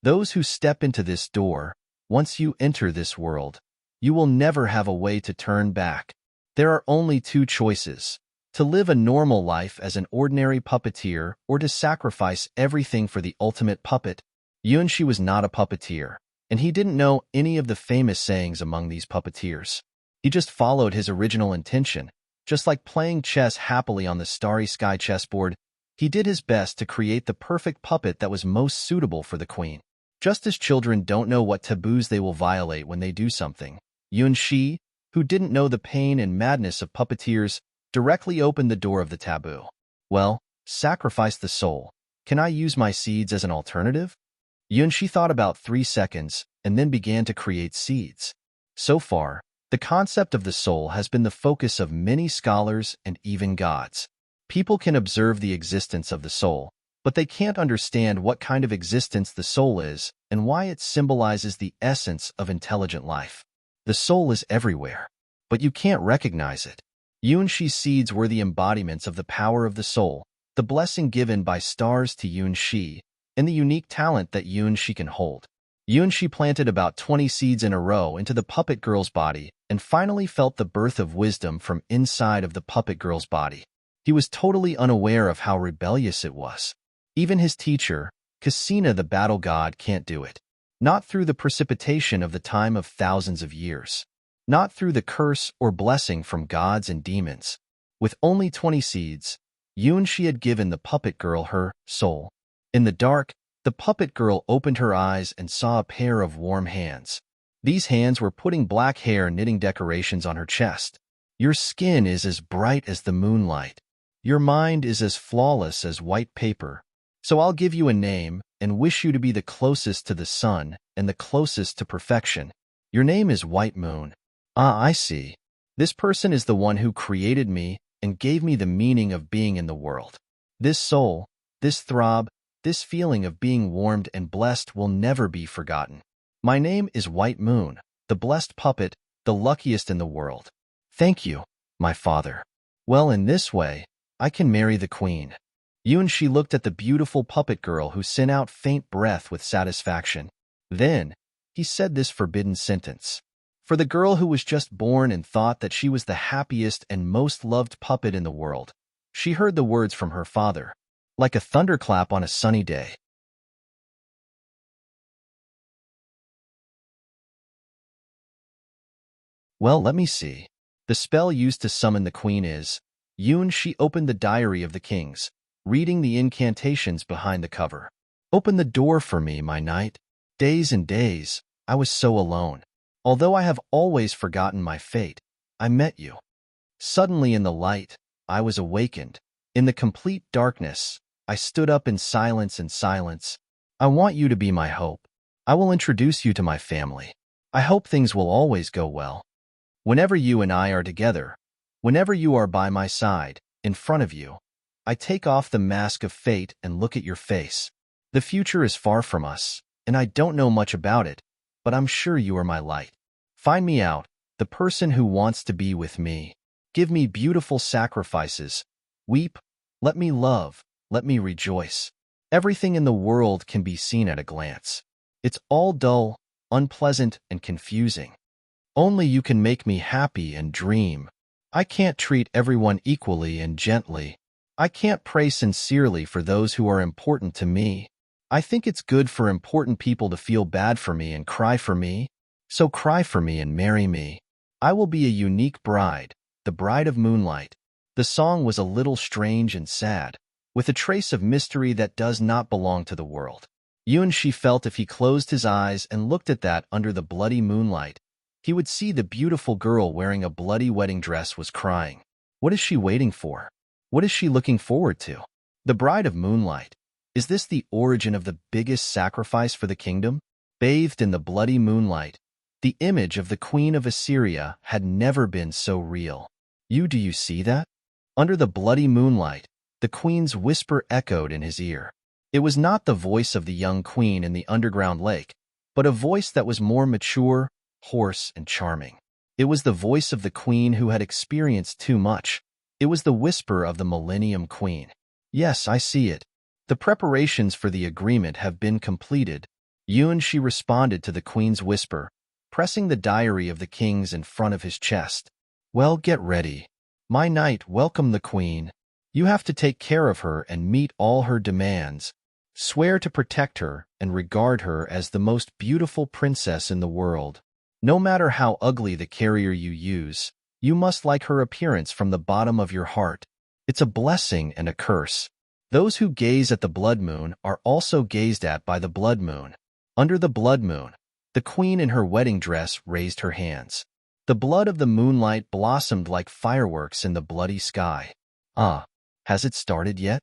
Those who step into this door, once you enter this world, you will never have a way to turn back. There are only two choices: to live a normal life as an ordinary puppeteer or to sacrifice everything for the ultimate puppet. Yunshi was not a puppeteer, and he didn't know any of the famous sayings among these puppeteers. He just followed his original intention. Just like playing chess happily on the starry sky chessboard, he did his best to create the perfect puppet that was most suitable for the queen. Just as children don't know what taboos they will violate when they do something, Yunshi, who didn't know the pain and madness of puppeteers, directly opened the door of the taboo. Well, sacrifice the soul. Can I use my seeds as an alternative? Yunshi thought about 3 seconds and then began to create seeds. So far, the concept of the soul has been the focus of many scholars and even gods. People can observe the existence of the soul, but they can't understand what kind of existence the soul is and why it symbolizes the essence of intelligent life. The soul is everywhere, but you can't recognize it. Yunshi's seeds were the embodiments of the power of the soul, the blessing given by stars to Yunshi, and the unique talent that Yunshi can hold. Yunshi planted about 20 seeds in a row into the puppet girl's body and finally felt the birth of wisdom from inside of the puppet girl's body. He was totally unaware of how rebellious it was. Even his teacher, Cassina the battle god, can't do it. Not through the precipitation of the time of thousands of years. Not through the curse or blessing from gods and demons. With only 20 seeds, Yunshi had given the puppet girl her soul. In the dark, the puppet girl opened her eyes and saw a pair of warm hands. These hands were putting black hair knitting decorations on her chest. Your skin is as bright as the moonlight. Your mind is as flawless as white paper. So I'll give you a name and wish you to be the closest to the sun and the closest to perfection. Your name is White Moon. Ah, I see. This person is the one who created me and gave me the meaning of being in the world. This soul, this throb, this feeling of being warmed and blessed will never be forgotten. My name is White Moon, the blessed puppet, the luckiest in the world. Thank you, my father. Well, in this way, I can marry the queen. Yunshi looked at the beautiful puppet girl who sent out faint breath with satisfaction. Then, he said this forbidden sentence. For the girl who was just born and thought that she was the happiest and most loved puppet in the world, she heard the words from her father, like a thunderclap on a sunny day. Well, let me see. The spell used to summon the queen is... Yunshi opened the diary of the kings, reading the incantations behind the cover. Open the door for me, my knight. Days and days, I was so alone. Although I have always forgotten my fate, I met you. Suddenly in the light, I was awakened. In the complete darkness, I stood up in silence and silence. I want you to be my hope. I will introduce you to my family. I hope things will always go well. Whenever you and I are together, whenever you are by my side, in front of you, I take off the mask of fate and look at your face. The future is far from us, and I don't know much about it, but I'm sure you are my light. Find me out, the person who wants to be with me. Give me beautiful sacrifices. Weep, let me love, let me rejoice. Everything in the world can be seen at a glance. It's all dull, unpleasant, and confusing. Only you can make me happy and dream. I can't treat everyone equally and gently. I can't pray sincerely for those who are important to me. I think it's good for important people to feel bad for me and cry for me. So cry for me and marry me. I will be a unique bride, the bride of moonlight. The song was a little strange and sad, with a trace of mystery that does not belong to the world. Yunshi felt if he closed his eyes and looked at that under the bloody moonlight, he would see the beautiful girl wearing a bloody wedding dress was crying. What is she waiting for? What is she looking forward to? The bride of moonlight. Is this the origin of the biggest sacrifice for the kingdom? Bathed in the bloody moonlight, the image of the queen of Assyria had never been so real. Do you see that? Under the bloody moonlight, the queen's whisper echoed in his ear. It was not the voice of the young queen in the underground lake, but a voice that was more mature, hoarse, and charming. It was the voice of the queen who had experienced too much. It was the whisper of the Millennium Queen. Yes, I see it. The preparations for the agreement have been completed. She responded to the queen's whisper, pressing the diary of the kings in front of his chest. Well, get ready. My knight, welcome the queen. You have to take care of her and meet all her demands. Swear to protect her and regard her as the most beautiful princess in the world. No matter how ugly the carrier you use, you must like her appearance from the bottom of your heart. It's a blessing and a curse. Those who gaze at the blood moon are also gazed at by the blood moon. Under the blood moon, the queen in her wedding dress raised her hands. The blood of the moonlight blossomed like fireworks in the bloody sky. Ah, has it started yet?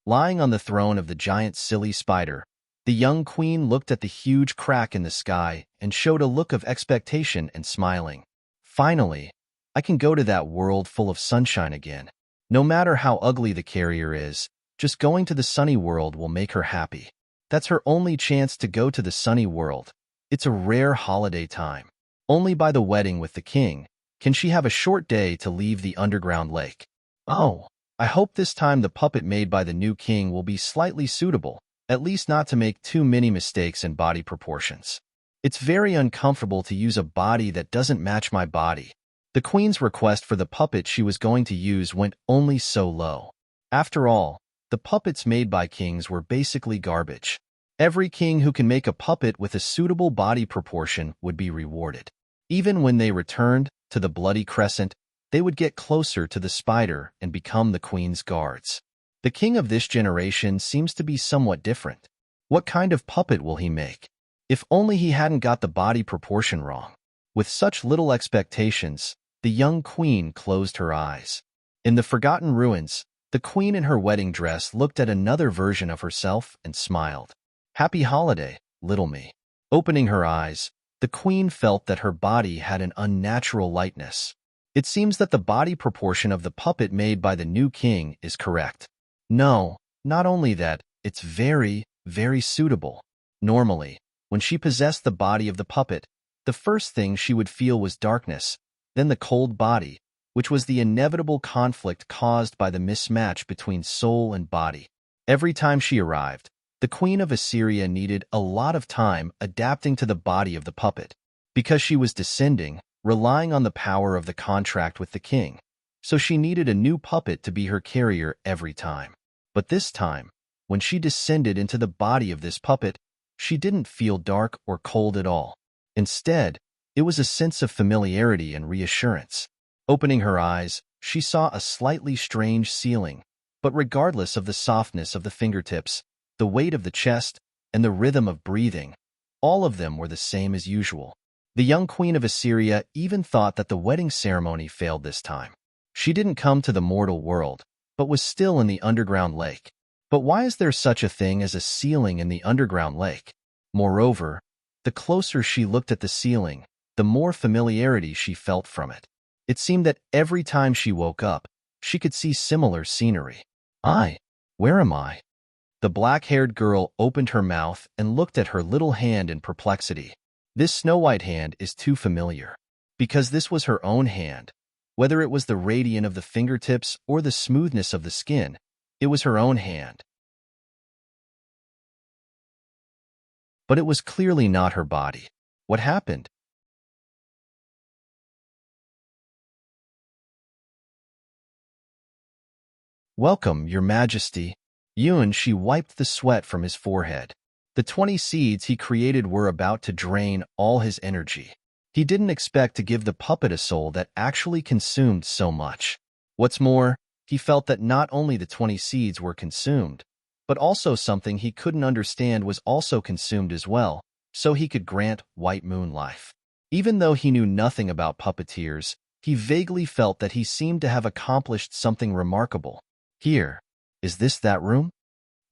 Lying on the throne of the giant silly spider, the young queen looked at the huge crack in the sky and showed a look of expectation and smiling. Finally, I can go to that world full of sunshine again. No matter how ugly the carrier is, just going to the sunny world will make her happy. That's her only chance to go to the sunny world. It's a rare holiday time. Only by the wedding with the king can she have a short day to leave the underground lake. Oh, I hope this time the puppet made by the new king will be slightly suitable, at least not to make too many mistakes in body proportions. It's very uncomfortable to use a body that doesn't match my body. The queen's request for the puppet she was going to use went only so low. After all, the puppets made by kings were basically garbage. Every king who can make a puppet with a suitable body proportion would be rewarded. Even when they returned to the bloody crescent, they would get closer to the spider and become the queen's guards. The king of this generation seems to be somewhat different. What kind of puppet will he make? If only he hadn't got the body proportion wrong. With such little expectations, the young queen closed her eyes. In the forgotten ruins, the queen in her wedding dress looked at another version of herself and smiled. Happy holiday, little me. Opening her eyes, the queen felt that her body had an unnatural lightness. It seems that the body proportion of the puppet made by the new king is correct. No, not only that, it's very, very suitable. Normally, when she possessed the body of the puppet, the first thing she would feel was darkness, then the cold body, which was the inevitable conflict caused by the mismatch between soul and body. Every time she arrived, the Queen of Assyria needed a lot of time adapting to the body of the puppet, because she was descending, relying on the power of the contract with the king, so she needed a new puppet to be her carrier every time. But this time, when she descended into the body of this puppet, she didn't feel dark or cold at all. Instead, it was a sense of familiarity and reassurance. Opening her eyes, she saw a slightly strange ceiling, but regardless of the softness of the fingertips, the weight of the chest, and the rhythm of breathing, all of them were the same as usual. The young queen of Assyria even thought that the wedding ceremony failed this time. She didn't come to the mortal world, but was still in the underground lake. But why is there such a thing as a ceiling in the underground lake? Moreover, the closer she looked at the ceiling, the more familiarity she felt from it. It seemed that every time she woke up, she could see similar scenery. Where am I? The black-haired girl opened her mouth and looked at her little hand in perplexity. This snow-white hand is too familiar. Because this was her own hand. Whether it was the radiance of the fingertips or the smoothness of the skin, it was her own hand. But it was clearly not her body. What happened? Welcome, Your Majesty. She wiped the sweat from his forehead. The 20 seeds he created were about to drain all his energy. He didn't expect to give the puppet a soul that actually consumed so much. What's more, he felt that not only the 20 seeds were consumed, but also something he couldn't understand was also consumed as well, so he could grant White Moon life. Even though he knew nothing about puppeteers, he vaguely felt that he seemed to have accomplished something remarkable. Here, is this that room?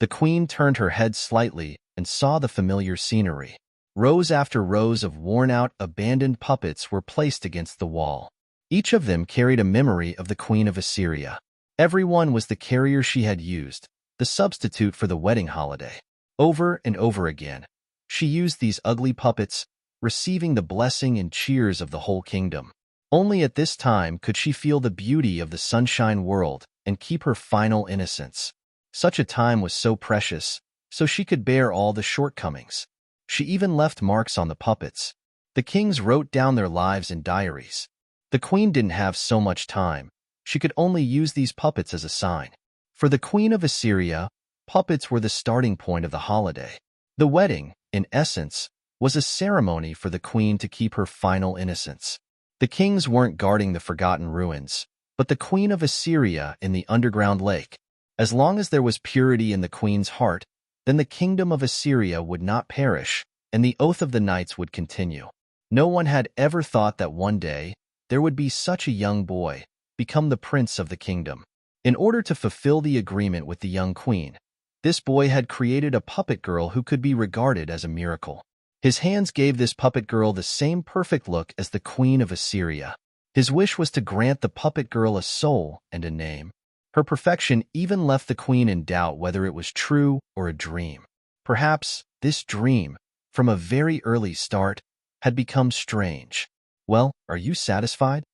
The queen turned her head slightly and saw the familiar scenery. Rows after rows of worn-out, abandoned puppets were placed against the wall. Each of them carried a memory of the Queen of Assyria. Everyone was the carrier she had used, the substitute for the wedding holiday. Over and over again, she used these ugly puppets, receiving the blessing and cheers of the whole kingdom. Only at this time could she feel the beauty of the sunshine world and keep her final innocence. Such a time was so precious, so she could bear all the shortcomings. She even left marks on the puppets. The kings wrote down their lives in diaries. The queen didn't have so much time. She could only use these puppets as a sign. For the Queen of Assyria, puppets were the starting point of the holiday. The wedding, in essence, was a ceremony for the queen to keep her final innocence. The kings weren't guarding the forgotten ruins, but the Queen of Assyria in the underground lake. As long as there was purity in the queen's heart, then the kingdom of Assyria would not perish, and the oath of the knights would continue. No one had ever thought that one day there would be such a young boy become the prince of the kingdom. In order to fulfill the agreement with the young queen, this boy had created a puppet girl who could be regarded as a miracle. His hands gave this puppet girl the same perfect look as the Queen of Assyria. His wish was to grant the puppet girl a soul and a name. Her perfection even left the queen in doubt whether it was true or a dream. Perhaps this dream, from a very early start, had become strange. Well, are you satisfied?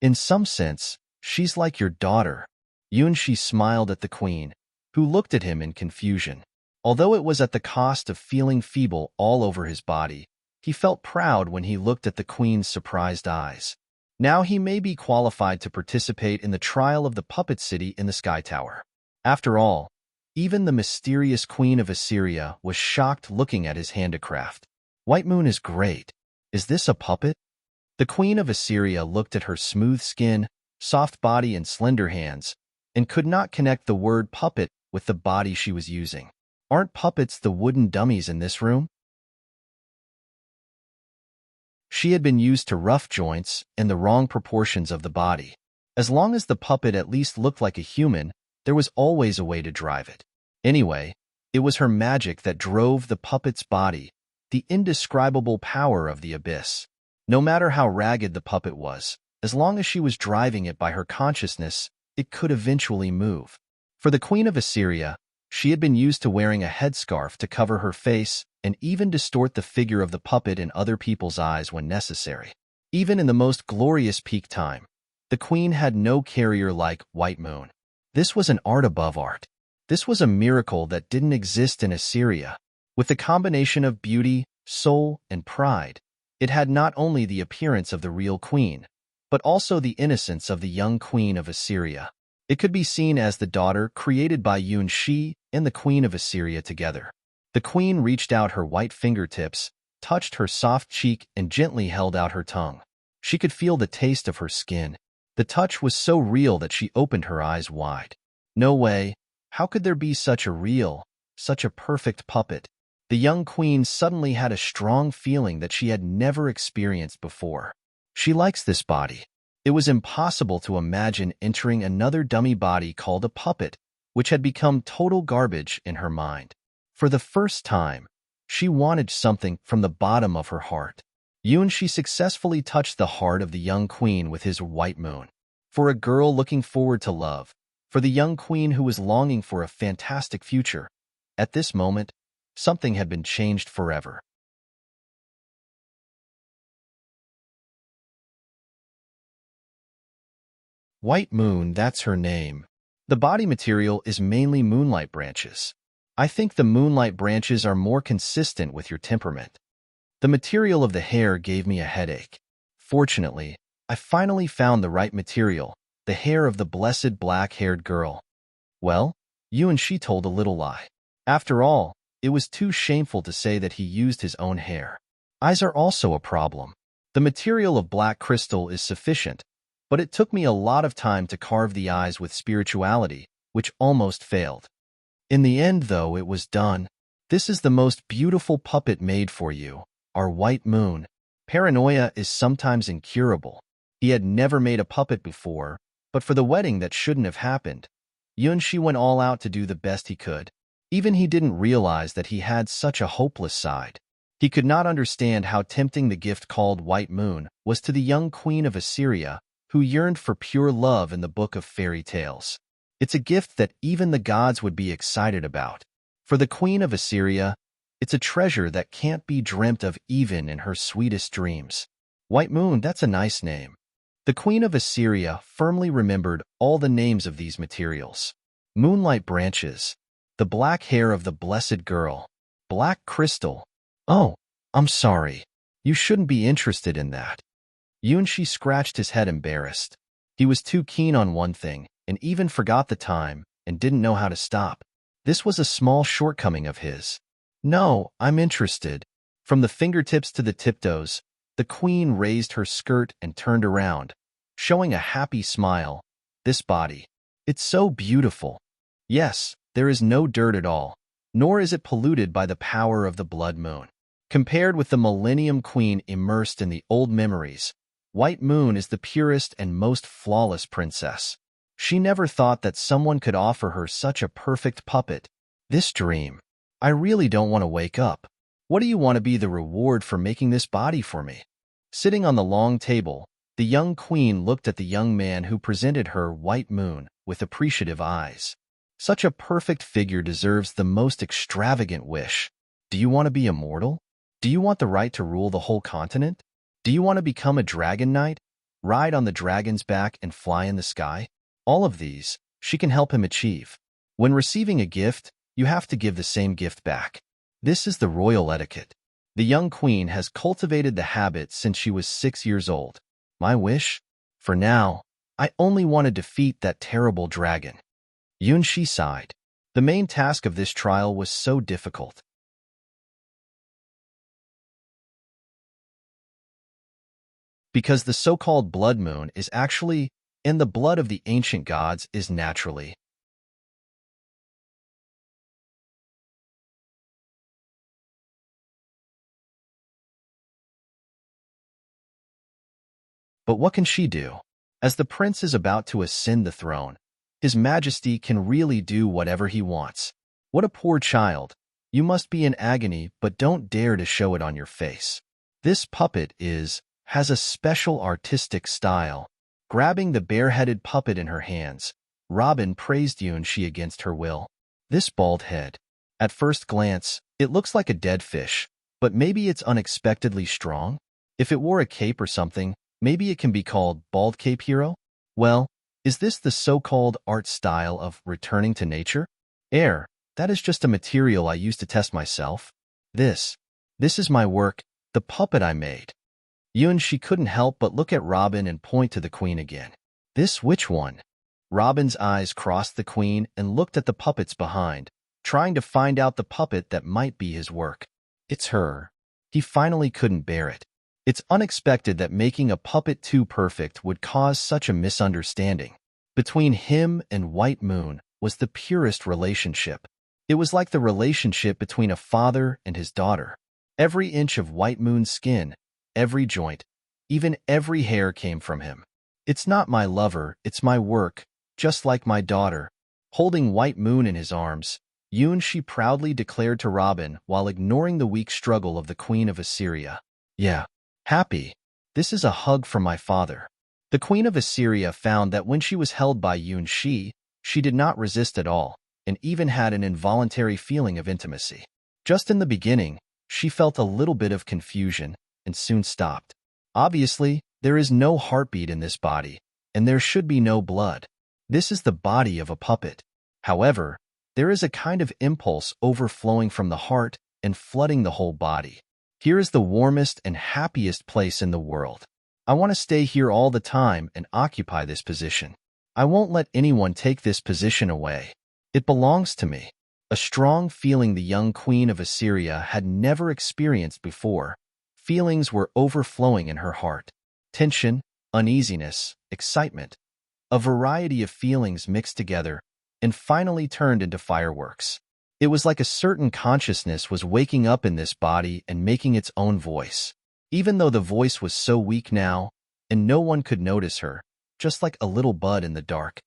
In some sense, she's like your daughter. Yunshi smiled at the queen, who looked at him in confusion. Although it was at the cost of feeling feeble all over his body, he felt proud when he looked at the queen's surprised eyes. Now he may be qualified to participate in the trial of the puppet city in the Sky Tower. After all, even the mysterious Queen of Assyria was shocked looking at his handicraft. White Moon is great. Is this a puppet? The Queen of Assyria looked at her smooth skin, soft body, and slender hands, and could not connect the word puppet with the body she was using. Aren't puppets the wooden dummies in this room? She had been used to rough joints and the wrong proportions of the body. As long as the puppet at least looked like a human, there was always a way to drive it. Anyway, it was her magic that drove the puppet's body, the indescribable power of the abyss. No matter how ragged the puppet was, as long as she was driving it by her consciousness, it could eventually move. For the Queen of Assyria, she had been used to wearing a headscarf to cover her face and even distort the figure of the puppet in other people's eyes when necessary. Even in the most glorious peak time, the queen had no carrier like White Moon. This was an art above art. This was a miracle that didn't exist in Assyria. With the combination of beauty, soul, and pride, it had not only the appearance of the real queen, but also the innocence of the young queen of Assyria. It could be seen as the daughter created by Yunshi and the Queen of Assyria together. The queen reached out her white fingertips, touched her soft cheek, and gently held out her tongue. She could feel the taste of her skin. The touch was so real that she opened her eyes wide. No way. How could there be such a perfect puppet? The young queen suddenly had a strong feeling that she had never experienced before. She likes this body. It was impossible to imagine entering another dummy body called a puppet, which had become total garbage in her mind. For the first time, she wanted something from the bottom of her heart. Yunshi successfully touched the heart of the young queen with his White Moon. For a girl looking forward to love, for the young queen who was longing for a fantastic future, at this moment, something had been changed forever. White Moon, that's her name. The body material is mainly moonlight branches. I think the moonlight branches are more consistent with your temperament. The material of the hair gave me a headache. Fortunately, I finally found the right material, the hair of the blessed black-haired girl. Well, you and she told a little lie. After all, it was too shameful to say that he used his own hair. Eyes are also a problem. The material of black crystal is sufficient, but it took me a lot of time to carve the eyes with spirituality, which almost failed. In the end, though, it was done. This is the most beautiful puppet made for you, our White Moon. Paranoia is sometimes incurable. He had never made a puppet before, but for the wedding that shouldn't have happened, Yunshi went all out to do the best he could. Even he didn't realize that he had such a hopeless side. He could not understand how tempting the gift called White Moon was to the young queen of Assyria, who yearned for pure love in the book of fairy tales. It's a gift that even the gods would be excited about. For the Queen of Assyria, it's a treasure that can't be dreamt of even in her sweetest dreams. White Moon, that's a nice name. The Queen of Assyria firmly remembered all the names of these materials. Moonlight branches, the black hair of the blessed girl, black crystal. Oh, I'm sorry. You shouldn't be interested in that. Yunshi scratched his head embarrassed. He was too keen on one thing, and even forgot the time, and didn't know how to stop. This was a small shortcoming of his. No, I'm interested. From the fingertips to the tiptoes, the queen raised her skirt and turned around, showing a happy smile. This body. It's so beautiful. Yes, there is no dirt at all, nor is it polluted by the power of the blood moon. Compared with the Millennium Queen immersed in the old memories, White Moon is the purest and most flawless princess. She never thought that someone could offer her such a perfect puppet. This dream. I really don't want to wake up. What do you want to be the reward for making this body for me? Sitting on the long table, the young queen looked at the young man who presented her White Moon with appreciative eyes. Such a perfect figure deserves the most extravagant wish. Do you want to be immortal? Do you want the right to rule the whole continent? Do you want to become a dragon knight, ride on the dragon's back and fly in the sky? All of these, she can help him achieve. When receiving a gift, you have to give the same gift back. This is the royal etiquette. The young queen has cultivated the habit since she was 6 years old. My wish? For now, I only want to defeat that terrible dragon. Yunshi sighed. The main task of this trial was so difficult. Because the so-called blood moon is actually, and the blood of the ancient gods is naturally. But what can she do? As the prince is about to ascend the throne, His Majesty can really do whatever he wants. What a poor child. You must be in agony, but don't dare to show it on your face. This puppet has a special artistic style. Grabbing the bare-headed puppet in her hands, Robin praised Yunshi against her will. This bald head. At first glance, it looks like a dead fish, but maybe it's unexpectedly strong? If it wore a cape or something, maybe it can be called Bald Cape Hero? Well, is this the so-called art style of returning to nature? That is just a material I use to test myself. This is my work, the puppet I made. She couldn't help but look at Robin and point to the queen again. Which one? Robin's eyes crossed the queen and looked at the puppets behind, trying to find out the puppet that might be his work. It's her. He finally couldn't bear it. It's unexpected that making a puppet too perfect would cause such a misunderstanding. Between him and White Moon was the purest relationship. It was like the relationship between a father and his daughter. Every inch of White Moon's skin, every joint, even every hair came from him. It's not my lover, it's my work, just like my daughter. Holding White Moon in his arms, she proudly declared to Robin while ignoring the weak struggle of the Queen of Assyria. Yeah, happy. This is a hug from my father. The Queen of Assyria found that when she was held by Yunshi, she did not resist at all, and even had an involuntary feeling of intimacy. Just in the beginning, she felt a little bit of confusion and soon stopped. Obviously, there is no heartbeat in this body, and there should be no blood. This is the body of a puppet. However, there is a kind of impulse overflowing from the heart and flooding the whole body. Here is the warmest and happiest place in the world. I want to stay here all the time and occupy this position. I won't let anyone take this position away. It belongs to me. A strong feeling the young Queen of Assyria had never experienced before. Feelings were overflowing in her heart. Tension, uneasiness, excitement. A variety of feelings mixed together and finally turned into fireworks. It was like a certain consciousness was waking up in this body and making its own voice. Even though the voice was so weak now, and no one could notice her, just like a little bud in the dark.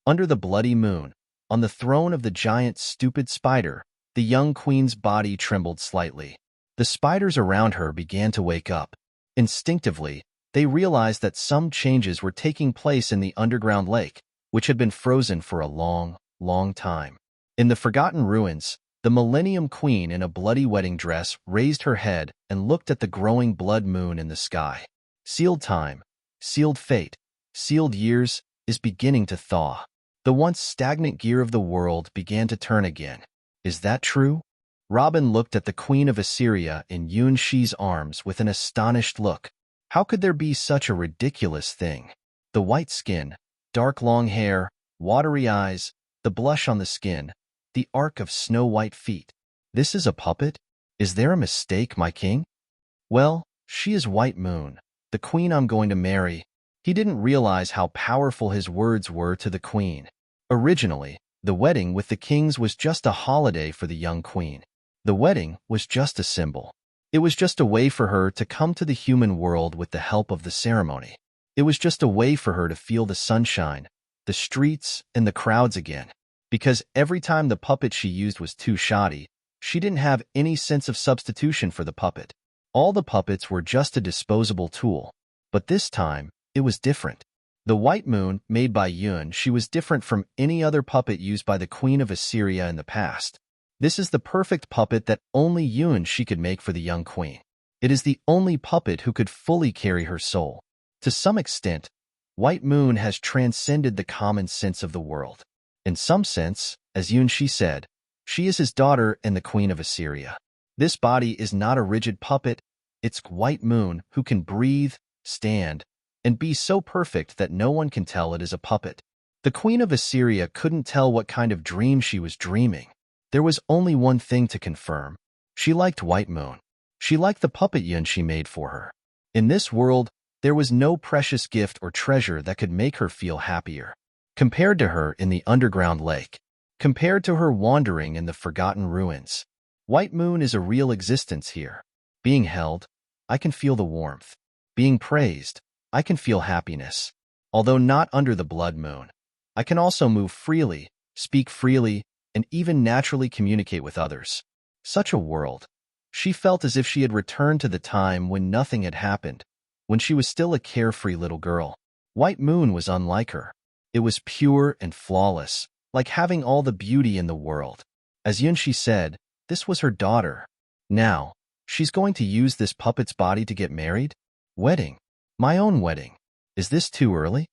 Under the bloody moon, on the throne of the giant stupid spider, the young queen's body trembled slightly. The spiders around her began to wake up. Instinctively, they realized that some changes were taking place in the underground lake, which had been frozen for a long, long time. In the forgotten ruins, the Millennium Queen in a bloody wedding dress raised her head and looked at the growing blood moon in the sky. Sealed time, sealed fate, sealed years is beginning to thaw. The once stagnant gear of the world began to turn again. Is that true? Robin looked at the Queen of Assyria in Yunshi's arms with an astonished look. How could there be such a ridiculous thing? The white skin, dark long hair, watery eyes, the blush on the skin, the arc of snow-white feet. This is a puppet? Is there a mistake, my king? Well, she is White Moon, the queen I'm going to marry. He didn't realize how powerful his words were to the queen. Originally, the wedding with the kings was just a holiday for the young queen. The wedding was just a symbol. It was just a way for her to come to the human world with the help of the ceremony. It was just a way for her to feel the sunshine, the streets, and the crowds again. Because every time the puppet she used was too shoddy, she didn't have any sense of substitution for the puppet. All the puppets were just a disposable tool. But this time, it was different. The white moon, made by Yun, she was different from any other puppet used by the Queen of Assyria in the past. This is the perfect puppet that only Yun she could make for the young queen. It is the only puppet who could fully carry her soul. To some extent, White Moon has transcended the common sense of the world. In some sense, as Yun she said, she is his daughter and the Queen of Assyria. This body is not a rigid puppet, it's White Moon who can breathe, stand, and be so perfect that no one can tell it is a puppet. The Queen of Assyria couldn't tell what kind of dream she was dreaming. There was only one thing to confirm. She liked White Moon. She liked the puppet Yun she made for her. In this world, there was no precious gift or treasure that could make her feel happier. Compared to her in the underground lake, compared to her wandering in the forgotten ruins, White Moon is a real existence here. Being held, I can feel the warmth. Being praised, I can feel happiness. Although not under the blood moon, I can also move freely, speak freely, and even naturally communicate with others. Such a world. She felt as if she had returned to the time when nothing had happened, when she was still a carefree little girl. White Moon was unlike her. It was pure and flawless, like having all the beauty in the world. As Yun she said, this was her daughter. Now, she's going to use this puppet's body to get married? Wedding. My own wedding. Is this too early?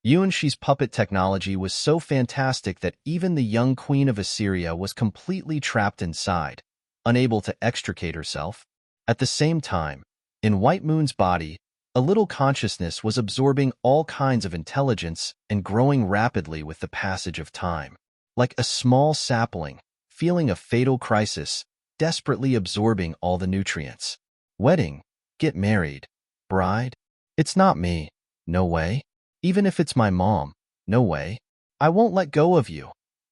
Yuan-Shi's puppet technology was so fantastic that even the young Queen of Assyria was completely trapped inside, unable to extricate herself. At the same time, in White Moon's body, a little consciousness was absorbing all kinds of intelligence and growing rapidly with the passage of time. Like a small sapling, feeling a fatal crisis, desperately absorbing all the nutrients. Wedding, get married, bride? It's not me, no way. Even if it's my mom, no way. I won't let go of you.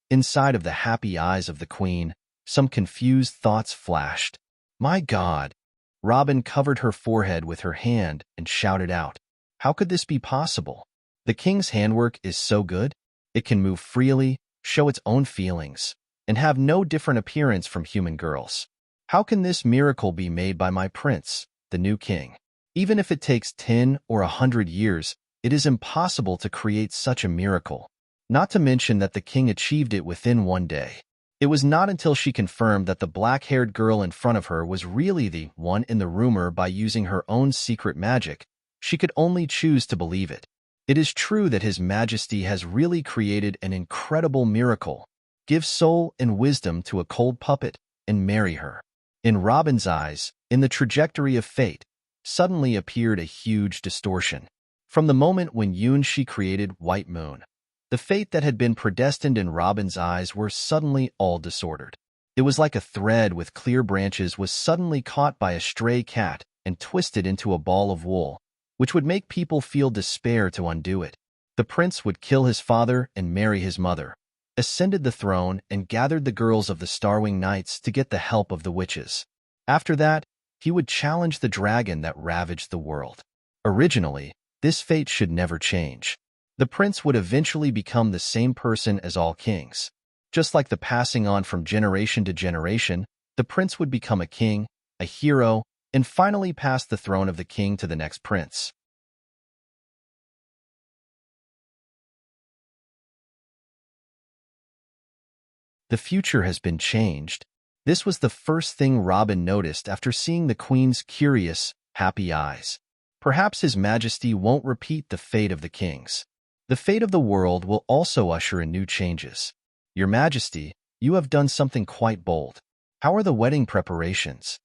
Inside of the happy eyes of the queen, some confused thoughts flashed. My God! Robin covered her forehead with her hand and shouted out, how could this be possible? The king's handwork is so good. It can move freely, show its own feelings, and have no different appearance from human girls. How can this miracle be made by my prince, the new king? Even if it takes 10 or 100 years, it is impossible to create such a miracle. Not to mention that the king achieved it within one day. It was not until she confirmed that the black-haired girl in front of her was really the one in the rumor by using her own secret magic, she could only choose to believe it. It is true that His Majesty has really created an incredible miracle. Give soul and wisdom to a cold puppet and marry her. In Robin's eyes, in the trajectory of fate, suddenly appeared a huge distortion. From the moment when Yun-Shi created White Moon, the fate that had been predestined in Robin's eyes were suddenly all disordered. It was like a thread with clear branches was suddenly caught by a stray cat and twisted into a ball of wool, which would make people feel despair to undo it. The prince would kill his father and marry his mother, ascended the throne and gathered the girls of the Starwing Knights to get the help of the witches. After that, he would challenge the dragon that ravaged the world. Originally, this fate should never change. The prince would eventually become the same person as all kings. Just like the passing on from generation to generation, the prince would become a king, a hero, and finally pass the throne of the king to the next prince. The future has been changed. This was the first thing Robin noticed after seeing the queen's curious, happy eyes. Perhaps His Majesty won't repeat the fate of the kings. The fate of the world will also usher in new changes. Your Majesty, you have done something quite bold. How are the wedding preparations?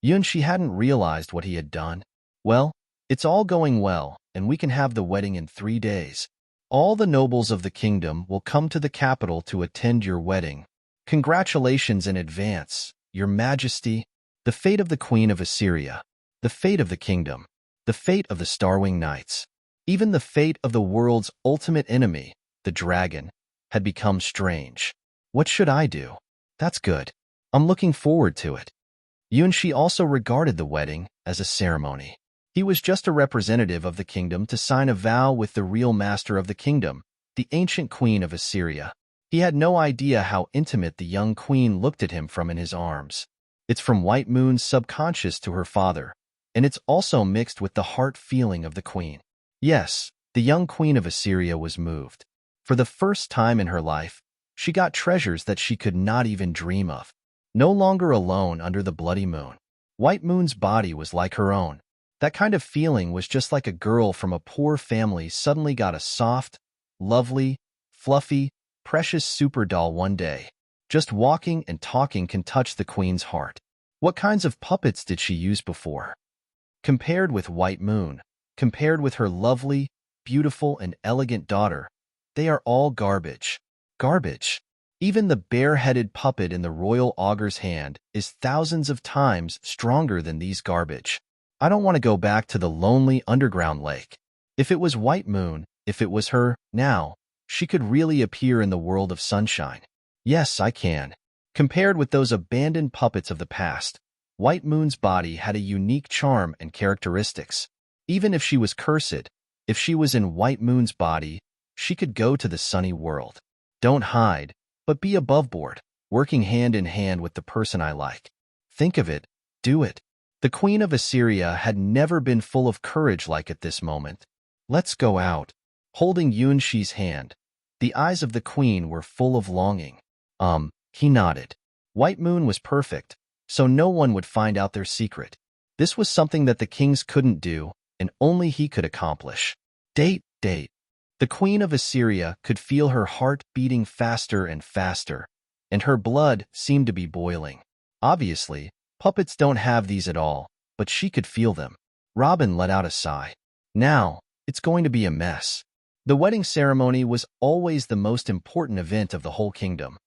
Yun-Shi hadn't realized what he had done. Well, it's all going well, and we can have the wedding in 3 days. All the nobles of the kingdom will come to the capital to attend your wedding. Congratulations in advance, Your Majesty. The fate of the Queen of Assyria, the fate of the kingdom, the fate of the Starwing Knights. Even the fate of the world's ultimate enemy, the dragon, had become strange. What should I do? That's good. I'm looking forward to it. Yunshi also regarded the wedding as a ceremony. He was just a representative of the kingdom to sign a vow with the real master of the kingdom, the ancient queen of Assyria. He had no idea how intimate the young queen looked at him from in his arms. It's from White Moon's subconscious to her father, and it's also mixed with the heart feeling of the queen. Yes, the young queen of Assyria was moved. For the first time in her life, she got treasures that she could not even dream of. No longer alone under the bloody moon. White Moon's body was like her own. That kind of feeling was just like a girl from a poor family suddenly got a soft, lovely, fluffy, precious super doll one day. Just walking and talking can touch the queen's heart. What kinds of puppets did she use before? Compared with White Moon, compared with her lovely, beautiful, and elegant daughter, they are all garbage. Garbage. Even the bare-headed puppet in the royal ogre's hand is thousands of times stronger than these garbage. I don't want to go back to the lonely underground lake. If it was White Moon, if it was her, now, she could really appear in the world of sunshine. Yes, I can. Compared with those abandoned puppets of the past, White Moon's body had a unique charm and characteristics. Even if she was cursed, if she was in White Moon's body, she could go to the sunny world. Don't hide, but be above board, working hand in hand with the person I like. Think of it, do it. The queen of Assyria had never been full of courage like at this moment. Let's go out. Holding Yunshi's hand, the eyes of the queen were full of longing. He nodded. White Moon was perfect, so no one would find out their secret. This was something that the kings couldn't do, and only he could accomplish. Date. The queen of Assyria could feel her heart beating faster and faster, and her blood seemed to be boiling. Obviously, puppets don't have these at all, but she could feel them. Robin let out a sigh. Now, it's going to be a mess. The wedding ceremony was always the most important event of the whole kingdom.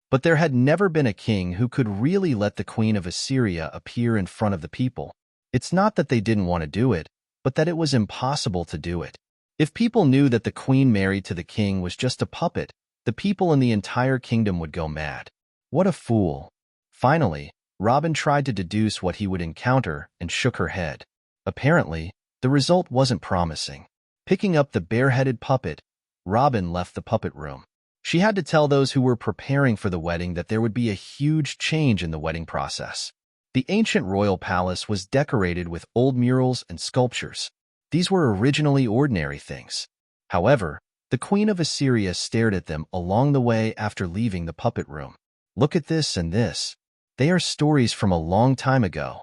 But there had never been a king who could really let the queen of Assyria appear in front of the people. It's not that they didn't want to do it, but that it was impossible to do it. If people knew that the queen married to the king was just a puppet, the people in the entire kingdom would go mad. What a fool. Finally, Robin tried to deduce what he would encounter and shook her head. Apparently, the result wasn't promising. Picking up the bare-headed puppet, Robin left the puppet room. She had to tell those who were preparing for the wedding that there would be a huge change in the wedding process. The ancient royal palace was decorated with old murals and sculptures. These were originally ordinary things. However, the queen of Assyria stared at them along the way after leaving the puppet room. Look at this and this. They are stories from a long time ago.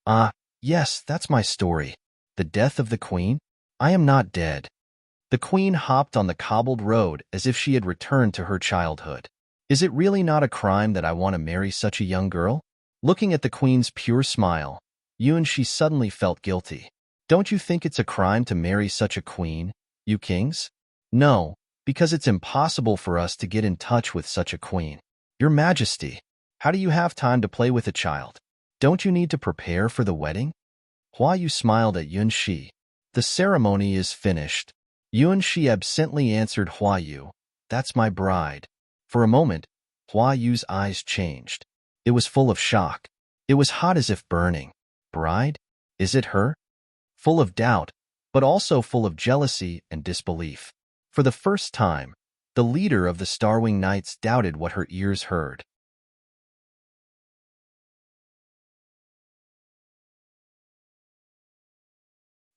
Ah, yes, that's my story. The death of the queen? I am not dead. The queen hopped on the cobbled road as if she had returned to her childhood. Is it really not a crime that I want to marry such a young girl? Looking at the queen's pure smile, Yunshi suddenly felt guilty. Don't you think it's a crime to marry such a queen, you kings? No, because it's impossible for us to get in touch with such a queen. Your Majesty, how do you have time to play with a child? Don't you need to prepare for the wedding? Hua Yu smiled at Yunshi. The ceremony is finished. Yunshi absently answered Hua Yu. That's my bride. For a moment, Hua Yu's eyes changed. It was full of shock. It was hot as if burning. Bride? Is it her? Full of doubt, but also full of jealousy and disbelief. For the first time, the leader of the Starwing Knights doubted what her ears heard.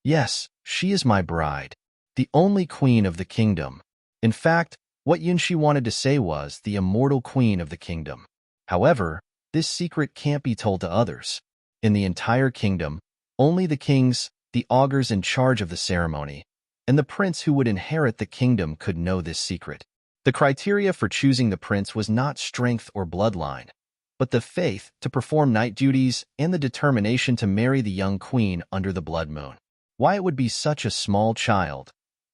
Yes, she is my bride, the only queen of the kingdom. In fact, what Yunshi wanted to say was the immortal queen of the kingdom. However, this secret can't be told to others. In the entire kingdom, only the kings, the augurs in charge of the ceremony, and the prince who would inherit the kingdom could know this secret. The criteria for choosing the prince was not strength or bloodline, but the faith to perform knight duties and the determination to marry the young queen under the blood moon. Why it would be such a small child.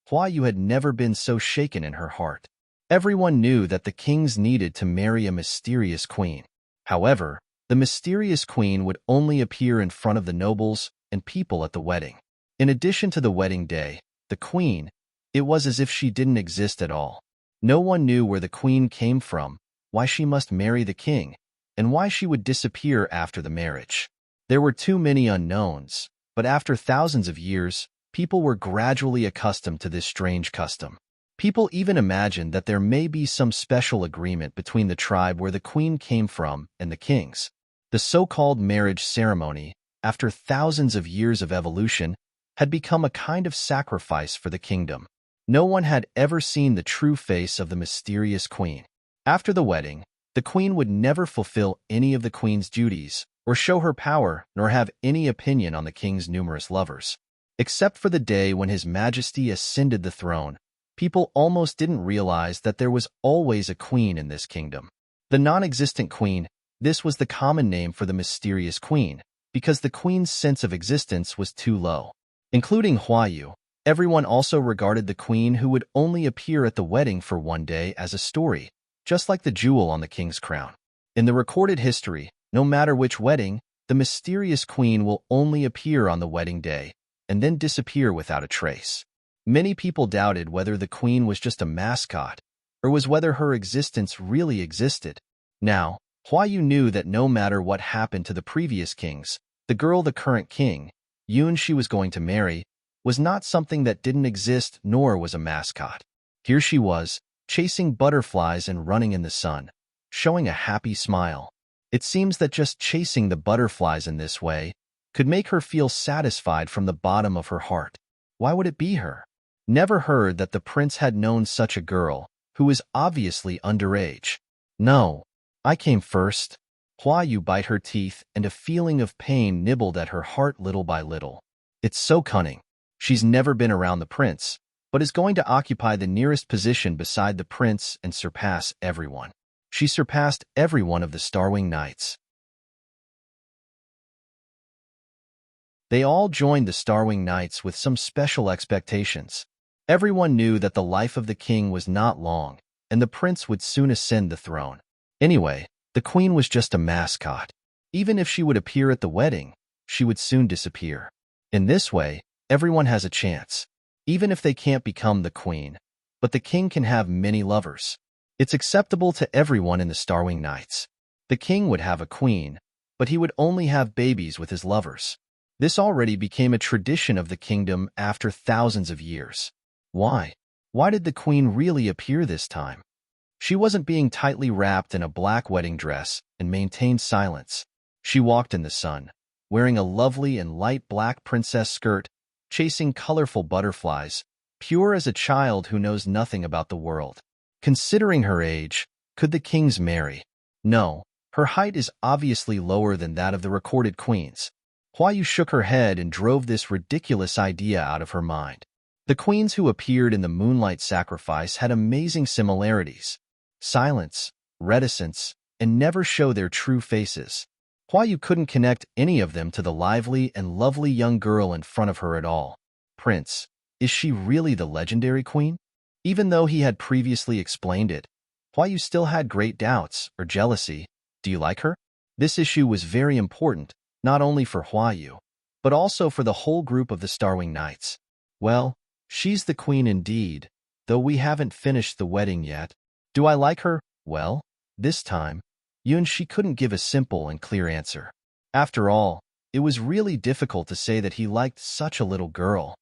Hua Yu had never been so shaken in her heart. Everyone knew that the kings needed to marry a mysterious queen. However, the mysterious queen would only appear in front of the nobles and people at the wedding. In addition to the wedding day, the queen, it was as if she didn't exist at all. No one knew where the queen came from, why she must marry the king, and why she would disappear after the marriage. There were too many unknowns, but after thousands of years, people were gradually accustomed to this strange custom. People even imagined that there may be some special agreement between the tribe where the queen came from and the kings. The so-called marriage ceremony, after thousands of years of evolution, had become a kind of sacrifice for the kingdom. No one had ever seen the true face of the mysterious queen. After the wedding, the queen would never fulfill any of the queen's duties, or show her power, nor have any opinion on the king's numerous lovers. Except for the day when His Majesty ascended the throne, people almost didn't realize that there was always a queen in this kingdom. The non-existent queen, this was the common name for the mysterious queen, because the queen's sense of existence was too low. Including Huayu, everyone also regarded the queen who would only appear at the wedding for one day as a story, just like the jewel on the king's crown. In the recorded history, no matter which wedding, the mysterious queen will only appear on the wedding day, and then disappear without a trace. Many people doubted whether the queen was just a mascot, or was whether her existence really existed. Now, Huayu knew that no matter what happened to the previous kings, the girl the current king, Yun she was going to marry, was not something that didn't exist nor was a mascot. Here she was, chasing butterflies and running in the sun, showing a happy smile. It seems that just chasing the butterflies in this way could make her feel satisfied from the bottom of her heart. Why would it be her? Never heard that the prince had known such a girl, who is obviously underage. No, I came first. Huayu bit her teeth, and a feeling of pain nibbled at her heart little by little. It's so cunning. She's never been around the prince, but is going to occupy the nearest position beside the prince and surpass everyone. She surpassed every one of the Starwing Knights. They all joined the Starwing Knights with some special expectations. Everyone knew that the life of the king was not long, and the prince would soon ascend the throne. Anyway, the queen was just a mascot. Even if she would appear at the wedding, she would soon disappear. In this way, everyone has a chance, even if they can't become the queen, but the king can have many lovers. It's acceptable to everyone in the Starwing Knights. The king would have a queen, but he would only have babies with his lovers. This already became a tradition of the kingdom after thousands of years. Why? Why did the queen really appear this time? She wasn't being tightly wrapped in a black wedding dress and maintained silence. She walked in the sun, wearing a lovely and light black princess skirt, chasing colorful butterflies, pure as a child who knows nothing about the world. Considering her age, could the kings marry? No, her height is obviously lower than that of the recorded queens. Huayu shook her head and drove this ridiculous idea out of her mind. The queens who appeared in the moonlight sacrifice had amazing similarities. Silence, reticence, and never show their true faces. Huayu couldn't connect any of them to the lively and lovely young girl in front of her at all. Prince, is she really the legendary queen? Even though he had previously explained it, Huayu still had great doubts or jealousy. Do you like her? This issue was very important, not only for Huayu, but also for the whole group of the Starwing Knights. Well, she's the queen indeed, though we haven't finished the wedding yet. Do I like her? Well, this time, Yun she couldn't give a simple and clear answer. After all, it was really difficult to say that he liked such a little girl.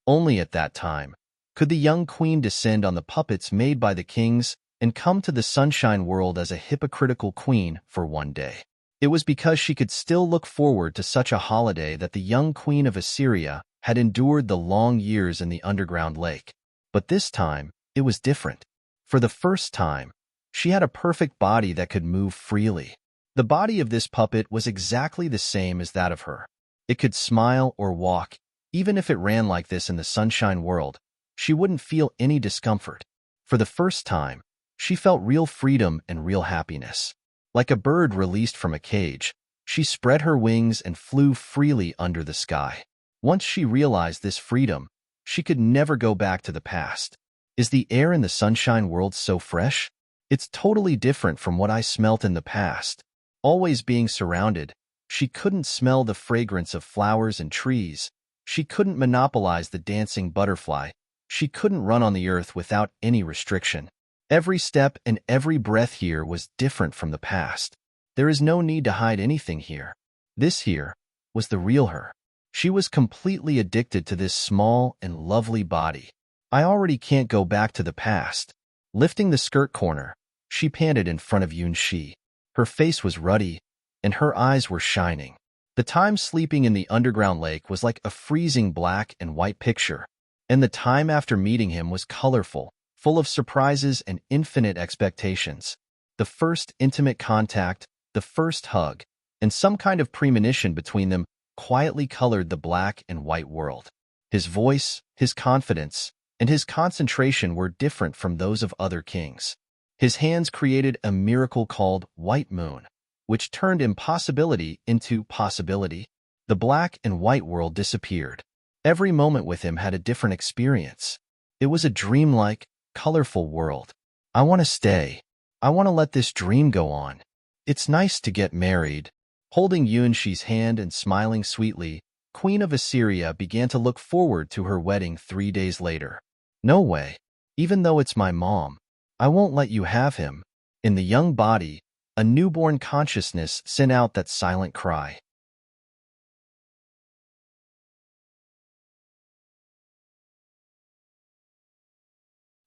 Only at that time could the young queen descend on the puppets made by the kings and come to the sunshine world as a hypocritical queen for one day. It was because she could still look forward to such a holiday that the young queen of Assyria had endured the long years in the underground lake. But this time, it was different. For the first time, she had a perfect body that could move freely. The body of this puppet was exactly the same as that of her. It could smile or walk. Even if it ran like this in the sunshine world, she wouldn't feel any discomfort. For the first time, she felt real freedom and real happiness. Like a bird released from a cage, she spread her wings and flew freely under the sky. Once she realized this freedom, she could never go back to the past. Is the air in the sunshine world so fresh? It's totally different from what I smelt in the past. Always being surrounded, she couldn't smell the fragrance of flowers and trees. She couldn't monopolize the dancing butterfly. She couldn't run on the earth without any restriction. Every step and every breath here was different from the past. There is no need to hide anything here. This here was the real her. She was completely addicted to this small and lovely body. I already can't go back to the past. Lifting the skirt corner, she panted in front of Yun-shi. Her face was ruddy, and her eyes were shining. The time sleeping in the underground lake was like a freezing black and white picture, and the time after meeting him was colorful, full of surprises and infinite expectations. The first intimate contact, the first hug, and some kind of premonition between them quietly colored the black and white world. His voice, his confidence, and his concentration were different from those of other kings. His hands created a miracle called White Moon, which turned impossibility into possibility. The black and white world disappeared. Every moment with him had a different experience. It was a dreamlike, colorful world. I want to stay. I want to let this dream go on. It's nice to get married. Holding Yun-shi's hand and smiling sweetly, Queen of Assyria began to look forward to her wedding 3 days later. No way. Even though it's my mom, I won't let you have him. In the young body, a newborn consciousness sent out that silent cry.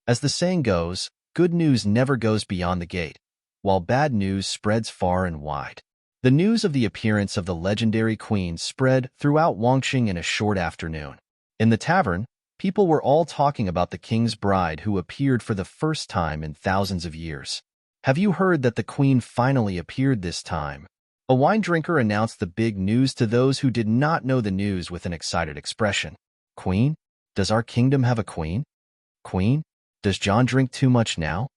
As the saying goes, good news never goes beyond the gate, while bad news spreads far and wide. The news of the appearance of the legendary queen spread throughout Wangqing in a short afternoon. In the tavern, people were all talking about the king's bride who appeared for the first time in thousands of years. Have you heard that the queen finally appeared this time? A wine drinker announced the big news to those who did not know the news with an excited expression. Queen? Does our kingdom have a queen? Queen? Does John drink too much now?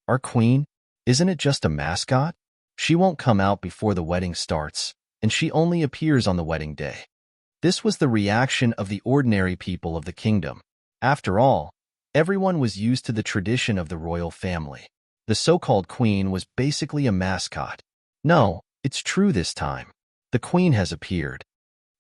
Our queen? Isn't it just a mascot? She won't come out before the wedding starts, and she only appears on the wedding day. This was the reaction of the ordinary people of the kingdom. After all, everyone was used to the tradition of the royal family. The so-called queen was basically a mascot. No, it's true this time. The queen has appeared.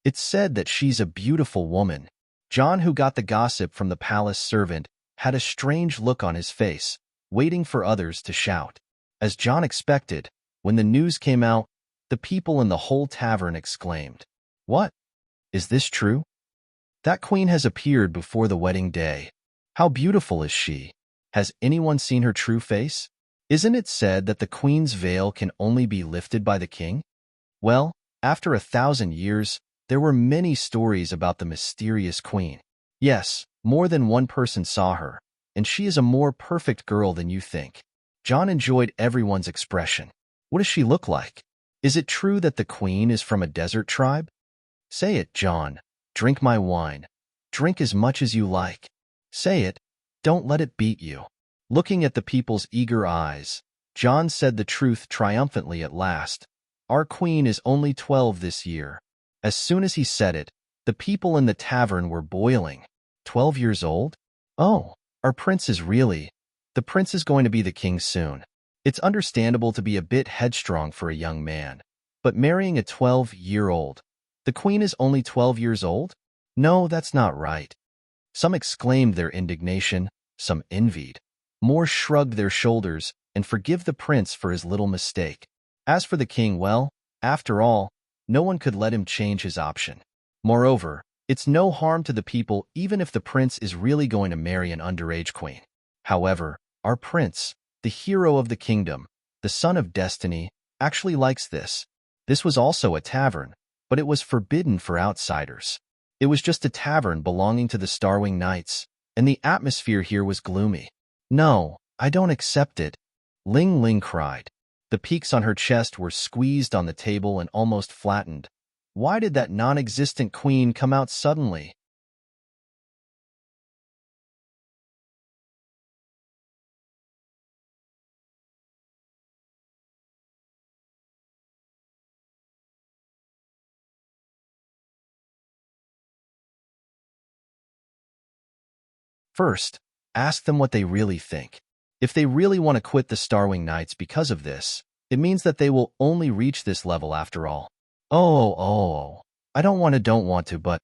It's said that she's a beautiful woman. John, who got the gossip from the palace servant, had a strange look on his face, waiting for others to shout. As John expected, when the news came out, the people in the whole tavern exclaimed, "What? Is this true? That queen has appeared before the wedding day. How beautiful is she? Has anyone seen her true face? Isn't it said that the queen's veil can only be lifted by the king?" Well, after 1,000 years, there were many stories about the mysterious queen. Yes, more than one person saw her, and she is a more perfect girl than you think. John enjoyed everyone's expression. What does she look like? Is it true that the queen is from a desert tribe? Say it, John. Drink my wine. Drink as much as you like. Say it. Don't let it beat you. Looking at the people's eager eyes, John said the truth triumphantly at last. Our queen is only 12 this year. As soon as he said it, the people in the tavern were boiling. 12 years old? Oh, our prince is really... The prince is going to be the king soon. It's understandable to be a bit headstrong for a young man. But marrying a 12-year-old... The queen is only 12 years old? No, that's not right. Some exclaimed their indignation, some envied. More shrugged their shoulders and forgive the prince for his little mistake. As for the king, well, after all, no one could let him change his option. Moreover, it's no harm to the people even if the prince is really going to marry an underage queen. However, our prince, the hero of the kingdom, the son of destiny, actually likes this. This was also a tavern, but it was forbidden for outsiders. It was just a tavern belonging to the Starwing Knights, and the atmosphere here was gloomy. No, I don't accept it, Ling Ling cried. The peaks on her chest were squeezed on the table and almost flattened. Why did that non-existent queen come out suddenly? First, Ask them what they really think. If they really want to quit the Starwing Knights because of this, it means that they will only reach this level after all. Oh, I don't want to, but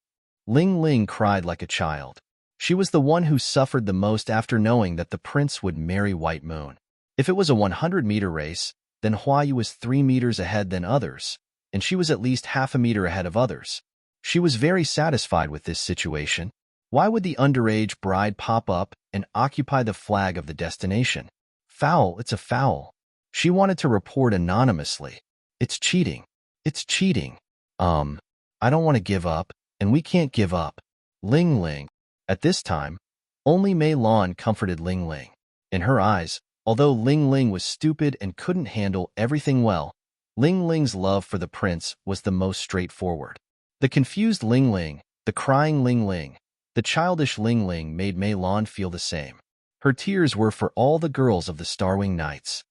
Ling Ling cried like a child. She was the one who suffered the most after knowing that the prince would marry White Moon. If it was a 100-meter race, then Huayu was 3 meters ahead than others, and she was at least half a meter ahead of others. She was very satisfied with this situation. Why would the underage bride pop up and occupy the flag of the destination? Foul, it's a foul. She wanted to report anonymously. It's cheating. It's cheating. I don't want to give up, and we can't give up. Ling Ling. At this time, only Mei Lan comforted Ling Ling. In her eyes, although Ling Ling was stupid and couldn't handle everything well, Ling Ling's love for the prince was the most straightforward. The confused Ling Ling, the crying Ling Ling, the childish Ling Ling made Mei Lan feel the same. Her tears were for all the girls of the Starwing Knights.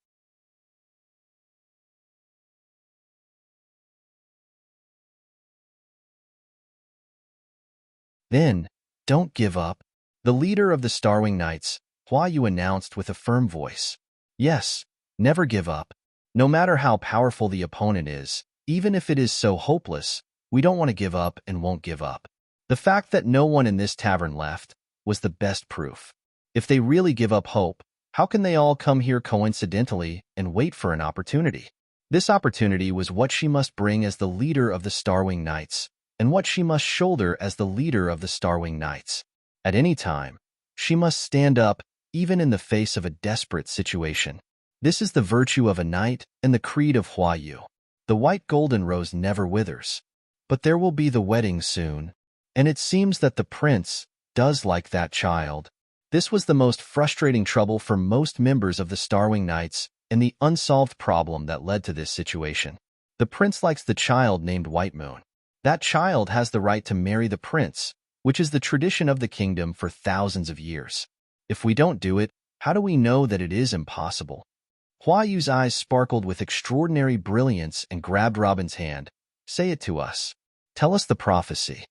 Then, don't give up. The leader of the Starwing Knights, Huayu, announced with a firm voice. Yes, never give up. No matter how powerful the opponent is, even if it is so hopeless, we don't want to give up and won't give up. The fact that no one in this tavern left was the best proof. If they really give up hope, how can they all come here coincidentally and wait for an opportunity? This opportunity was what she must bring as the leader of the Starwing Knights, and what she must shoulder as the leader of the Starwing Knights. At any time, she must stand up, even in the face of a desperate situation. This is the virtue of a knight and the creed of Huayu. The white golden rose never withers. But there will be the wedding soon, and it seems that the prince does like that child. This was the most frustrating trouble for most members of the Starwing Knights and the unsolved problem that led to this situation. The prince likes the child named White Moon. That child has the right to marry the prince, which is the tradition of the kingdom for thousands of years. If we don't do it, how do we know that it is impossible? Huayu's eyes sparkled with extraordinary brilliance and grabbed Robin's hand. Say it to us. Tell us the prophecy.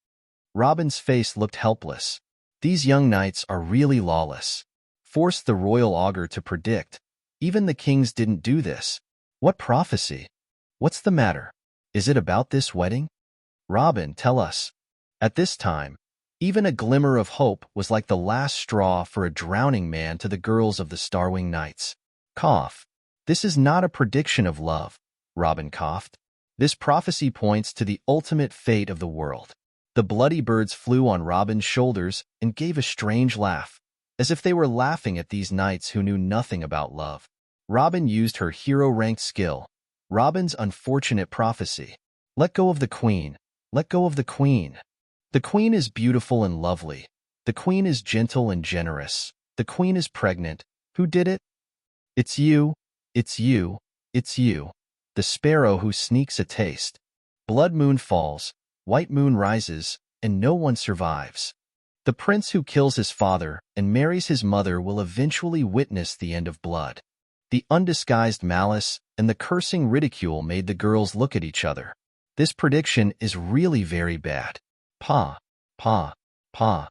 Robin's face looked helpless. These young knights are really lawless. Forced the royal augur to predict. Even the kings didn't do this. What prophecy? What's the matter? Is it about this wedding? Robin, tell us. At this time, even a glimmer of hope was like the last straw for a drowning man to the girls of the Starwing Knights. Cough. This is not a prediction of love, Robin coughed. This prophecy points to the ultimate fate of the world. The bloody birds flew on Robin's shoulders and gave a strange laugh, as if they were laughing at these knights who knew nothing about love. Robin used her hero-ranked skill. Robin's unfortunate prophecy. Let go of the queen. Let go of the queen. The queen is beautiful and lovely. The queen is gentle and generous. The queen is pregnant. Who did it? It's you. It's you. It's you. The sparrow who sneaks a taste. Blood moon falls, white moon rises, and no one survives. The prince who kills his father and marries his mother will eventually witness the end of blood. The undisguised malice and the cursing ridicule made the girls look at each other. This prediction is really very bad. Pa, pa, pa.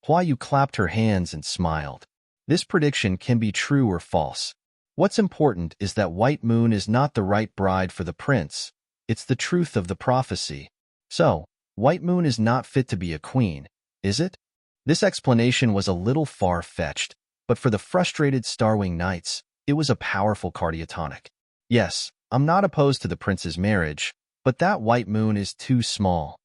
Huayu clapped her hands and smiled. This prediction can be true or false. What's important is that White Moon is not the right bride for the prince. It's the truth of the prophecy. So, White Moon is not fit to be a queen, is it? This explanation was a little far-fetched, but for the frustrated Starwing Knights, it was a powerful cardiotonic. Yes, I'm not opposed to the prince's marriage, but that White Moon is too small.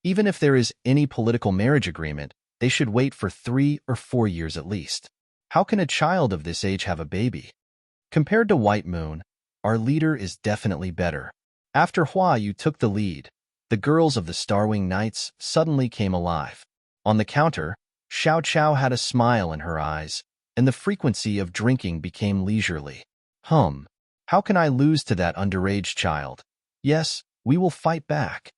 Even if there is any political marriage agreement, they should wait for 3 or 4 years at least. How can a child of this age have a baby? Compared to White Moon, our leader is definitely better. After Huayu took the lead, the girls of the Starwing Knights suddenly came alive. On the counter, Xiao Chao had a smile in her eyes, and the frequency of drinking became leisurely. How can I lose to that underage child? Yes, we will fight back.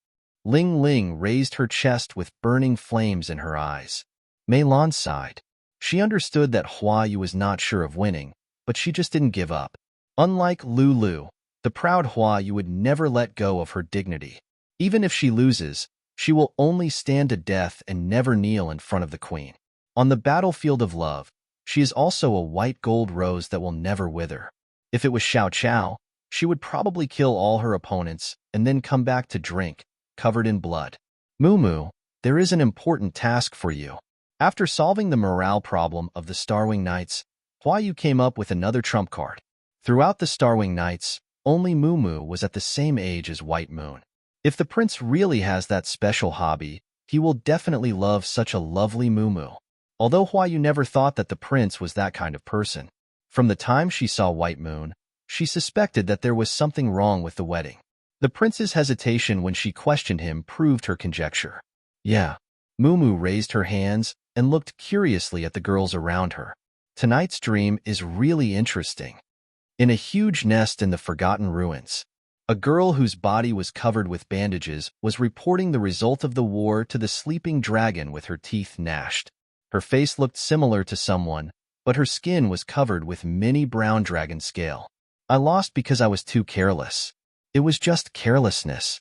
Ling Ling raised her chest with burning flames in her eyes. Mei Lan sighed. She understood that Huayu was not sure of winning, but she just didn't give up. Unlike Lulu, the proud Huayu would never let go of her dignity. Even if she loses, She will only stand to death and never kneel in front of the queen. On the battlefield of love, she is also a white gold rose that will never wither. If it was Xiao Qiao, she would probably kill all her opponents and then come back to drink, covered in blood. Mumu, there is an important task for you. After solving the morale problem of the Starwing Knights, Huayu came up with another trump card. Throughout the Starwing Knights, only Mumu was at the same age as White Moon. If the prince really has that special hobby, he will definitely love such a lovely Mumu. Although Huayu never thought that the prince was that kind of person. From the time she saw White Moon, she suspected that there was something wrong with the wedding. The prince's hesitation when she questioned him proved her conjecture. Yeah. Mumu raised her hands and looked curiously at the girls around her. Tonight's dream is really interesting. In a huge nest in the Forgotten Ruins, a girl whose body was covered with bandages was reporting the result of the war to the sleeping dragon with her teeth gnashed. Her face looked similar to someone, but her skin was covered with many brown dragon scale. I lost because I was too careless. It was just carelessness.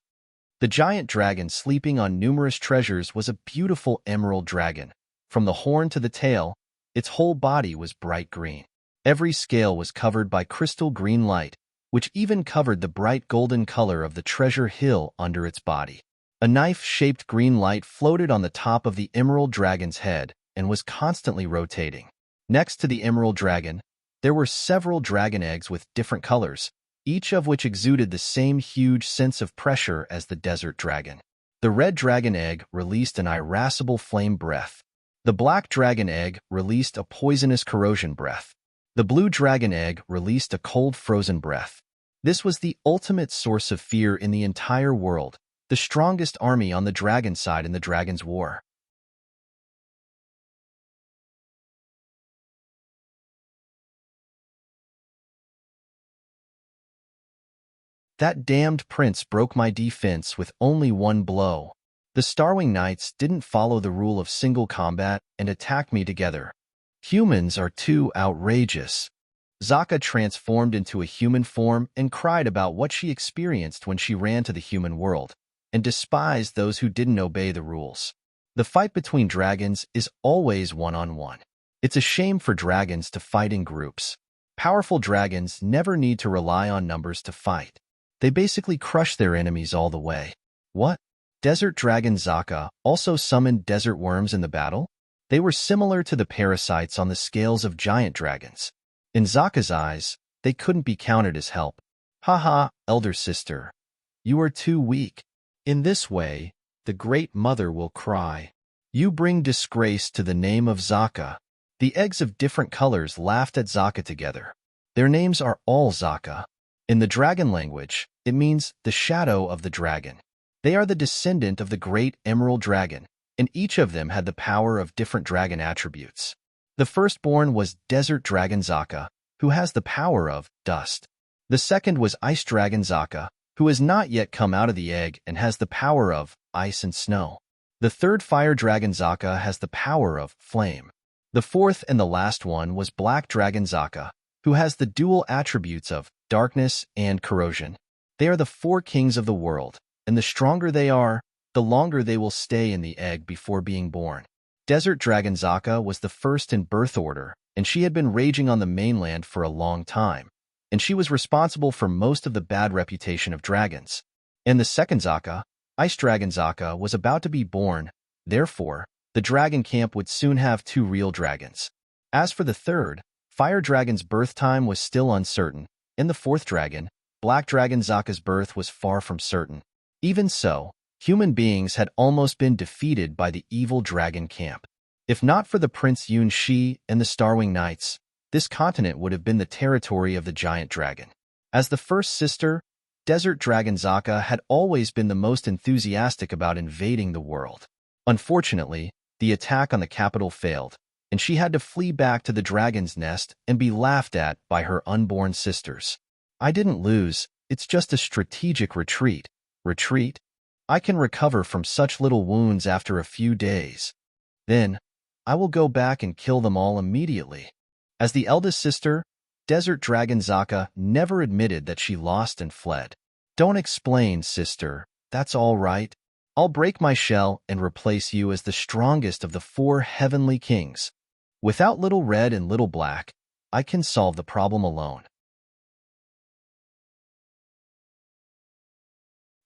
The giant dragon sleeping on numerous treasures was a beautiful emerald dragon. From the horn to the tail, its whole body was bright green. Every scale was covered by crystal green light, which even covered the bright golden color of the treasure hill under its body. A knife-shaped green light floated on the top of the emerald dragon's head and was constantly rotating. Next to the emerald dragon, there were several dragon eggs with different colors, each of which exuded the same huge sense of pressure as the desert dragon. The red dragon egg released an irascible flame breath. The black dragon egg released a poisonous corrosion breath. The blue dragon egg released a cold frozen breath. This was the ultimate source of fear in the entire world, the strongest army on the dragon side in the Dragon's War. That damned prince broke my defense with only one blow. The Starwing Knights didn't follow the rule of single combat and attacked me together. Humans are too outrageous. Zaka transformed into a human form and cried about what she experienced when she ran to the human world, and despised those who didn't obey the rules. The fight between dragons is always one-on-one. It's a shame for dragons to fight in groups. Powerful dragons never need to rely on numbers to fight. They basically crush their enemies all the way. What? Desert Dragon Zaka also summoned desert worms in the battle? They were similar to the parasites on the scales of giant dragons. In Zaka's eyes, they couldn't be counted as help. Haha, elder sister. You are too weak. In this way, the Great Mother will cry. You bring disgrace to the name of Zaka. The eggs of different colors laughed at Zaka together. Their names are all Zaka. In the dragon language, it means the shadow of the dragon. They are the descendant of the great emerald dragon, and each of them had the power of different dragon attributes. The firstborn was Desert Dragon Zaka, who has the power of dust. The second was Ice Dragon Zaka, who has not yet come out of the egg and has the power of ice and snow. The third Fire Dragon Zaka has the power of flame. The fourth and the last one was Black Dragon Zaka, who has the dual attributes of darkness and corrosion. They are the four kings of the world, and the stronger they are, the longer they will stay in the egg before being born. Desert Dragon Zaka was the first in birth order, and she had been raging on the mainland for a long time, and she was responsible for most of the bad reputation of dragons. And the second Zaka, Ice Dragon Zaka, was about to be born. Therefore, the dragon camp would soon have two real dragons. As for the third, Fire Dragon's birth time was still uncertain, and the fourth dragon, Black Dragon Zaka's birth was far from certain. Even so, human beings had almost been defeated by the evil dragon camp. If not for the Prince Yun Shi and the Starwing Knights, this continent would have been the territory of the giant dragon. As the first sister, Desert Dragon Zaka had always been the most enthusiastic about invading the world. Unfortunately, the attack on the capital failed, and she had to flee back to the dragon's nest and be laughed at by her unborn sisters. I didn't lose, it's just a strategic retreat. Retreat? I can recover from such little wounds after a few days. Then, I will go back and kill them all immediately. As the eldest sister, Desert Dragon Zaka never admitted that she lost and fled. Don't explain, sister. That's all right. I'll break my shell and replace you as the strongest of the 4 heavenly kings. Without Little Red and Little Black, I can solve the problem alone.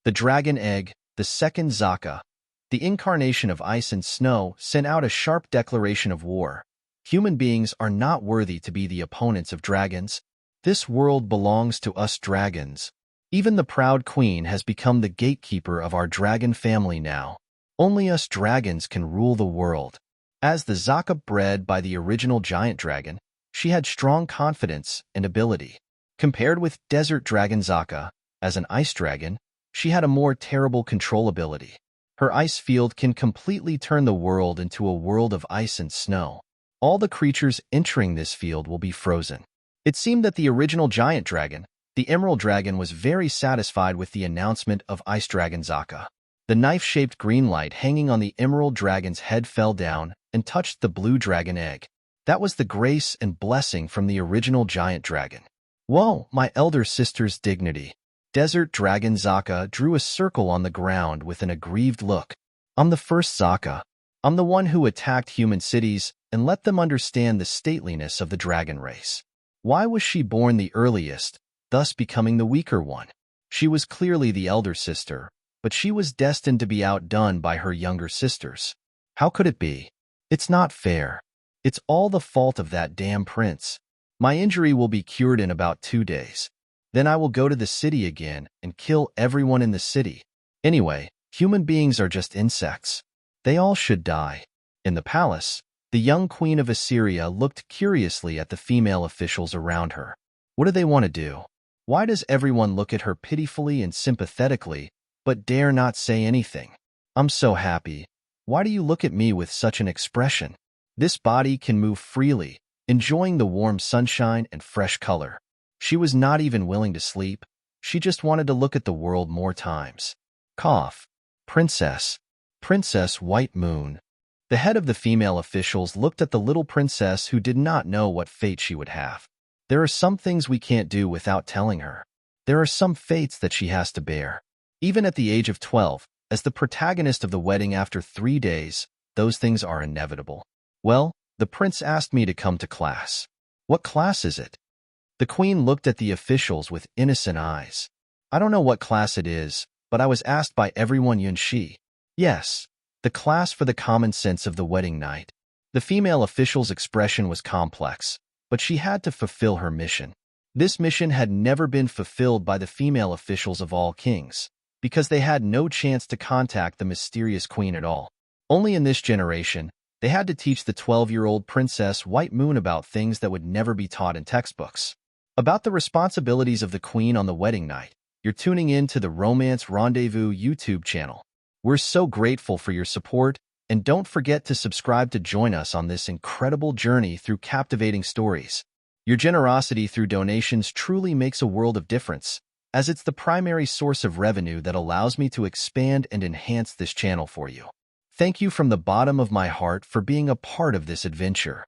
The dragon egg, the second Zaka, the incarnation of ice and snow, sent out a sharp declaration of war. Human beings are not worthy to be the opponents of dragons. This world belongs to us dragons. Even the proud queen has become the gatekeeper of our dragon family now. Only us dragons can rule the world. As the Zaka bred by the original giant dragon, she had strong confidence and ability. Compared with desert dragon Zaka, as an ice dragon, she had a more terrible control ability. Her ice field can completely turn the world into a world of ice and snow. All the creatures entering this field will be frozen. It seemed that the original giant dragon, the Emerald Dragon, was very satisfied with the announcement of Ice Dragon Zaka. The knife-shaped green light hanging on the Emerald Dragon's head fell down and touched the blue dragon egg. That was the grace and blessing from the original giant dragon. Whoa, my elder sister's dignity. Desert Dragon Zaka drew a circle on the ground with an aggrieved look. I'm the first Zaka. I'm the one who attacked human cities and let them understand the stateliness of the dragon race. Why was she born the earliest, thus becoming the weaker one? She was clearly the elder sister, but she was destined to be outdone by her younger sisters. How could it be? It's not fair. It's all the fault of that damn prince. My injury will be cured in about 2 days. Then I will go to the city again and kill everyone in the city. Anyway, human beings are just insects. They all should die. In the palace, the young queen of Assyria looked curiously at the female officials around her. What do they want to do? Why does everyone look at her pitifully and sympathetically, but dare not say anything? I'm so happy. Why do you look at me with such an expression? This body can move freely, enjoying the warm sunshine and fresh color. She was not even willing to sleep. She just wanted to look at the world more times. Cough. Princess. Princess White Moon. The head of the female officials looked at the little princess who did not know what fate she would have. There are some things we can't do without telling her. There are some fates that she has to bear. Even at the age of 12, as the protagonist of the wedding after 3 days, those things are inevitable. Well, the prince asked me to come to class. What class is it? The queen looked at the officials with innocent eyes. I don't know what class it is, but I was asked by everyone Yunshi. Yes, the class for the common sense of the wedding night. The female official's expression was complex, but she had to fulfill her mission. This mission had never been fulfilled by the female officials of all kings, because they had no chance to contact the mysterious queen at all. Only in this generation, they had to teach the 12-year-old Princess White Moon about things that would never be taught in textbooks. About the responsibilities of the queen on the wedding night, you're tuning in to the Romance Rendezvous YouTube channel. We're so grateful for your support, and don't forget to subscribe to join us on this incredible journey through captivating stories. Your generosity through donations truly makes a world of difference, as it's the primary source of revenue that allows me to expand and enhance this channel for you. Thank you from the bottom of my heart for being a part of this adventure.